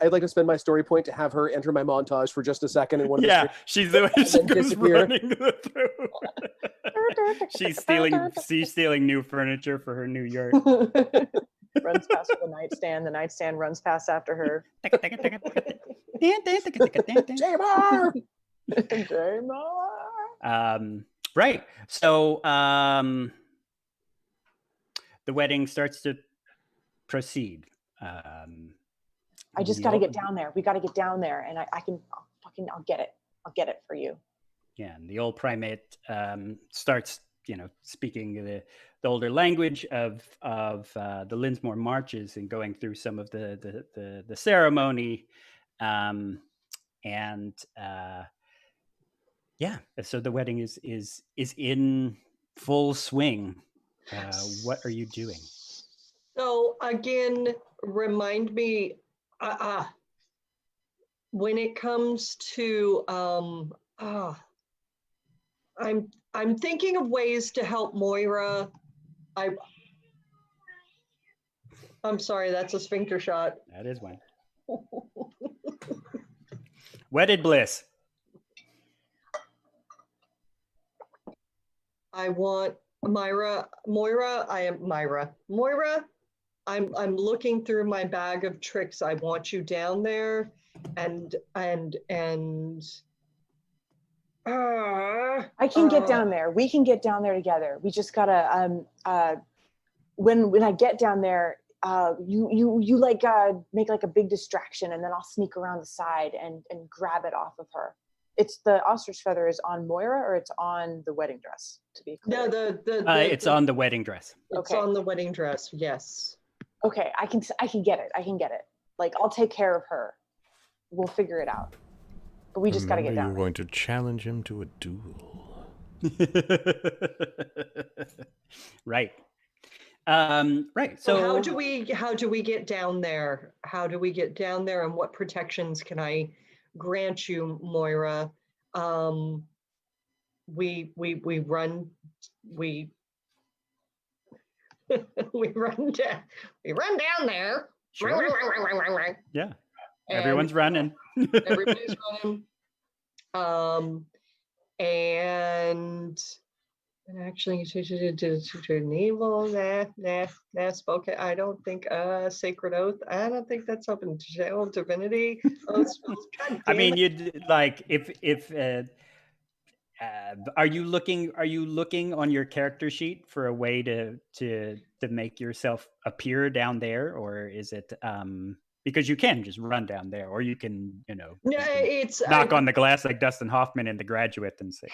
story point to have her enter my montage for just a second in one of the Yeah, she's the one and then who goes disappear. running through. She's stealing new furniture for her new yurt. Runs past the nightstand. The nightstand runs past after her. Jamar! Right. So the wedding starts to proceed. I just got to get down there. We got to get down there, and I'll get it. I'll get it for you. Yeah, and the old primate starts, speaking the older language of the Linsmore marches and going through some of the ceremony, so the wedding is in full swing. What are you doing? So again, remind me, when it comes to, I'm thinking of ways to help Moira. I'm sorry, that's a sphincter shot. That is one. Wedded bliss. I want Moira, I'm looking through my bag of tricks. I want you down there and I can get down there. We can get down there together. We just gotta when I get down there, you like make like a big distraction, and then I'll sneak around the side and grab it off of her. It's the ostrich feather is on Moira, or it's on the wedding dress, to be clear. No, it's on the wedding dress. It's on the wedding dress. Yes. Okay, I can get it. Like, I'll take care of her. We'll figure it out. But we just got to get down. You're going to challenge him to a duel. Right. Right. So how do we get down there? How do we get down there, and what protections can I grant you, Moira? We run down there. Sure. Yeah. Everyone's running. Everybody's running. And actually, to enable spoken. I don't think sacred oath. I don't think that's open to jail divinity. I mean, you'd like if are you looking on your character sheet for a way to make yourself appear down there, or is it because you can just run down there, or you can it's knock on the glass like Dustin Hoffman in The Graduate and say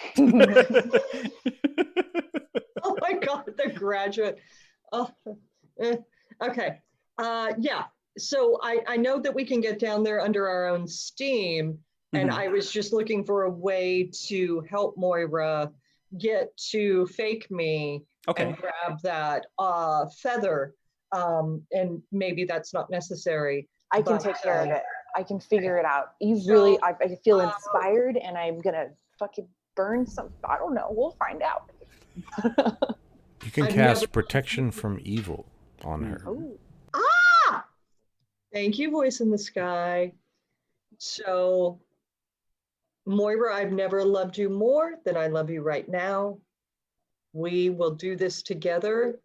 oh my god, The Graduate. Okay. Yeah, so I know that we can get down there under our own steam. And I was just looking for a way to help Moira get to fake me and grab that feather. And maybe that's not necessary. I can take care of it. I can figure it out. I feel inspired, and I'm going to fucking burn some. I don't know. We'll find out. You can cast protection from evil on her. Oh. Thank you, voice in the sky. So, Moira, I've never loved you more than I love you right now. We will do this together.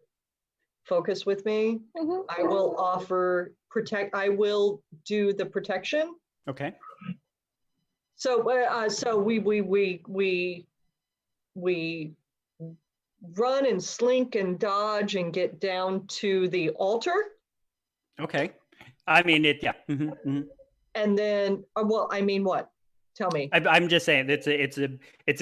Focus with me. I will I will do the protection. Okay. So we run and slink and dodge and get down to the altar. Okay. I mean it. Yeah. And then, I mean what? Tell me. I'm just saying it's a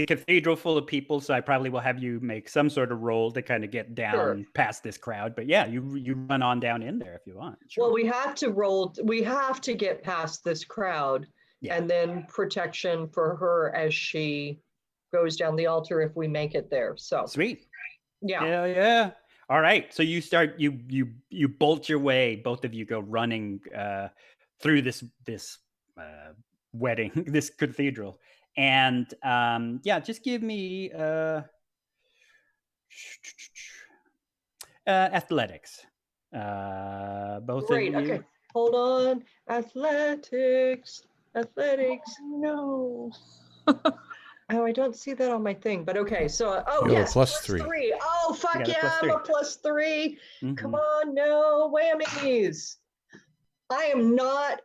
cathedral full of people, so I probably will have you make some sort of roll to kind of get down past this crowd. But yeah, you run on down in there if you want. Sure. Well, we have to roll. We have to get past this crowd, and then protection for her as she goes down the altar if we make it there. So sweet. Yeah. Yeah. All right. So you start. You bolt your way. Both of you go running through this wedding, this cathedral, and just give me athletics, both Great, of you. okay. Hold on. Athletics. No. Oh, I don't see that on my thing, but okay. So, You have a yes, plus three. Oh, fuck got a yeah, plus I'm three. a +3. Mhm. Come on, no whammies. I am not.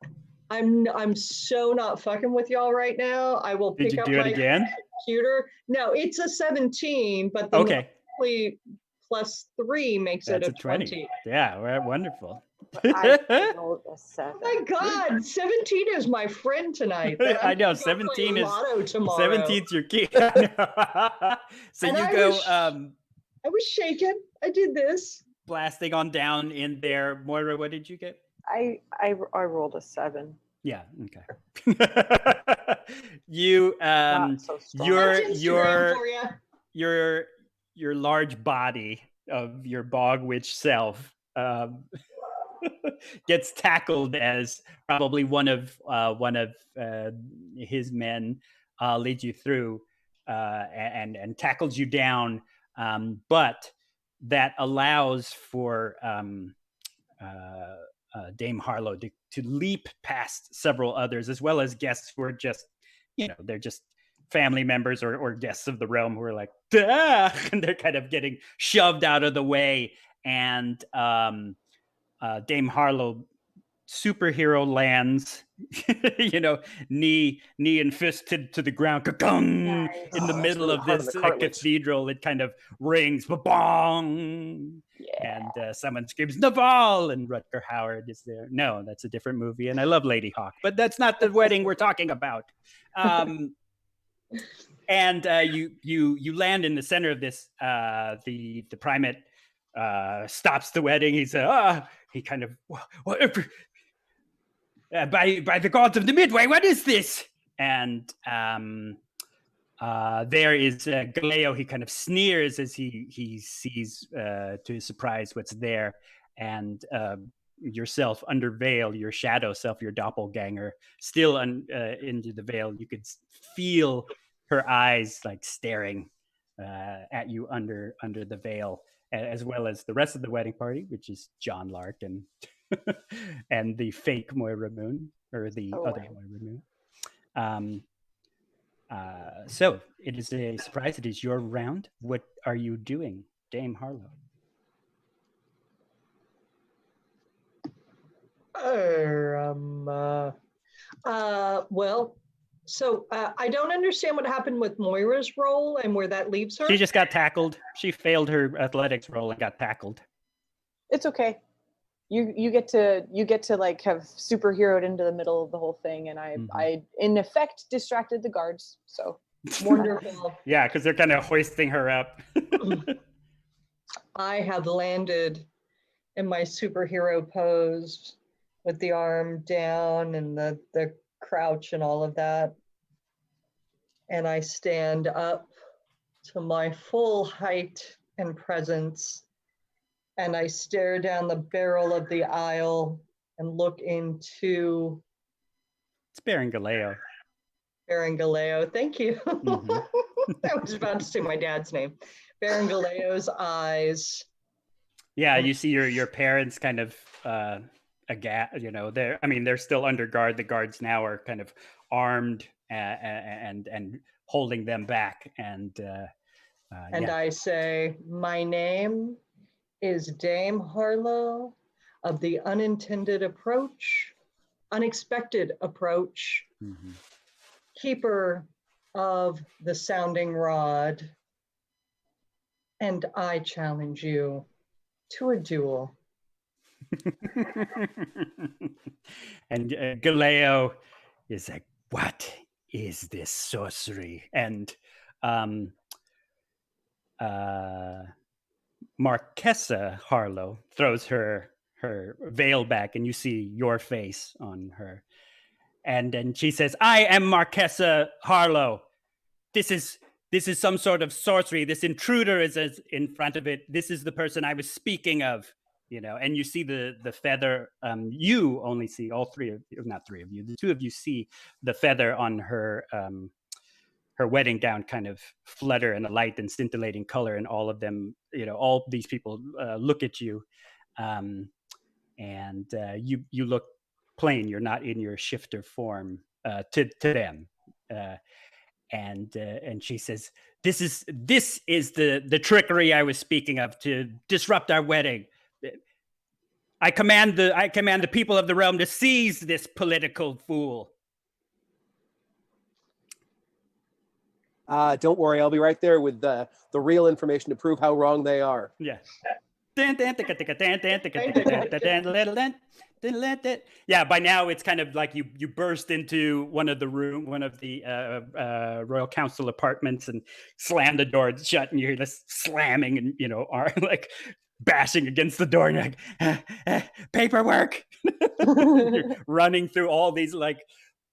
I'm so not fucking with y'all right now. I will Did pick you up do it my again? computer. No, it's a 17, but the Okay, monthly +3 makes that's it a 20. Yeah, we're wonderful. I rolled a 7. Oh my God, 17 is my friend tonight. That I I'm know, gonna go play 17 is Lotto tomorrow. 17's your key. So And you I go was- I was shaken. I did this. blasting on down in there. Moira, what did you get? I rolled a 7. Yeah, okay. You Not so strong. your That's Instagram for you. your large body of your bog witch self gets tackled as probably one of his men leads you through and tackles you down, but that allows for Dame Harlowe to leap past several others, as well as guests who are just, they're just family members or guests of the realm who are like, "Duh!" and they're kind of getting shoved out of the way. And Dame Harlowe superhero lands, knee and fist to the ground, ka-kung, in the Oh, that's middle really of hard on this the cartilage. cathedral. It kind of rings, ba-bong, Yeah. and someone screams Naval, and Rutger Hauer is there. No, that's a different movie, and I love Lady Hawk, but that's not the wedding we're talking about. And you land in the center of this. The primate stops the wedding. He said, he kind of, by the gods of the Midway, what is this? And there is Galeo. He kind of sneers as he sees, to his surprise, what's there. And yourself under veil, your shadow self, your doppelganger, still into the veil. You could feel her eyes like staring at you under the veil, as well as the rest of the wedding party, which is John Lark and and the fake Moira Moon, or the other Moira Moon. So it is a surprise. It is your round. What are you doing, Dame Harlowe? Well, so I don't understand what happened with Moira's role and where that leaves her. She just got tackled. She failed her athletics roll and got tackled. It's okay. You get to like have superheroed into the middle of the whole thing, and I in effect distracted the guards. So Wonderful. Yeah, because they're kind of hoisting her up. I have landed in my superhero pose with the arm down and the crouch and all of that. And I stand up to my full height and presence, and I stare down the barrel of the aisle and look into It's Baron Galeo. Baron Galeo. Thank you. Mhm. I was about to say my dad's name. Baron Galeo's eyes. Yeah, you see your parents kind of they're still under guard. The guards now are kind of armed and holding them back. And I say, my name is Dame Harlowe of the unexpected approach, Mhm. keeper of the sounding rod, and I challenge you to a duel. And Galeo is like, "What is this sorcery?" And Marquessa Harlowe throws her veil back, and you see your face on her. And then she says, "I am Marquessa Harlowe. This is some sort of sorcery. This intruder is in front of it. This is the person I was speaking of." And you see the feather. You only see, all three of you, not three of you, the two of you see the feather on her wedding gown kind of flutter in a light and scintillating color, and all of them, all these people look at you, and you look plane. You're not in your shifter form to them. And she says, "This is the trickery I was speaking of to disrupt our wedding. I command the people of the realm to seize this political fool." Don't worry, I'll be right there with the real information to prove how wrong they are. Yeah. Yeah, by now it's kind of like you burst into one of the royal council apartments and slam the door shut, and you hear this slamming and are like bashing against the door, and you're like, paperwork. You're running through all these like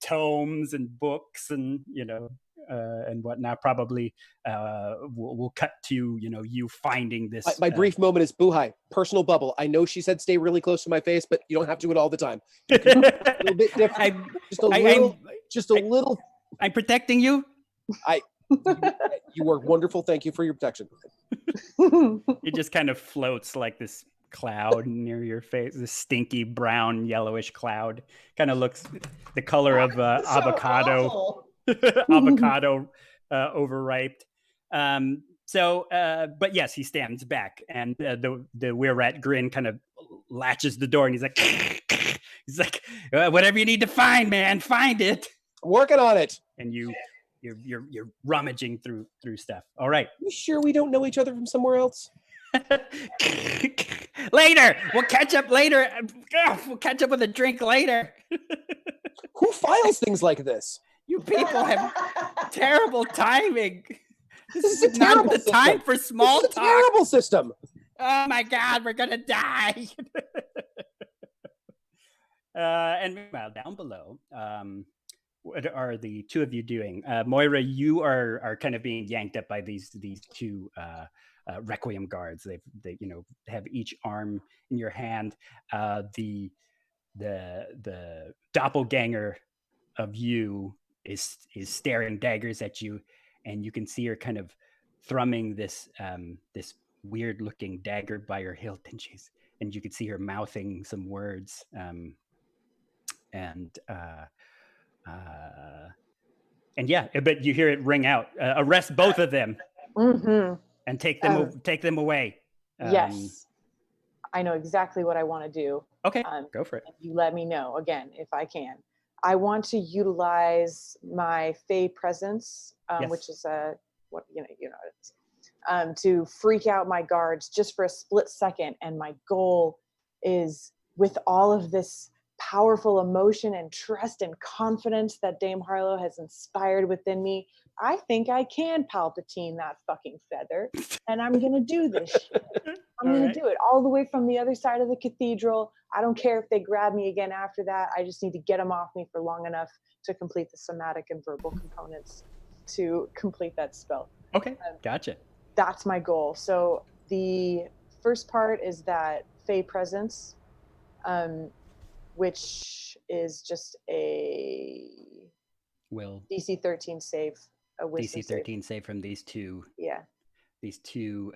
tomes and books and and whatnot. Probably we'll cut to you finding this. My brief moment is Buhai, personal bubble. I know she said stay really close to my face, but you don't have to do it all the time. A little bit different. Just a little. I'm protecting you. You are wonderful. Thank you for your protection. It just kind of floats like this cloud near your face, this stinky brown yellowish cloud. Kind of looks the color of avocado. Avocado overripe. But yes, he stands back, and the Wererat grin kind of latches the door, and he's like, whatever you need to find, man, find it. I'm working on it. And you're rummaging through stuff. All right. You sure we don't know each other from somewhere else? Later, we'll catch up later. We'll catch up with a drink later. Who files things like this? You people have terrible timing. This is not the time for small talk. Terrible system. Oh my God, we're gonna die. And meanwhile, down below, what are the two of you doing? Moira, you are kind of being yanked up by these two Requiem guards. They have each arm in your hand. The doppelganger of you is staring daggers at you, and you can see her kind of thrumming this weird looking dagger by her hilt, and you can see her mouthing some words, and yeah, but you hear it ring out, arrest both of them. And take them away. Yes, I know exactly what I want to do. Okay, go for it. You let me know again if I can. I want to utilize my Fey presence, Yes. which is to freak out my guards just for a split second. And my goal is, with all of this powerful emotion and trust and confidence that Dame Harlowe has inspired within me, I think I can Palpatine that fucking feather, and I'm gonna do this shit. I'm gonna do it all the way from the other side of the cathedral. I don't care if they grab me again after that. I just need to get them off me for long enough to complete the somatic and verbal components to complete that spell. Okay, gotcha. That's my goal. So the first part is that Fey presence, which is just a DC 13 save. A wisdom DC 13 save from these two. Yeah. These two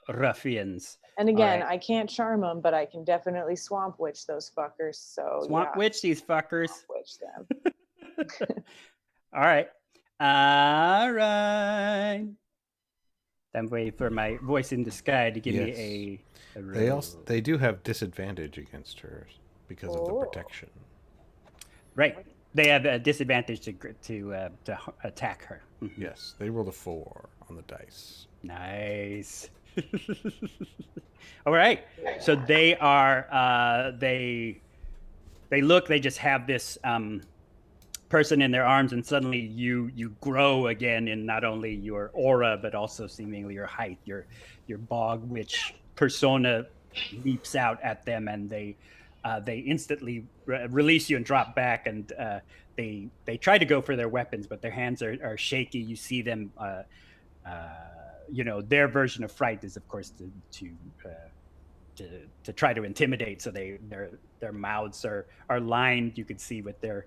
ruffians. And again, I can't charm them, but I can definitely swamp witch those fuckers. So swamp witch these fuckers. Swamp witch them. All right. I'm waiting for my voice in the sky to give me a roll. They do have disadvantage against her because of the protection. Right. They have a disadvantage to attack her. Mm-hmm. Yes, they rolled a 4 on the dice. Nice. All right. So they are they just have this person in their arms, and suddenly you grow again in not only your aura but also seemingly your height. Your bog witch persona leaps out at them, and they instantly release you and drop back, and they try to go for their weapons, but their hands are shaky. You see them, their version of fright is, of course, to try to intimidate. So their mouths are lined. You can see with their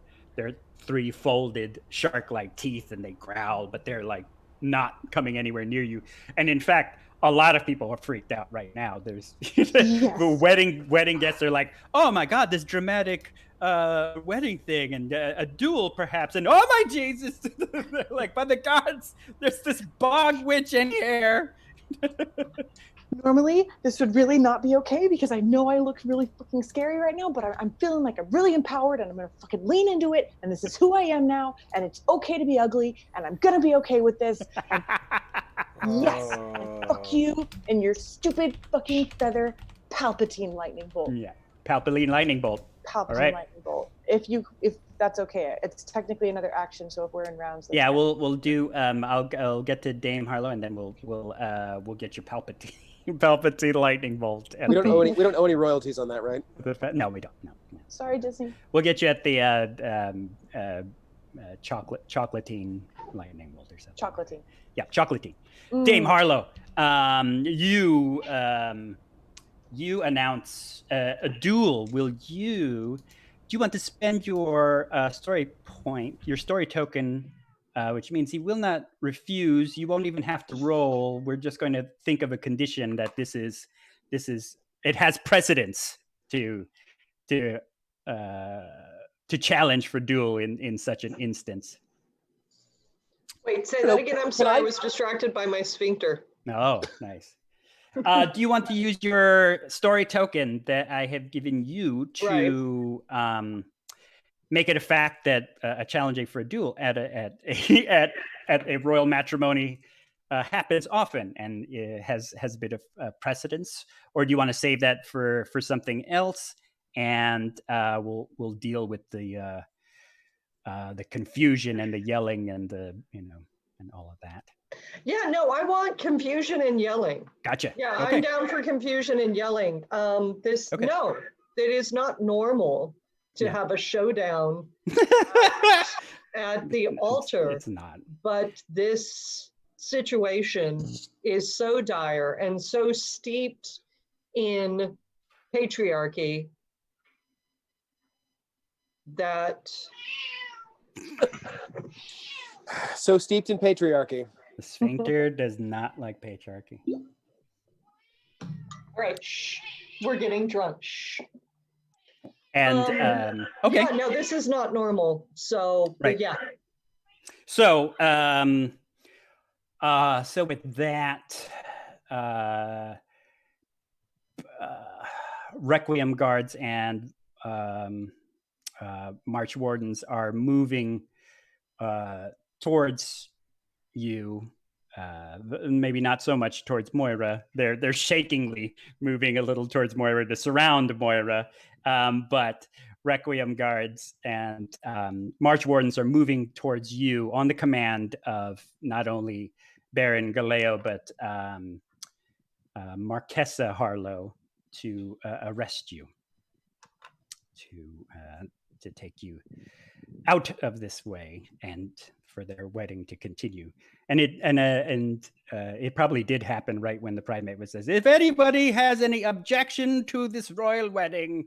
3 folded shark-like teeth, and they growl, but they're like not coming anywhere near you. And in fact, a lot of people are freaked out right now. There's Yes. the wedding guests are like, oh my God, this dramatic wedding thing and a duel perhaps. And oh my Jesus, they're like, by the gods, there's this bog witch in here. Normally, this would really not be okay because I know I look really fucking scary right now, but I'm feeling like I'm really empowered and I'm gonna fucking lean into it. And this is who I am now. And it's okay to be ugly. And I'm gonna be okay with this. And yes, and fuck you and your stupid fucking feather Palpatine lightning bolt. Yeah, Palpatine lightning bolt. Palpatine right. lightning bolt. If that's okay, it's technically another action. So if we're in rounds, Yeah, we'll do. I'll get to Dame Harlowe and then we'll get your Palpatine lightning bolt. We don't owe any royalties on that, right? No, we don't. No. Sorry, Disney. We'll get you at the chocolatine lightning bolt or something. Chocolatine. Yeah, chocolatine. Dame Harlowe, you announce a duel. Do you want to spend your story point, your story token, which means he will not refuse. You won't even have to roll. We're just going to think of a condition that this is it has precedence to challenge for duel in such an instance. Wait, say that again. I'm sorry, I was distracted by my sphincter. Oh, nice. Do you want to use your story token that I have given you to make it a fact that challenging for a duel at a royal matrimony happens often and it has a bit of precedence, or do you want to save that for something else? And we'll deal with the confusion and the yelling and the and all of that. Yeah, no, I want confusion and yelling. Gotcha. Yeah, okay. I'm down for confusion and yelling. No, it is not normal to have a showdown at the altar. It's not. But this situation is so dire and so steeped in patriarchy that... So steeped in patriarchy. The sphincter does not like patriarchy. All right, shh. We're getting drunk. Shh. And okay. Yeah, no, this is not normal. So right. Yeah. So so with that, Requiem guards and March wardens are moving towards you, maybe not so much towards Moira. They're shakingly moving a little towards Moira to surround Moira, but Requiem guards and March wardens are moving towards you on the command of not only Baron Galeo but Marquesa Harlowe to arrest you, to take you out of this way and for their wedding to continue. And it probably did happen right when the primate was says, if anybody has any objection to this royal wedding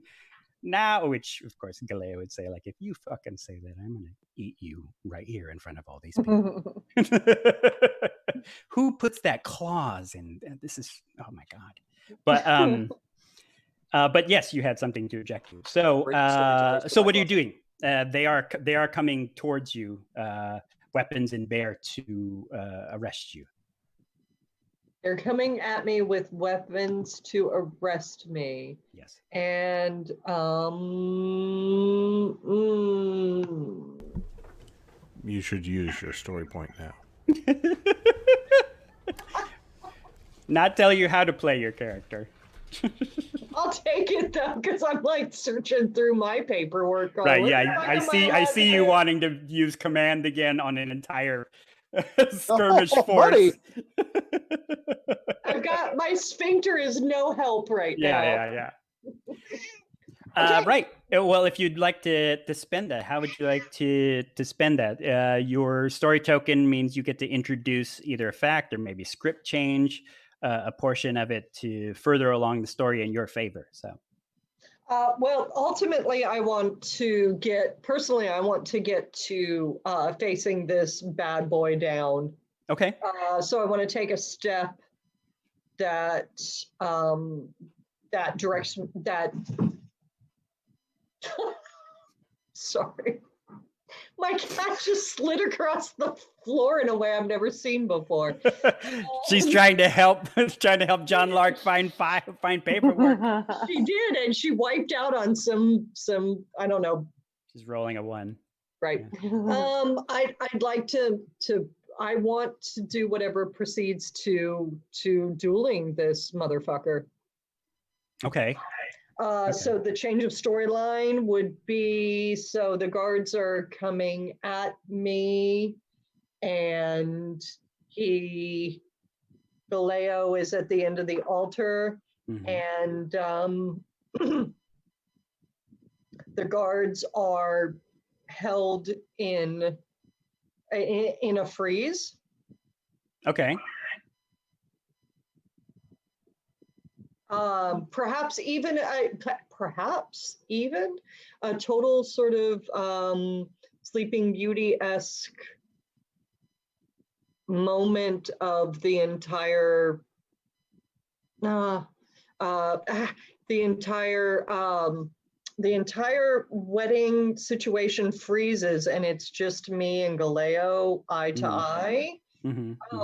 now, which of course Galeo would say, like, if you fucking say that, I'm gonna eat you right here in front of all these people. Who puts that clause in? This is, oh my God. But yes, you had something to object to. So what are you doing? They are coming towards you, weapons in bear, to arrest you. They're coming at me with weapons to arrest me. Yes. And You should use your story point now. Not tell you how to play your character. I'll take it though, because I'm like searching through my paperwork. Right, yeah, I see you wanting to use command again on an entire skirmish force. I've got, my sphincter is no help right now. Yeah. Okay. Right. Well, if you'd like to spend that, how would you like to spend that? Your story token means you get to introduce either a fact or maybe script change a portion of it to further along the story in your favor. So. Well, ultimately, I want to get to facing this bad boy down. Okay. So I want to take a step that that directs that. Sorry, my cat just slid across the floor in a way I've never seen before. She's trying to help John Lark find paperwork. She did, and she wiped out on some I don't know. She's rolling a 1. Right. I'd like to I want to do whatever proceeds to dueling this motherfucker. Okay. So the change of storyline would be, so the guards are coming at me, and Galeo is at the end of the altar, and the guards are held in a freeze. Okay. Perhaps even a total sort of Sleeping Beauty-esque moment of the entire the entire wedding situation freezes, and it's just me and Galeo eye to eye.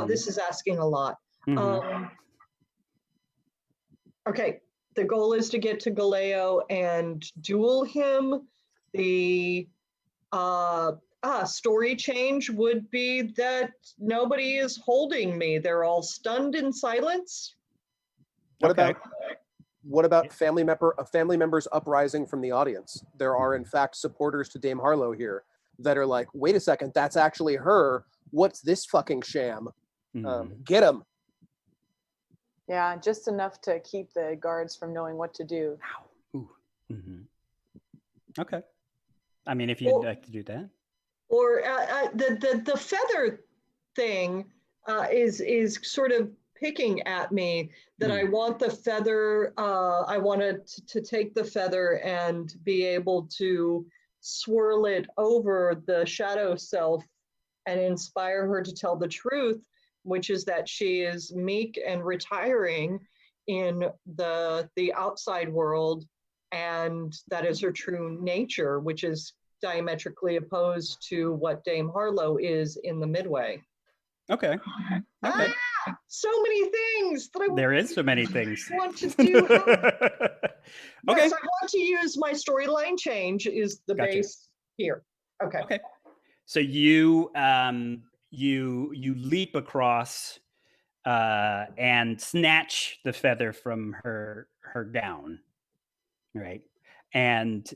This is asking a lot. Okay, the goal is to get to Galeo and duel him. The story change would be that nobody is holding me. They're all stunned in silence. What about a family member's uprising from the audience? There are, in fact, supporters to Dame Harlowe here that are like, wait a second, that's actually her. What's this fucking sham? Get him. Yeah, just enough to keep the guards from knowing what to do. Okay. I mean, if you'd like to do that. Or the feather thing is sort of picking at me, that I want the feather, I wanted to take the feather and be able to swirl it over the shadow self and inspire her to tell the truth, which is that she is meek and retiring in the outside world, and that is her true nature, which is diametrically opposed to what Dame Harlowe is in the Midway. Okay. Okay. So many things that there is so many things want to do. Okay. Yes, I want to use my storyline change is the base here. Okay. Okay. So you you leap across and snatch the feather from her gown, right? And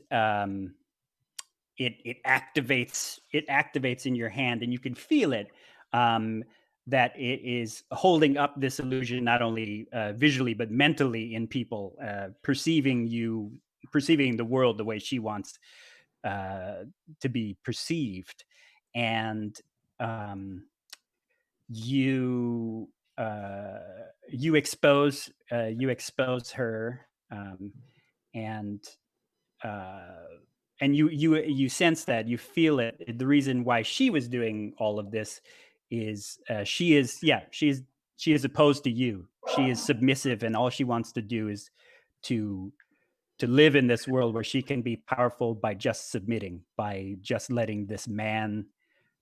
it activates in your hand, and you can feel it. That it is holding up this illusion, not only visually, but mentally in people, perceiving the world the way she wants to be perceived. And you expose her, and you sense that, you feel it. The reason why she was doing all of this is she is opposed to you. She is submissive, and all she wants to do is to live in this world where she can be powerful by just submitting, by just letting this man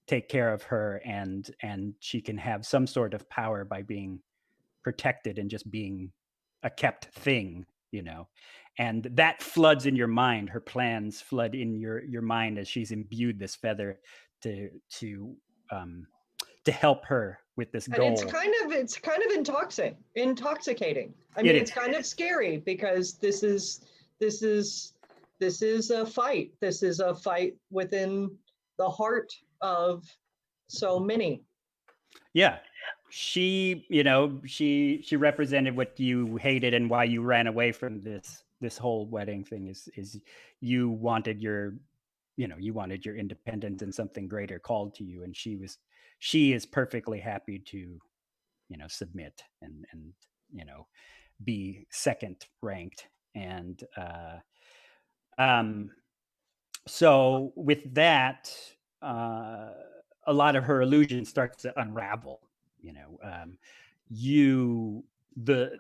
take care of her, and she can have some sort of power by being protected and just being a kept thing, and that floods in your mind. Her plans flood in your mind as she's imbued this feather to help her with this goal. And it's kind of intoxicating. I mean, it's kind of scary, because this is a fight. This is a fight within the heart of so many. Yeah. She represented what you hated and why you ran away from this whole wedding thing, is you wanted your independence, and something greater called to you, and she is perfectly happy to submit and be second ranked. And so with that, a lot of her illusion starts to unravel. You the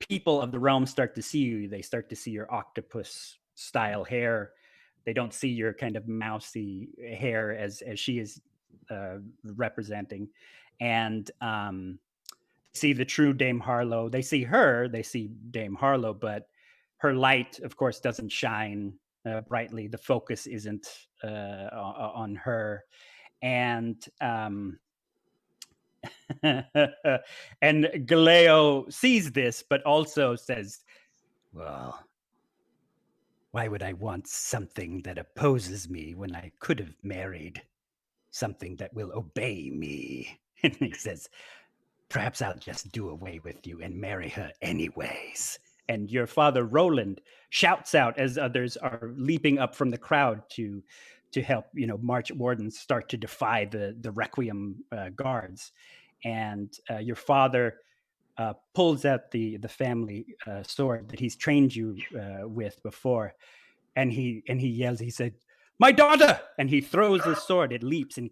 people of the realm start to see you. They start to see your octopus style hair. They don't see your kind of mousy hair as she is representing, and see the true Dame Harlowe. They see her. They see Dame Harlowe, but her light, of course, doesn't shine brightly. The focus isn't on her, and and Galeo sees this, but also says, "Well, why would I want something that opposes me when I could have married something that will obey me?" And he says, "Perhaps I'll just do away with you and marry her anyways." And your father, Roland, shouts out as others are leaping up from the crowd to help, March Wardens start to defy the Requiem guards. And your father pulls out the family sword that he's trained you with before, and he yells. He said, "My daughter!" And he throws the sword. It leaps and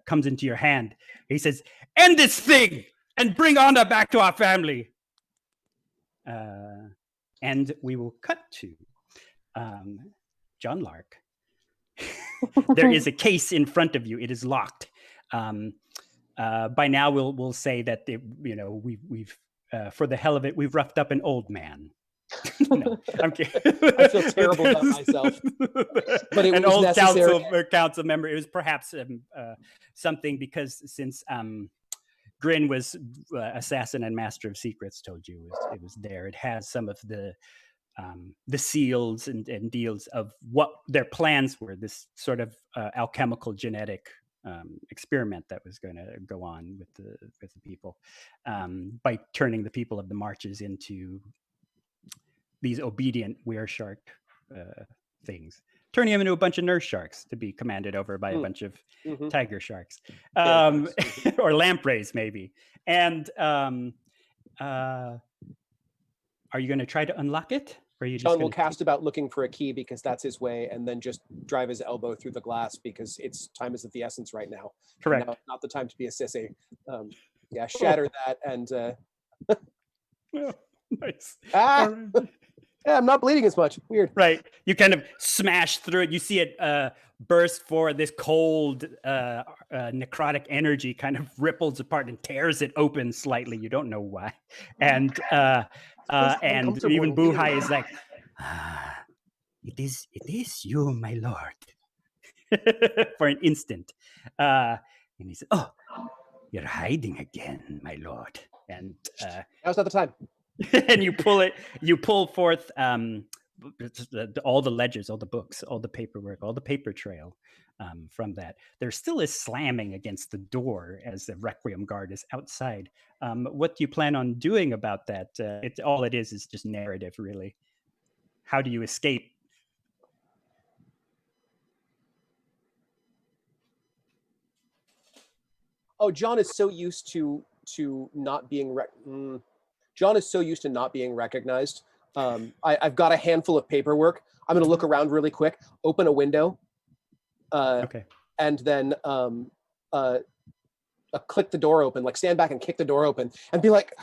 comes into your hand. He says, "End this thing and bring honor back to our family." And we will cut to John Lark. There is a case in front of you. It is locked. By now, we'll say that we've for the hell of it, we've roughed up an old man. No, I'm kidding. I feel terrible about myself, but it an was old necessary. council member. It was perhaps something because since Grin was assassin and master of secrets, told you it was there. It has some of the seals and deals of what their plans were. This sort of alchemical genetic experiment that was going to go on with the people by turning the people of the marches into these obedient wereshark things, turning them into a bunch of nurse sharks to be commanded over by a bunch of tiger sharks, or lampreys maybe. And are you going to try to unlock it? Or are you just John will cast about looking for a key because that's his way, and then just drive his elbow through the glass because time is of the essence right now. Correct. Now, not the time to be a sissy. Shatter that and. Oh, nice. Yeah, I'm not bleeding as much. Weird. Right. You kind of smash through it. You see it burst forward. This cold, necrotic energy kind of ripples apart and tears it open slightly. You don't know why. And even Buhai is like, it is you, my lord. For an instant. And he said, "Oh, you're hiding again, my lord." And now's not the time. And you pull forth all the ledgers, all the books, all the paperwork, all the paper trail from that. There still is slamming against the door as the Requiem guard is outside. What do you plan on doing about that? All it is just narrative, really. How do you escape? Oh, John is so used to not being John is so used to not being recognized. I've got a handful of paperwork. I'm going to look around really quick, open a window, Okay. and then click the door open, like stand back and kick the door open and be like,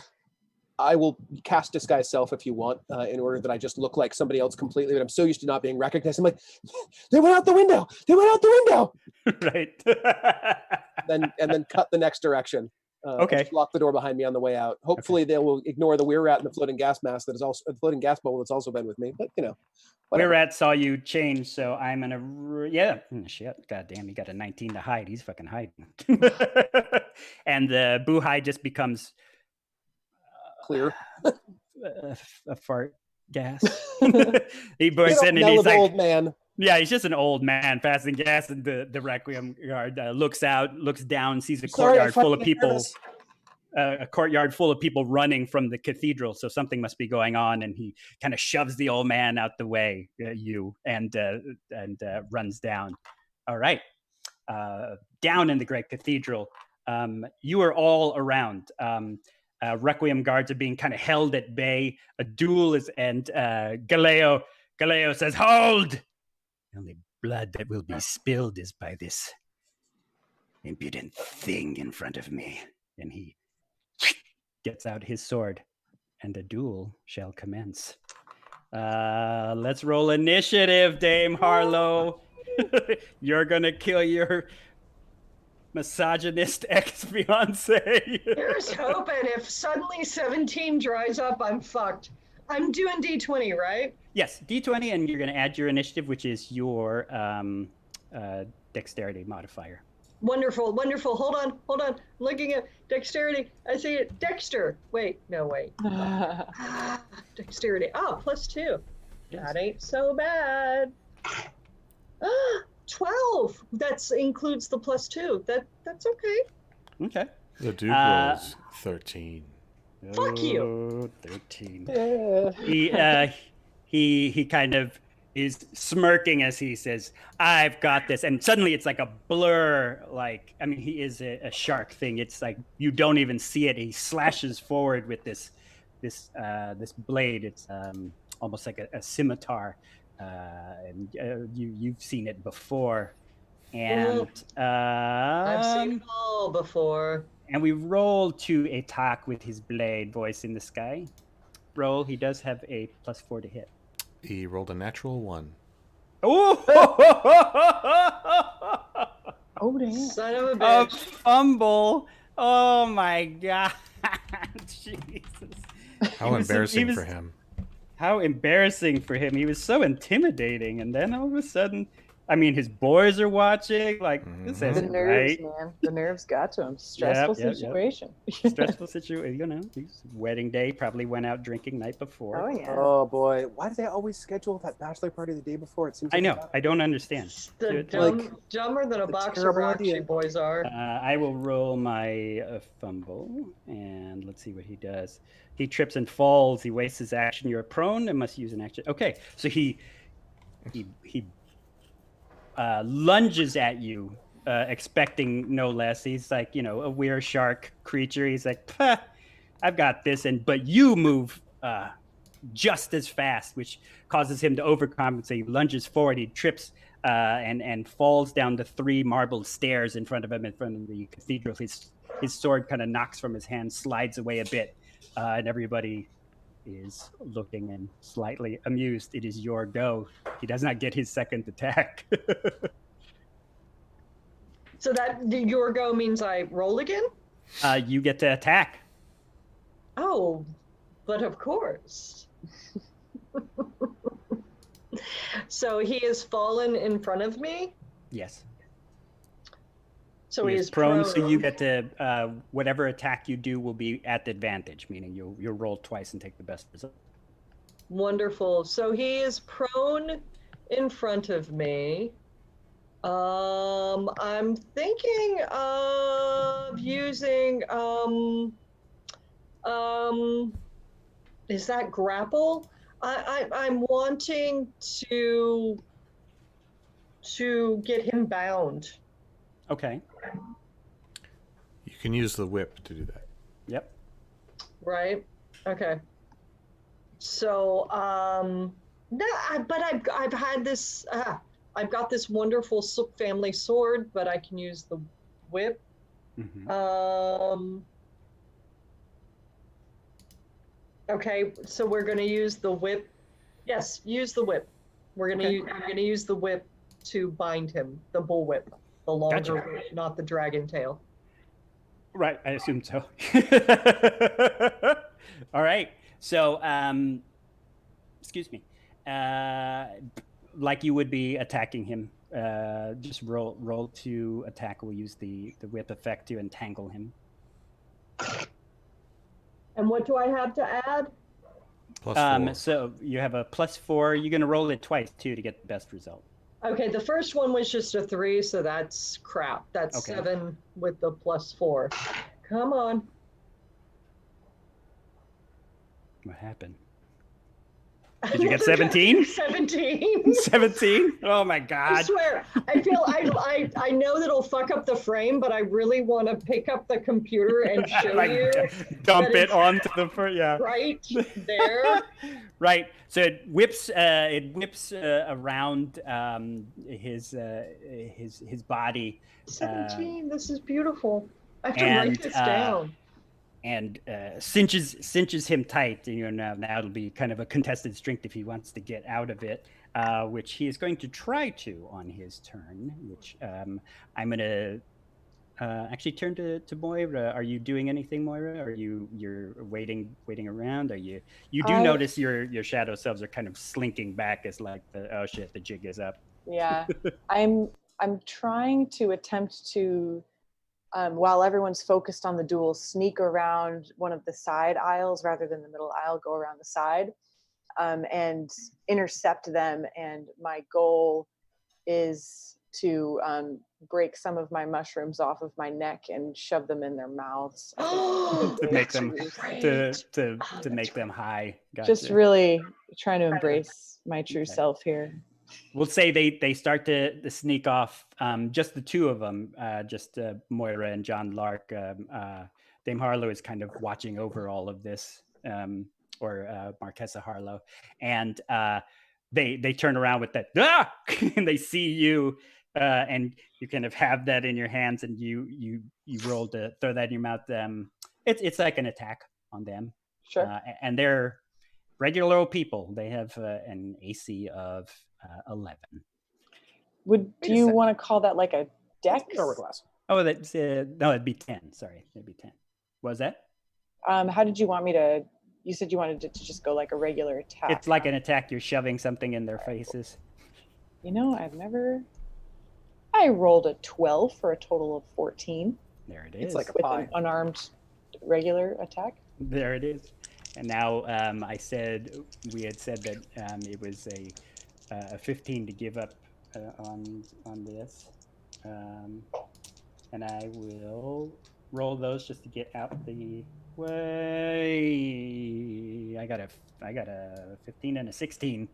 I will cast disguise self if you want, in order that I just look like somebody else completely, but I'm so used to not being recognized. I'm like, they went out the window. They went out the window. Right. And then cut the next direction. Okay. Just lock the door behind me on the way out. Hopefully they will ignore the weir rat and the floating gas mask that is also a floating gas bowl that's also been with me. But whatever. Weir rat saw you change, so I'm gonna shit. God damn, he got a 19 to hide. He's fucking hiding. And the Buhai just becomes clear. A fart gas. He bursts in and he's like, old man. Yeah, he's just an old man passing gas, and the Requiem guard looks down, sees a courtyard full of people. A courtyard full of people running from the cathedral. So something must be going on, and he kind of shoves the old man out the way, and runs down. All right, down in the great cathedral, you are all around. Requiem guards are being kind of held at bay. A duel is, and Galeo says, "Hold! The only blood that will be spilled is by this impudent thing in front of me." And he gets out his sword, and a duel shall commence. Let's roll initiative, Dame Harlowe. You're gonna kill your misogynist ex-fiance. Here's hoping if suddenly 17 dries up, I'm fucked. I'm doing D20, right? Yes, D20, and you're gonna add your initiative, which is your dexterity modifier. Wonderful, wonderful. Hold on. Looking at dexterity. I see it. Dexter. Wait. Dexterity. Oh, +2. Yes. That ain't so bad. 12. That includes the +2. That's okay. Okay. The Duke rolls 13. Fuck you. 13. He kind of is smirking as he says, "I've got this," and suddenly it's like a blur. Like, I mean, he is a shark thing. It's like you don't even see it. He slashes forward with this blade. It's almost like a scimitar, and you've seen it before. And I've seen it all before. And we roll to attack with his blade. Voice in the sky. Roll. He does have a +4 to hit. He rolled a natural 1. Oh! Oh, damn. Son of a A bitch. fumble. Oh my god. Jesus. How embarrassing for him. How embarrassing for him. He was so intimidating. And then all of a sudden, I mean, his boys are watching. Like, this The isn't nerves, right. man. The nerves got to him. Stressful Yep. situation. Stressful situation. You know, his wedding day, probably went out drinking night before. Oh, yeah. Oh boy, why do they always schedule that bachelor party the day before? It seems. I like know. I don't understand. Dumber than a the box of terrible rocks, idea. you boys are. I will roll my fumble, and let's see what he does. He trips and falls. He wastes his action. You're prone and must use an action. Okay, so he lunges at you, expecting no less. He's like, a Wereshark creature. He's like, "Pah, I've got this," but you move just as fast, which causes him to overcompensate. He lunges forward. He trips and falls down the 3 marble stairs in front of him, in front of the cathedral. His sword kind of knocks from his hand, slides away a bit, and everybody is looking and slightly amused. It is your go. He does not get his second attack. So that your go means I roll again? You get to attack. Oh, but of course. So he has fallen in front of me? Yes. So he is prone, so you get to whatever attack you do will be at advantage, meaning you'll roll twice and take the best result. Wonderful. So he is prone in front of me. I'm thinking of using is that grapple? I'm wanting to get him bound. Okay. You can use the whip to do that. Yep. Right. Okay. So, no, but I've had this. I've got this wonderful Sook family sword, but I can use the whip. Mm-hmm. Okay, so we're gonna use the whip. Yes, use the whip. I'm gonna use the whip to bind him. The bullwhip, the longer, Gotcha. not the dragon tail. Right, I assumed so. All right. So, excuse me. Like you would be attacking him, just roll to attack. We'll use the whip effect to entangle him. And what do I have to add? +4. So you have a +4. You're going to roll it twice, too, to get the best result. Okay, the first one was just a 3, so that's crap. That's Okay. 7 with the +4. Come on. What happened? Did you get 17? 17. 17? Oh, my I God. swear, I feel I know that it'll fuck up the frame, but I really want to pick up the computer and show Like, you. dump that it it's onto the first, yeah. right there. Right. So it whips around his body. 17. This is beautiful. I have to and, write this down. and cinches him tight. You know, now it'll be kind of a contested strength if he wants to get out of it, which he is going to try to on his turn. Which I'm gonna actually turn to Moira. Are you doing anything, Moira? Are you're waiting around? Are you do notice your shadow selves are kind of slinking back as like oh shit, the jig is up. Yeah, I'm trying to attempt to. While everyone's focused on the duel, sneak around one of the side aisles rather than the middle aisle, go around the side and intercept them. And my goal is to break some of my mushrooms off of my neck and shove them in their mouths. To make them to make them high. Gotcha. Just really trying to embrace my true self here. We'll say they start to sneak off, just the two of them, just Moira and John Lark. Dame Harlowe is kind of watching over all of this, or Marquesa Harlowe, and they turn around with that, and they see you, and you kind of have that in your hands, and you roll to throw that in your mouth. It's like an attack on them. Sure. And they're regular old people. They have an AC of 11. Do you want to call that like a dex? Hourglass. Oh, that's no, it'd be 10. Sorry, it'd be 10. What was that? How did you want me to? You said you wanted it to just go like a regular attack. It's like an attack. You're shoving something in their faces. You know, I rolled a 12 for a total of 14. There it is. It's like a with pie. an unarmed regular attack. There it is. And now we had said that it was a 15 to give up on this, and I will roll those just to get out the way. I got a 15 and a 16.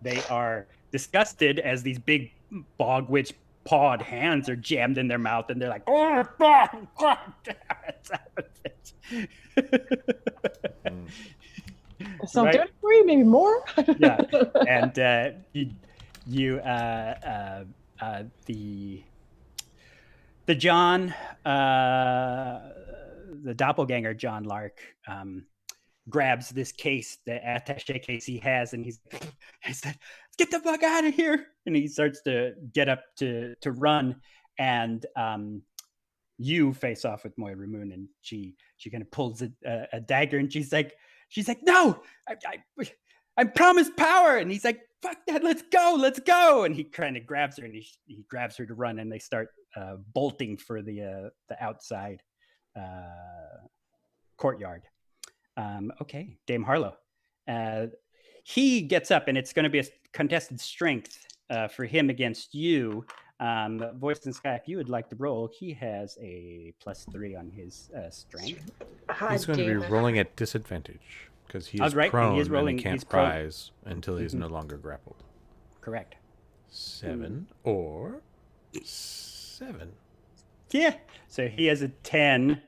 They are disgusted as these big bog witch pawed hands are jammed in their mouth, and they're like, "Oh God, So Right. do it for you, maybe more. Yeah, and the John, the doppelganger John Lark, grabs this case, the attaché case he has, and he said, "Get the fuck out of here!" And he starts to get up to run, and you face off with Moira Moon, and she kind of pulls a dagger, and she's like, "No, I promised power," and he's like, "Fuck that, let's go!" And he kind of grabs her, and he grabs her to run, and they start bolting for the outside courtyard. Okay, Dame Harlowe. He gets up, and it's going to be a contested strength for him against you. Voice in Sky, if you would like to roll, he has a +3 on his strength. He's going to be rolling at disadvantage because he is right, prone and and he can't rise until he's no longer grappled. Correct. 7 or 7. Yeah. So he has a 10.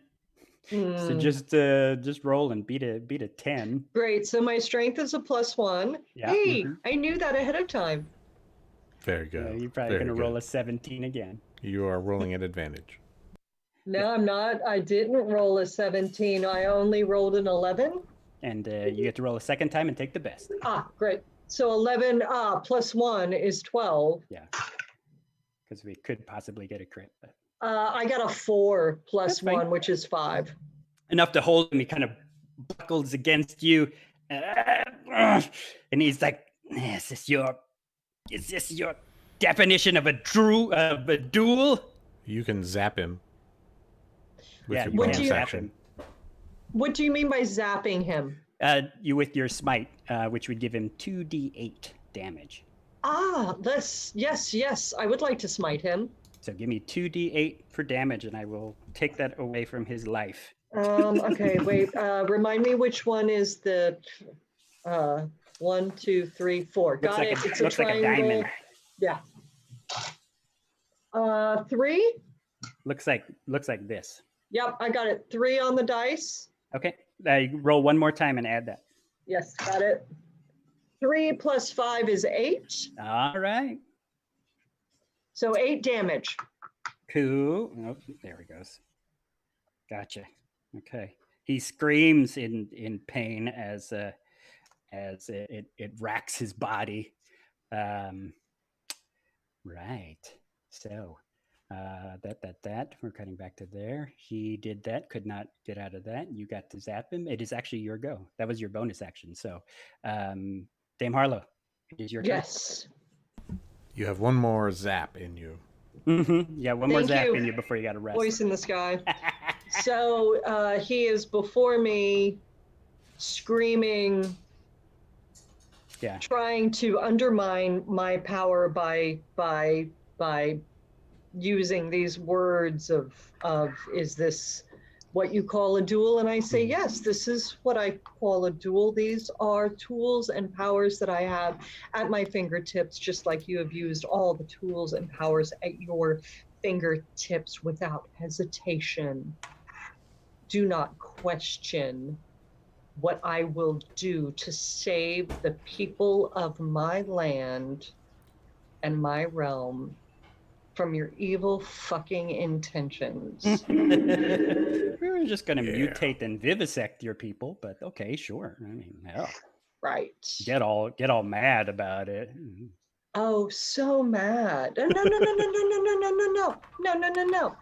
So just roll and beat a 10. Great. So my strength is a +1. Yeah. Hey, I knew that ahead of time. Very good. You're probably Very going to roll good. a 17 again. You are rolling at advantage. No, I'm not. I didn't roll a 17. I only rolled an 11. And you get to roll a second time and take the best. Great. So 11 +1 is 12. Yeah. Because we could possibly get a crit. But I got a 4 That's fine. 1, which is 5. enough to hold him. He kind of buckles against you. And he's like, Is this your definition of a duel? You can zap him with Yeah, your you What bonus do you- zap action. What do you mean by zapping him? You with your smite, which would give him 2d8 damage. Yes. I would like to smite him. So give me 2d8 for damage, and I will take that away from his life. Okay, wait. Remind me which one is the 1, 2, 3, 4. Looks Got like it. It's looks a like a triangle. diamond. Yeah. 3. Looks like this. Yep, I got it. 3 on the dice. Okay. Roll one more time and add that. Yes, got it. 3 + 5 is 8. All right. So 8 damage. Cool. Oh, there he goes. Gotcha. Okay. He screams in pain as it racks his body. Right. So that we're cutting back to there. He did that, could not get out of that. You got to zap him. It is actually your go. That was your bonus action. So Dame Harlowe, it is your turn. Yes. You have one more zap in you. Yeah, one more Thank zap you. in you before you got to rest. Voice in the sky. So he is before me, screaming, Yeah. trying to undermine my power by using these words of is this what you call a duel? And I say, yes, this is what I call a duel. These are tools and powers that I have at my fingertips, just like you have used all the tools and powers at your fingertips without hesitation. Do not question what I will do to save the people of my land and my realm from your evil fucking intentions. We were just going to mutate and vivisect your people, but okay, sure. I mean, hell, Right. get all mad about it. Oh, so mad. No.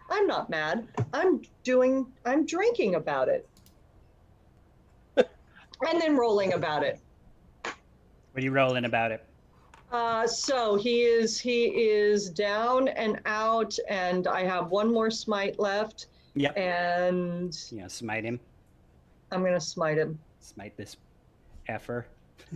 I'm not mad. I'm drinking about it. And then rolling about it. What are you rolling about it? So he is down and out, and I have one more smite left. Yep. And Yeah, smite him. I'm gonna smite him. Smite this effer.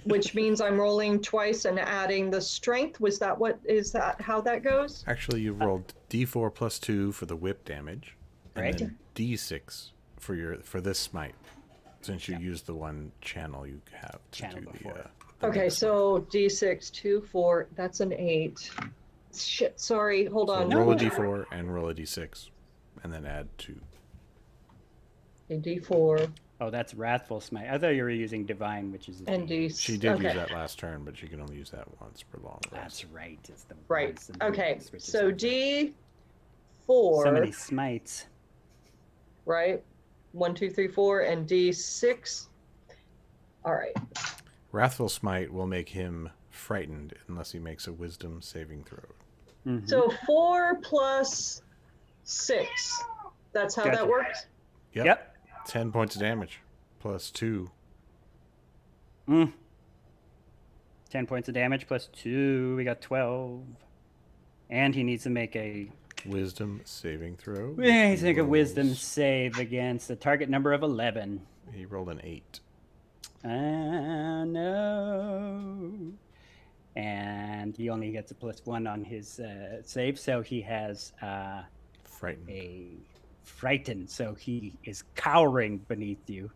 Which means I'm rolling twice and adding the strength. Is that how that goes? Actually, you rolled D4 plus 2 for the whip damage, and Right. then D6 for this smite, since you used the one channel you have to Channel do before. the Okay, next so D6, 2, 4, that's an 8. Shit, sorry, hold one. on. So roll a D4 and roll a D6, and then add 2. A D4 Oh, that's wrathful smite. I thought you were using divine, which is and D6. She did okay. use that last turn, but she can only use that once per long rest. That's right. It's the Right, once and okay, switches so over. D4, So many smites. right? 1, 2, 3, 4, and D6. All right. Wrathful Smite will make him frightened unless he makes a wisdom saving throw. Mhm. So 4 plus 6. That's how Gotcha. that works? Yep. 10 points of damage plus 2. 10 points of damage plus 2. We got 12. And he needs to make a Wisdom saving throw. he needs to make a rolls- wisdom save against a target number of 11. He rolled an 8. No. And he only gets a +1 on his save, so he has Frightened. a frightened. So he is cowering beneath you,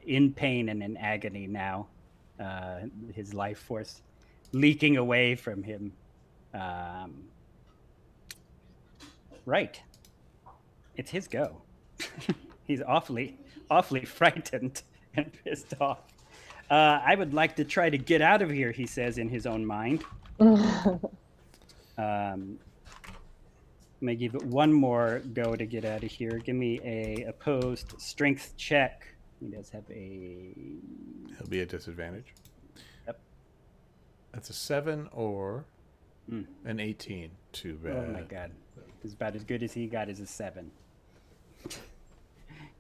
in pain and in agony now. His life force leaking away from him. Right. It's his go. He's awfully frightened and pissed off. I would like to try to get out of here, he says in his own mind. Let me give it one more go to get out of here. Give me a opposed strength check. He does have a... He'll be at disadvantage. Yep. That's a 7 or an 18. Too bad. Oh my god. It's about as good as he got is a 7.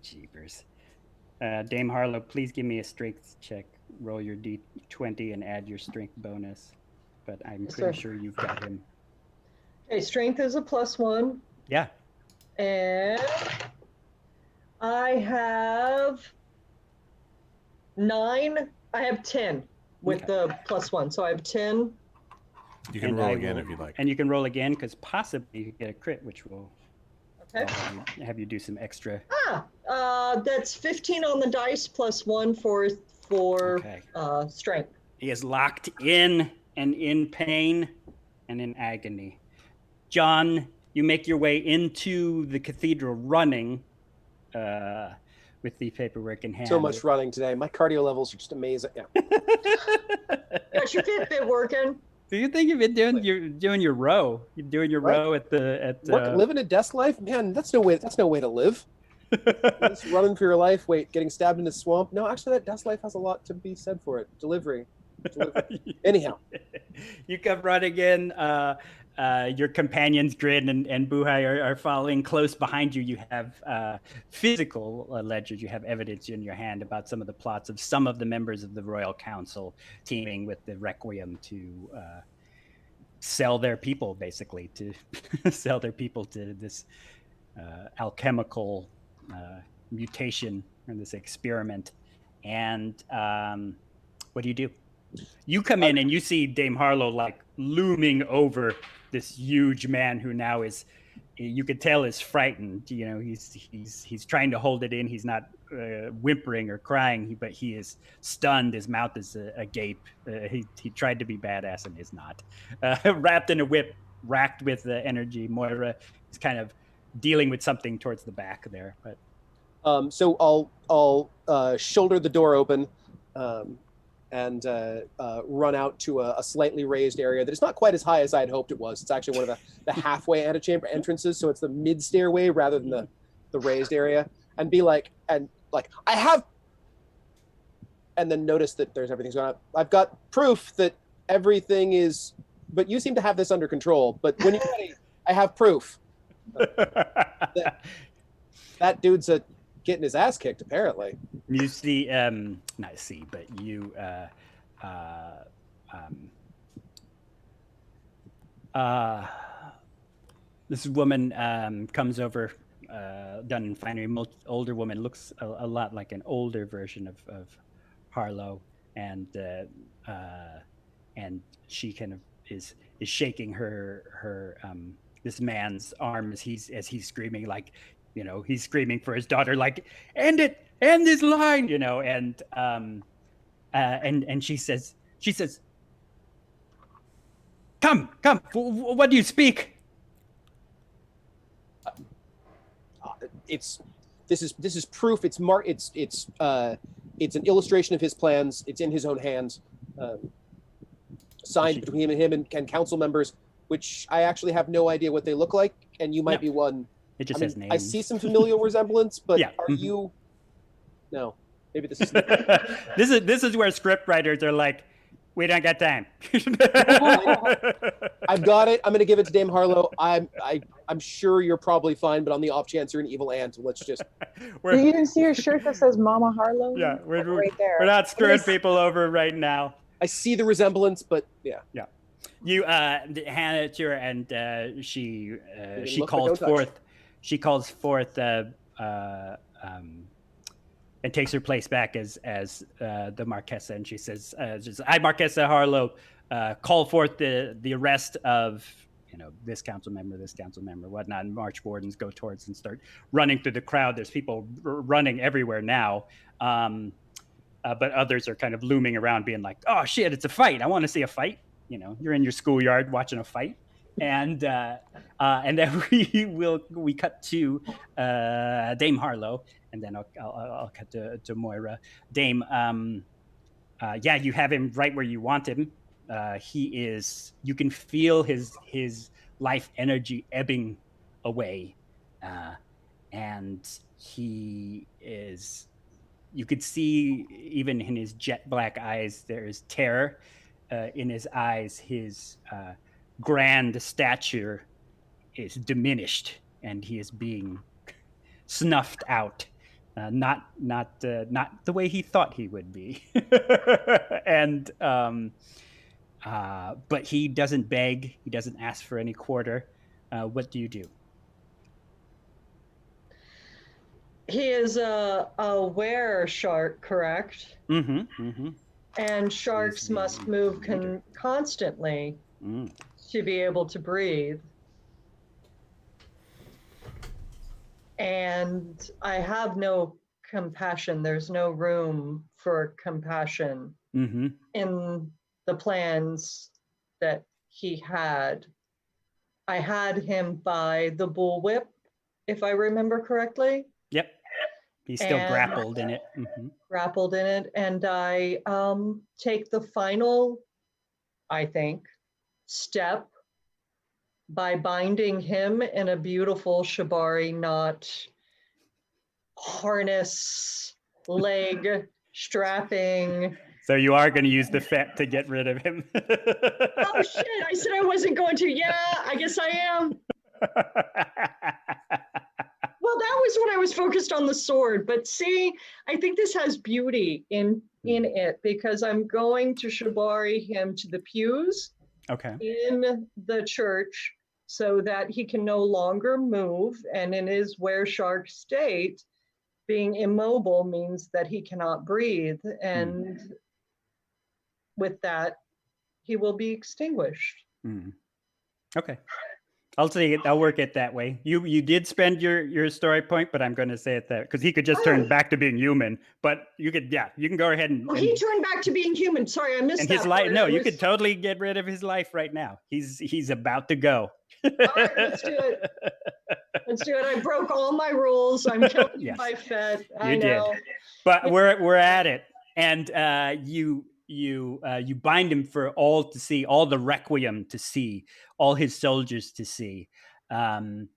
Jeepers. Dame Harlowe, please give me a strength check. Roll your D20 and add your strength bonus. But I'm Yes, pretty sir. sure you've got him. Okay, strength is a +1. Yeah. And I have 9. I have 10 with the +1. So I have 10. You can And roll I again will- if you'd like. And you can roll again because possibly you could get a crit, which will Okay. have you do some extra. That's 15 on the dice +1 for Okay. strength. He is locked in and in pain and in agony. John, you make your way into the cathedral running with the paperwork in hand. So much running today. My cardio levels are just amazing. Yeah. Got your Fitbit working. Do you think you've been doing your row? You're doing your Right. row at Living a desk life, man. That's no way to live. Just running for your life. Wait, getting stabbed in a swamp? No, actually, that dust life has a lot to be said for it. Delivery. Anyhow, you come running in. Your companions, Grin and Buhai, are following close behind you. You have physical ledgers. You have evidence in your hand about some of the plots of some of the members of the Royal Council teaming with the Requiem to sell their people, basically, to sell their people to this alchemical mutation and this experiment. And what do? You come in and you see Dame Harlowe like looming over this huge man who now is, you could tell, is frightened. You know, he's trying to hold it in. He's not whimpering or crying, but he is stunned. His mouth is agape. He tried to be badass and is not. Wrapped in a whip, racked with energy. Moira is kind of dealing with something towards the back there. But so I'll shoulder the door open. And run out to a slightly raised area that is not quite as high as I had hoped it was. It's actually one of the halfway antechamber entrances, so it's the mid stairway rather than the raised area. And be like, I have, and then notice that there's everything's going up. I've got proof that everything is, but you seem to have this under control. But when you're ready, I have proof that dude's getting his ass kicked, apparently. You see, not see, but you, this woman comes over, done in finery, older woman, looks a lot like an older version of Harlowe, and she kind of is shaking her this man's arm as he's screaming, like, you know, he's screaming for his daughter, like, end this line, you know, and she says, come, what do you speak? This is proof. It's an illustration of his plans. It's in his own hands, signed between him and council members, which I actually have no idea what they look like, and you might be one. It just says names. I see some familial resemblance, but yeah. Are you? No, maybe this is. this is where script writers are like, we don't got time. I've got it. I'm going to give it to Dame Harlowe. I'm sure you're probably fine, but on the off chance you're an evil aunt, let's just. Do you even see your shirt that says Mama Harlowe? Yeah, we're right there. We're not screwing people over right now. I see the resemblance, but yeah. Yeah. You hand it to her, and she calls forth. She calls forth and takes her place back as the Marquesa, and she says, "I, Marquesa Harlowe, call forth the arrest of, you know, this council member, whatnot." And march wardens go towards and start running through the crowd. There's people running everywhere now, but others are kind of looming around, being like, "Oh shit, it's a fight! I want to see a fight." You know, you're in your schoolyard watching a fight. And then we cut to Dame Harlowe, and then I'll cut to Moira. Dame, yeah, you have him right where you want him. You can feel his life energy ebbing away, and he is. You could see even in his jet black eyes there is terror in his eyes. His grand stature is diminished, and he is being snuffed out, not the way he thought he would be. And but he doesn't beg, he doesn't ask for any quarter. What do you do? He is a Wereshark, correct? Mm-hmm. And sharks must move constantly to be able to breathe. And I have no compassion. There's no room for compassion in the plans that he had. I had him by the bullwhip, if I remember correctly. Yep. He's still grappled in it. Grappled in it. And I take the final, I think, step by binding him in a beautiful shibari knot harness, leg, strapping. So you are going to use the fet to get rid of him. Oh shit, I said I wasn't going to. Yeah, I guess I am. Well, that was when I was focused on the sword. But see, I think this has beauty in it because I'm going to shibari him to the pews Okay. in the church so that he can no longer move. And in his Wereshark state, being immobile means that he cannot breathe. And with that, he will be extinguished. Okay. I'll say it. I'll work it that way. You did spend your story point, but I'm going to say it that because he could just turn back to being human. But you could, you can go ahead and. He turned back to being human. Sorry, I missed and that. His life. No, you could totally get rid of his life right now. He's about to go. All right, let's do it. Let's do it. I broke all my rules. I'm killing you by Fed. I know. Did. But we're at it, and you bind him for all to see, all the requiem to see, all his soldiers to see, and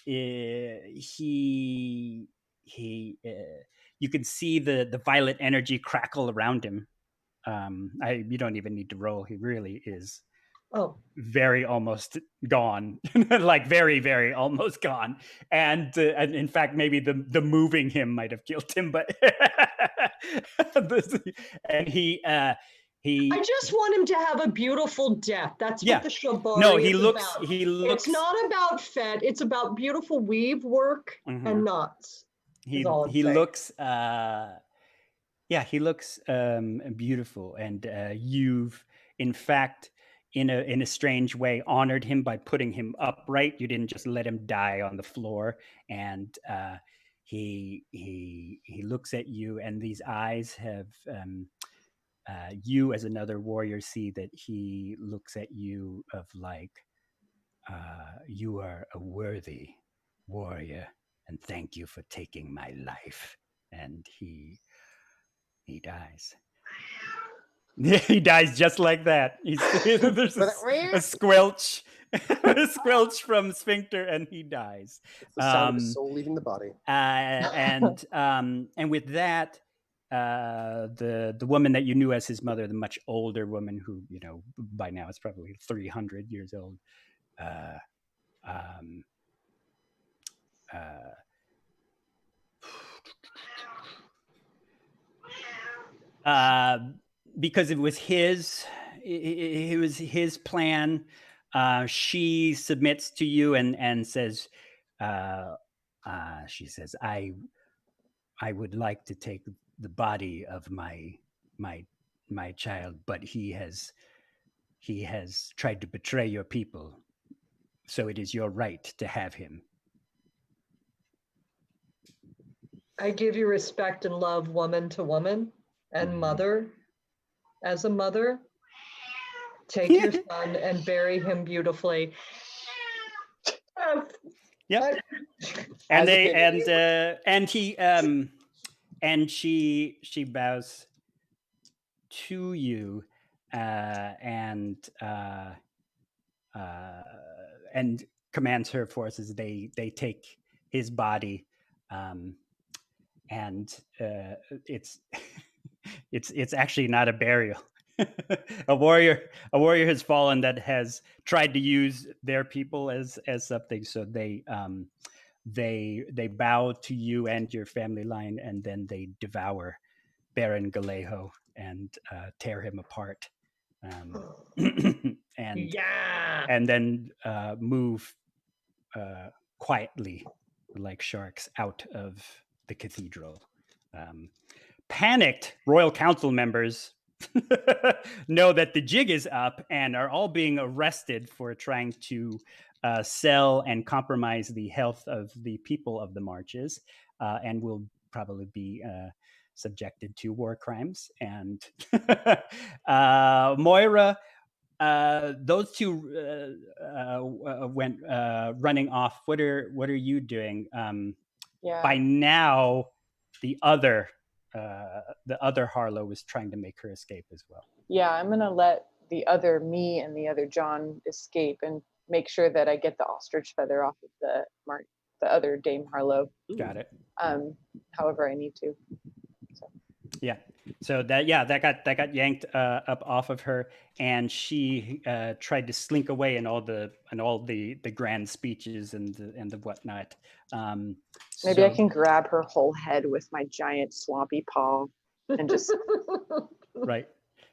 he you can see the violet energy crackle around him. You don't even need to roll. He really is. Oh, very almost gone, like very, very almost gone. And in fact, maybe the moving him might have killed him, but and he. I just want him to have a beautiful death. That's what the shibari No, is about. He looks. It's not about Fed. It's about beautiful weave work and knots. He looks. He looks beautiful, and you've in fact. In a strange way, honored him by putting him upright. You didn't just let him die on the floor. And he looks at you, and these eyes have you as another warrior see that he looks at you of like you are a worthy warrior, and thank you for taking my life. And he dies. He dies just like that. There's a squelch, from Sphincter, and he dies. It's the sound of his soul leaving the body. And with that, the woman that you knew as his mother, the much older woman who by now is probably 300 years old, because it was his plan. She submits to you and says, she says, I would like to take the body of my child, but he has tried to betray your people, so it is your right to have him. I give you respect and love, woman to woman, and mother as a mother. Take your son and bury him beautifully. Yep. And she bows to you and commands her forces. They take his body, and it's actually not a burial. a warrior has fallen that has tried to use their people as something. So they bow to you and your family line, and then they devour Baron Galeo and tear him apart, and then move quietly like sharks out of the cathedral. Panicked Royal Council members know that the jig is up and are all being arrested for trying to sell and compromise the health of the people of the marches, and will probably be subjected to war crimes. And Moira, those two went running off. What are you doing? By now, the other Harlowe is trying to make her escape as well. Yeah, I'm gonna let the other me and the other John escape and make sure that I get the ostrich feather off of the the other Dame Harlowe. Got it. However I need to. Yeah. So that got yanked up off of her, and she tried to slink away in all the grand speeches and the whatnot. Maybe I can grab her whole head with my giant swampy paw and just right.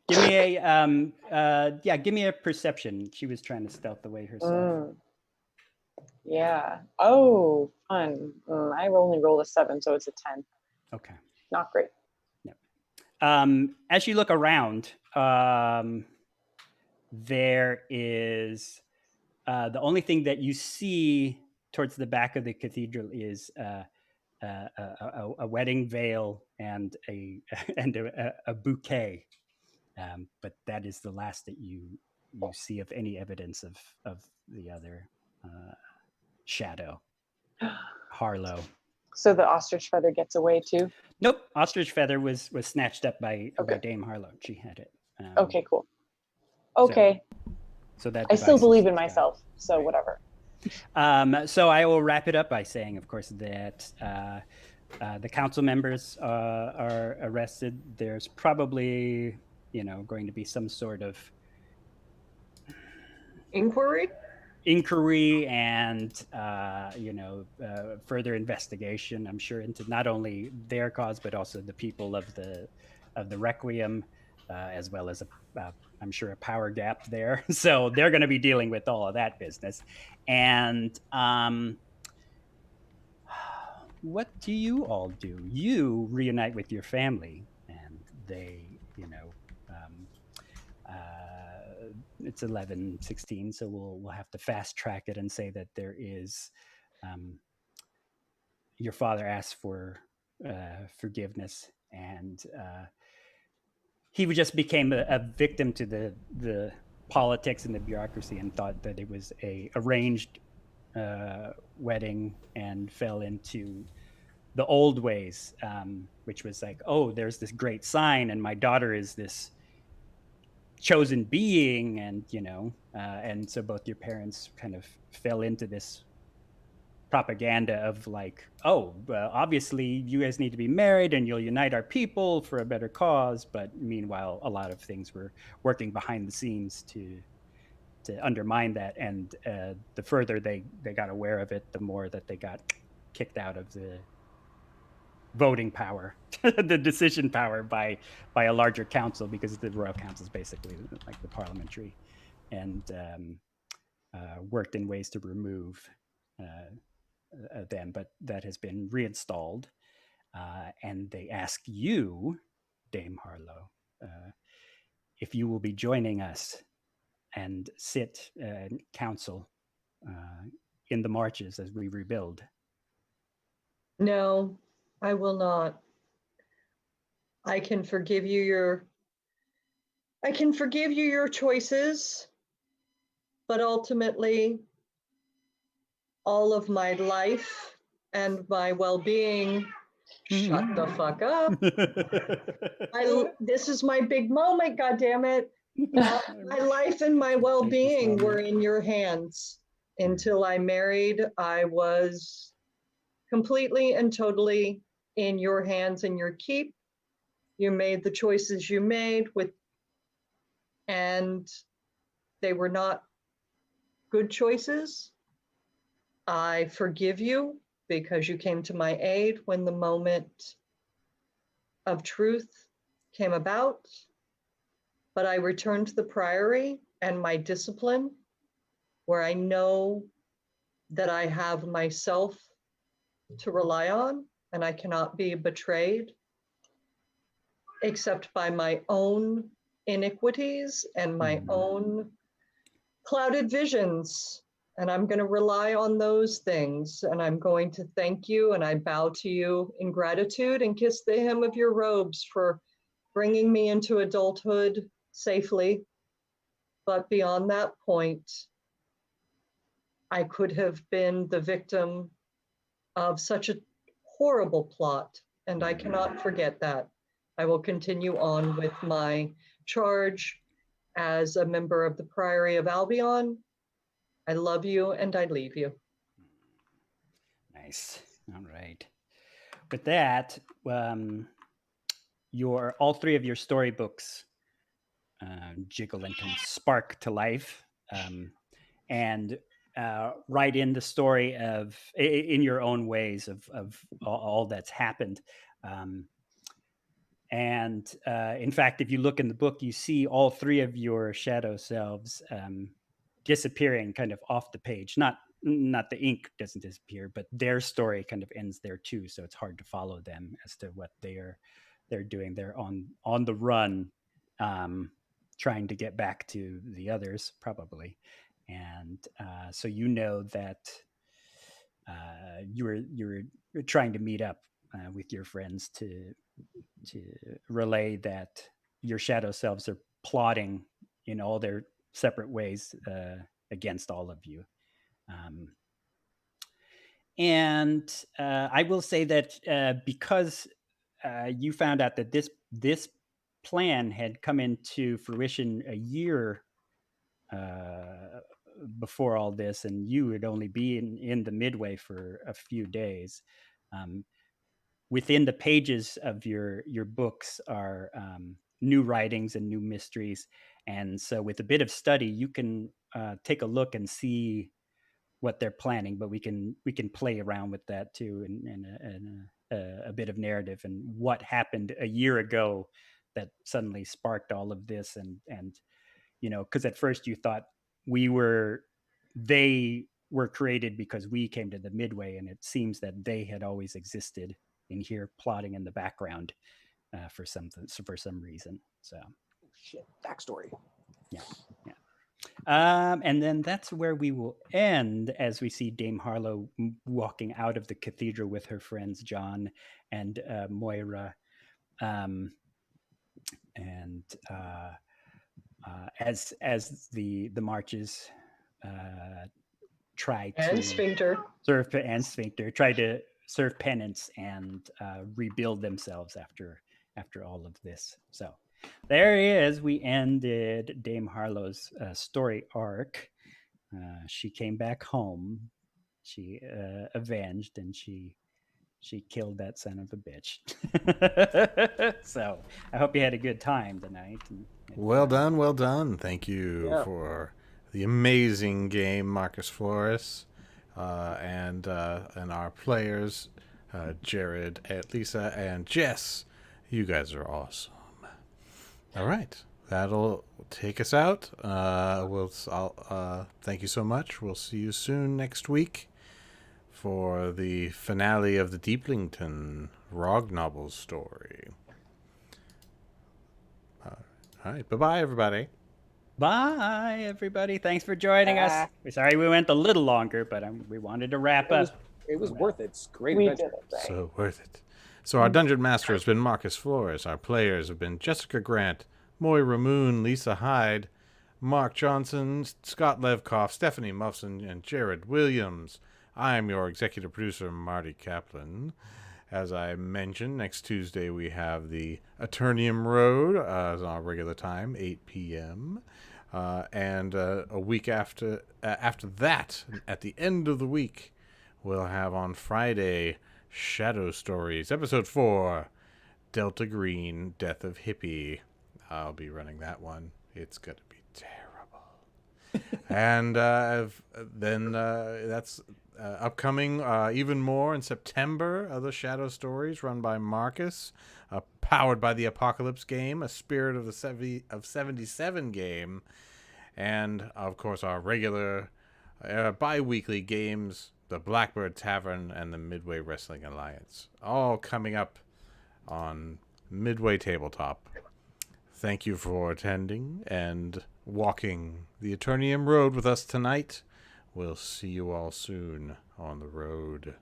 Give me a give me a perception. She was trying to stealth away herself. Yeah. Oh, fun. I only rolled a 7, so it's a 10. Okay. Not great. As you look around, there is the only thing that you see towards the back of the cathedral is a wedding veil and a bouquet, but that is the last that you see of any evidence of the other shadow, Harlowe. So the ostrich feather gets away too? Nope, ostrich feather was snatched up by Dame Harlowe. She had it. Okay, cool. Okay. So that I still believe in myself, so whatever. So I will wrap it up by saying, of course, that the council members are arrested. There's probably, going to be some sort of inquiry and further investigation, I'm sure, into not only their cause but also the people of the Requiem, as well as I'm sure a power gap there. So they're going to be dealing with all of that business. And what do you all do? You reunite with your family, and they, it's 11:16, so we'll have to fast track it and say that there is your father asked for forgiveness, and he just became a victim to the politics and the bureaucracy, and thought that it was a arranged wedding, and fell into the old ways, which was like, oh, there's this great sign, and my daughter is this chosen being, and and so both your parents kind of fell into this propaganda of like, oh, obviously you guys need to be married and you'll unite our people for a better cause, but meanwhile a lot of things were working behind the scenes to undermine that, and the further they got aware of it, the more that they got kicked out of the voting power, the decision power by a larger council, because the royal council is basically like the parliamentary, and worked in ways to remove them, but that has been reinstalled, and they ask you, Dame Harlowe, if you will be joining us and sit council in the marches as we rebuild. No, I will not. I can forgive you your choices, but ultimately all of my life and my well-being, shut the fuck up. This is my big moment, goddammit. My life and my well-being were in your hands. Until I married, I was completely and totally in your hands and your keep. You made the choices you made and they were not good choices. I forgive you because you came to my aid when the moment of truth came about. But I returned to the priory and my discipline, where I know that I have myself to rely on, and I cannot be betrayed except by my own iniquities and my own clouded visions. And I'm going to rely on those things. And I'm going to thank you, and I bow to you in gratitude and kiss the hem of your robes for bringing me into adulthood safely. But beyond that point, I could have been the victim of such a horrible plot, and I cannot forget that. I will continue on with my charge as a member of the Priory of Albion. I love you, and I leave you. Nice. All right. With that, all three of your storybooks jiggle and kind of spark to life, and write in the story of in your own ways of all that's happened. And in fact, if you look in the book, you see all three of your shadow selves disappearing kind of off the page. Not the ink doesn't disappear, but their story kind of ends there too. So it's hard to follow them as to what they're doing. They're on the run, trying to get back to the others probably. And so you know that you were trying to meet up with your friends to relay that your shadow selves are plotting in all their separate ways against all of you. And I will say that because you found out that this plan had come into fruition a year before all this, and you would only be in the Midway for a few days. Within the pages of your books are new writings and new mysteries, and so with a bit of study, you can take a look and see what they're planning. But we can play around with that too, and a bit of narrative and what happened a year ago that suddenly sparked all of this, and because at first you thought they were created because we came to the Midway, and it seems that they had always existed in here plotting in the background for some reason. So Shit, backstory. Yeah. And then that's where we will end, as we see Dame Harlowe walking out of the cathedral with her friends John and Moira, and as the marches try to Sphincter try to serve penance and rebuild themselves after all of this. So there he is. We ended Dame Harlowe's story arc. She came back home. She avenged, and she killed that son of a bitch. So I hope you had a good time tonight. Well done. Thank you for the amazing game, Marcus Flores, and our players, Jared, Lisa, and Jess. You guys are awesome. All right, that'll take us out. Thank you so much. We'll see you soon next week for the finale of the Deeplington Rognobble story. All right, bye-bye, everybody. Bye, everybody. Thanks for joining us. We're sorry we went a little longer, but we wanted to wrap up. It was worth it. It's great We adventure. did it right. So worth it. So our Dungeon Master has been Marcus Flores. Our players have been Jessica Grant, Moira Moon, Lisa Hyde, Mark Johnson, Scott Levkoff, Stephanie Muffson, and Jared Williams. I am your executive producer, Marty Kaplan. As I mentioned, next Tuesday we have the Aternium Road as our regular time, 8 p.m. And a week after that, at the end of the week, we'll have on Friday Shadow Stories, Episode 4, Delta Green, Death of Hippie. I'll be running that one. It's going to be terrible. And then that's upcoming even more in September, other Shadow Stories run by Marcus, powered by the Apocalypse game, a Spirit of the 77 game, and of course our regular bi-weekly games, the Blackbird Tavern and the Midway Wrestling Alliance, all coming up on Midway Tabletop. Thank you for attending and walking the Aternium Road with us tonight. We'll see you all soon on the road.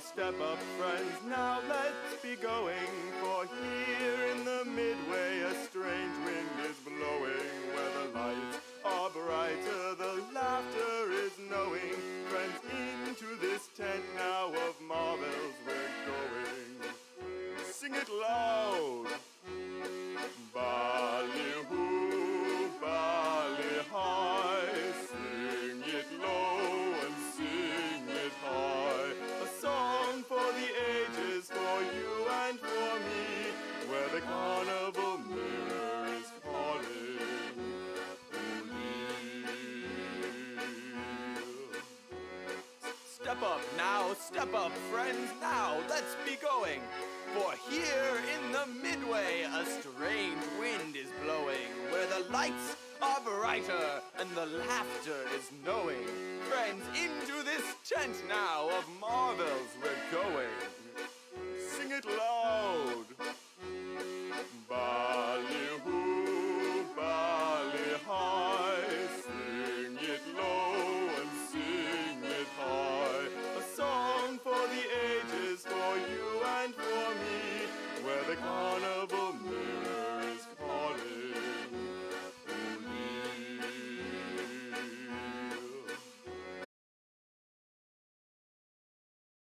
Step up, friends, now let's be going. For here in the Midway a strange wind is blowing. Where the lights are brighter, the laughter is knowing. Friends, into this tent now of marvels we're going. Sing Sing it loud. Ballyhoo, bally high. Sing it low and sing it high. A song for the ages, for you and for me, where the carnival mirror is calling. Step up now, step up, friends, now, let's be going. For here in the midway, a strange wind is blowing, where the lights are brighter and the laughter is knowing. Friends, into this tent now of marvels we're going. Sing it loud.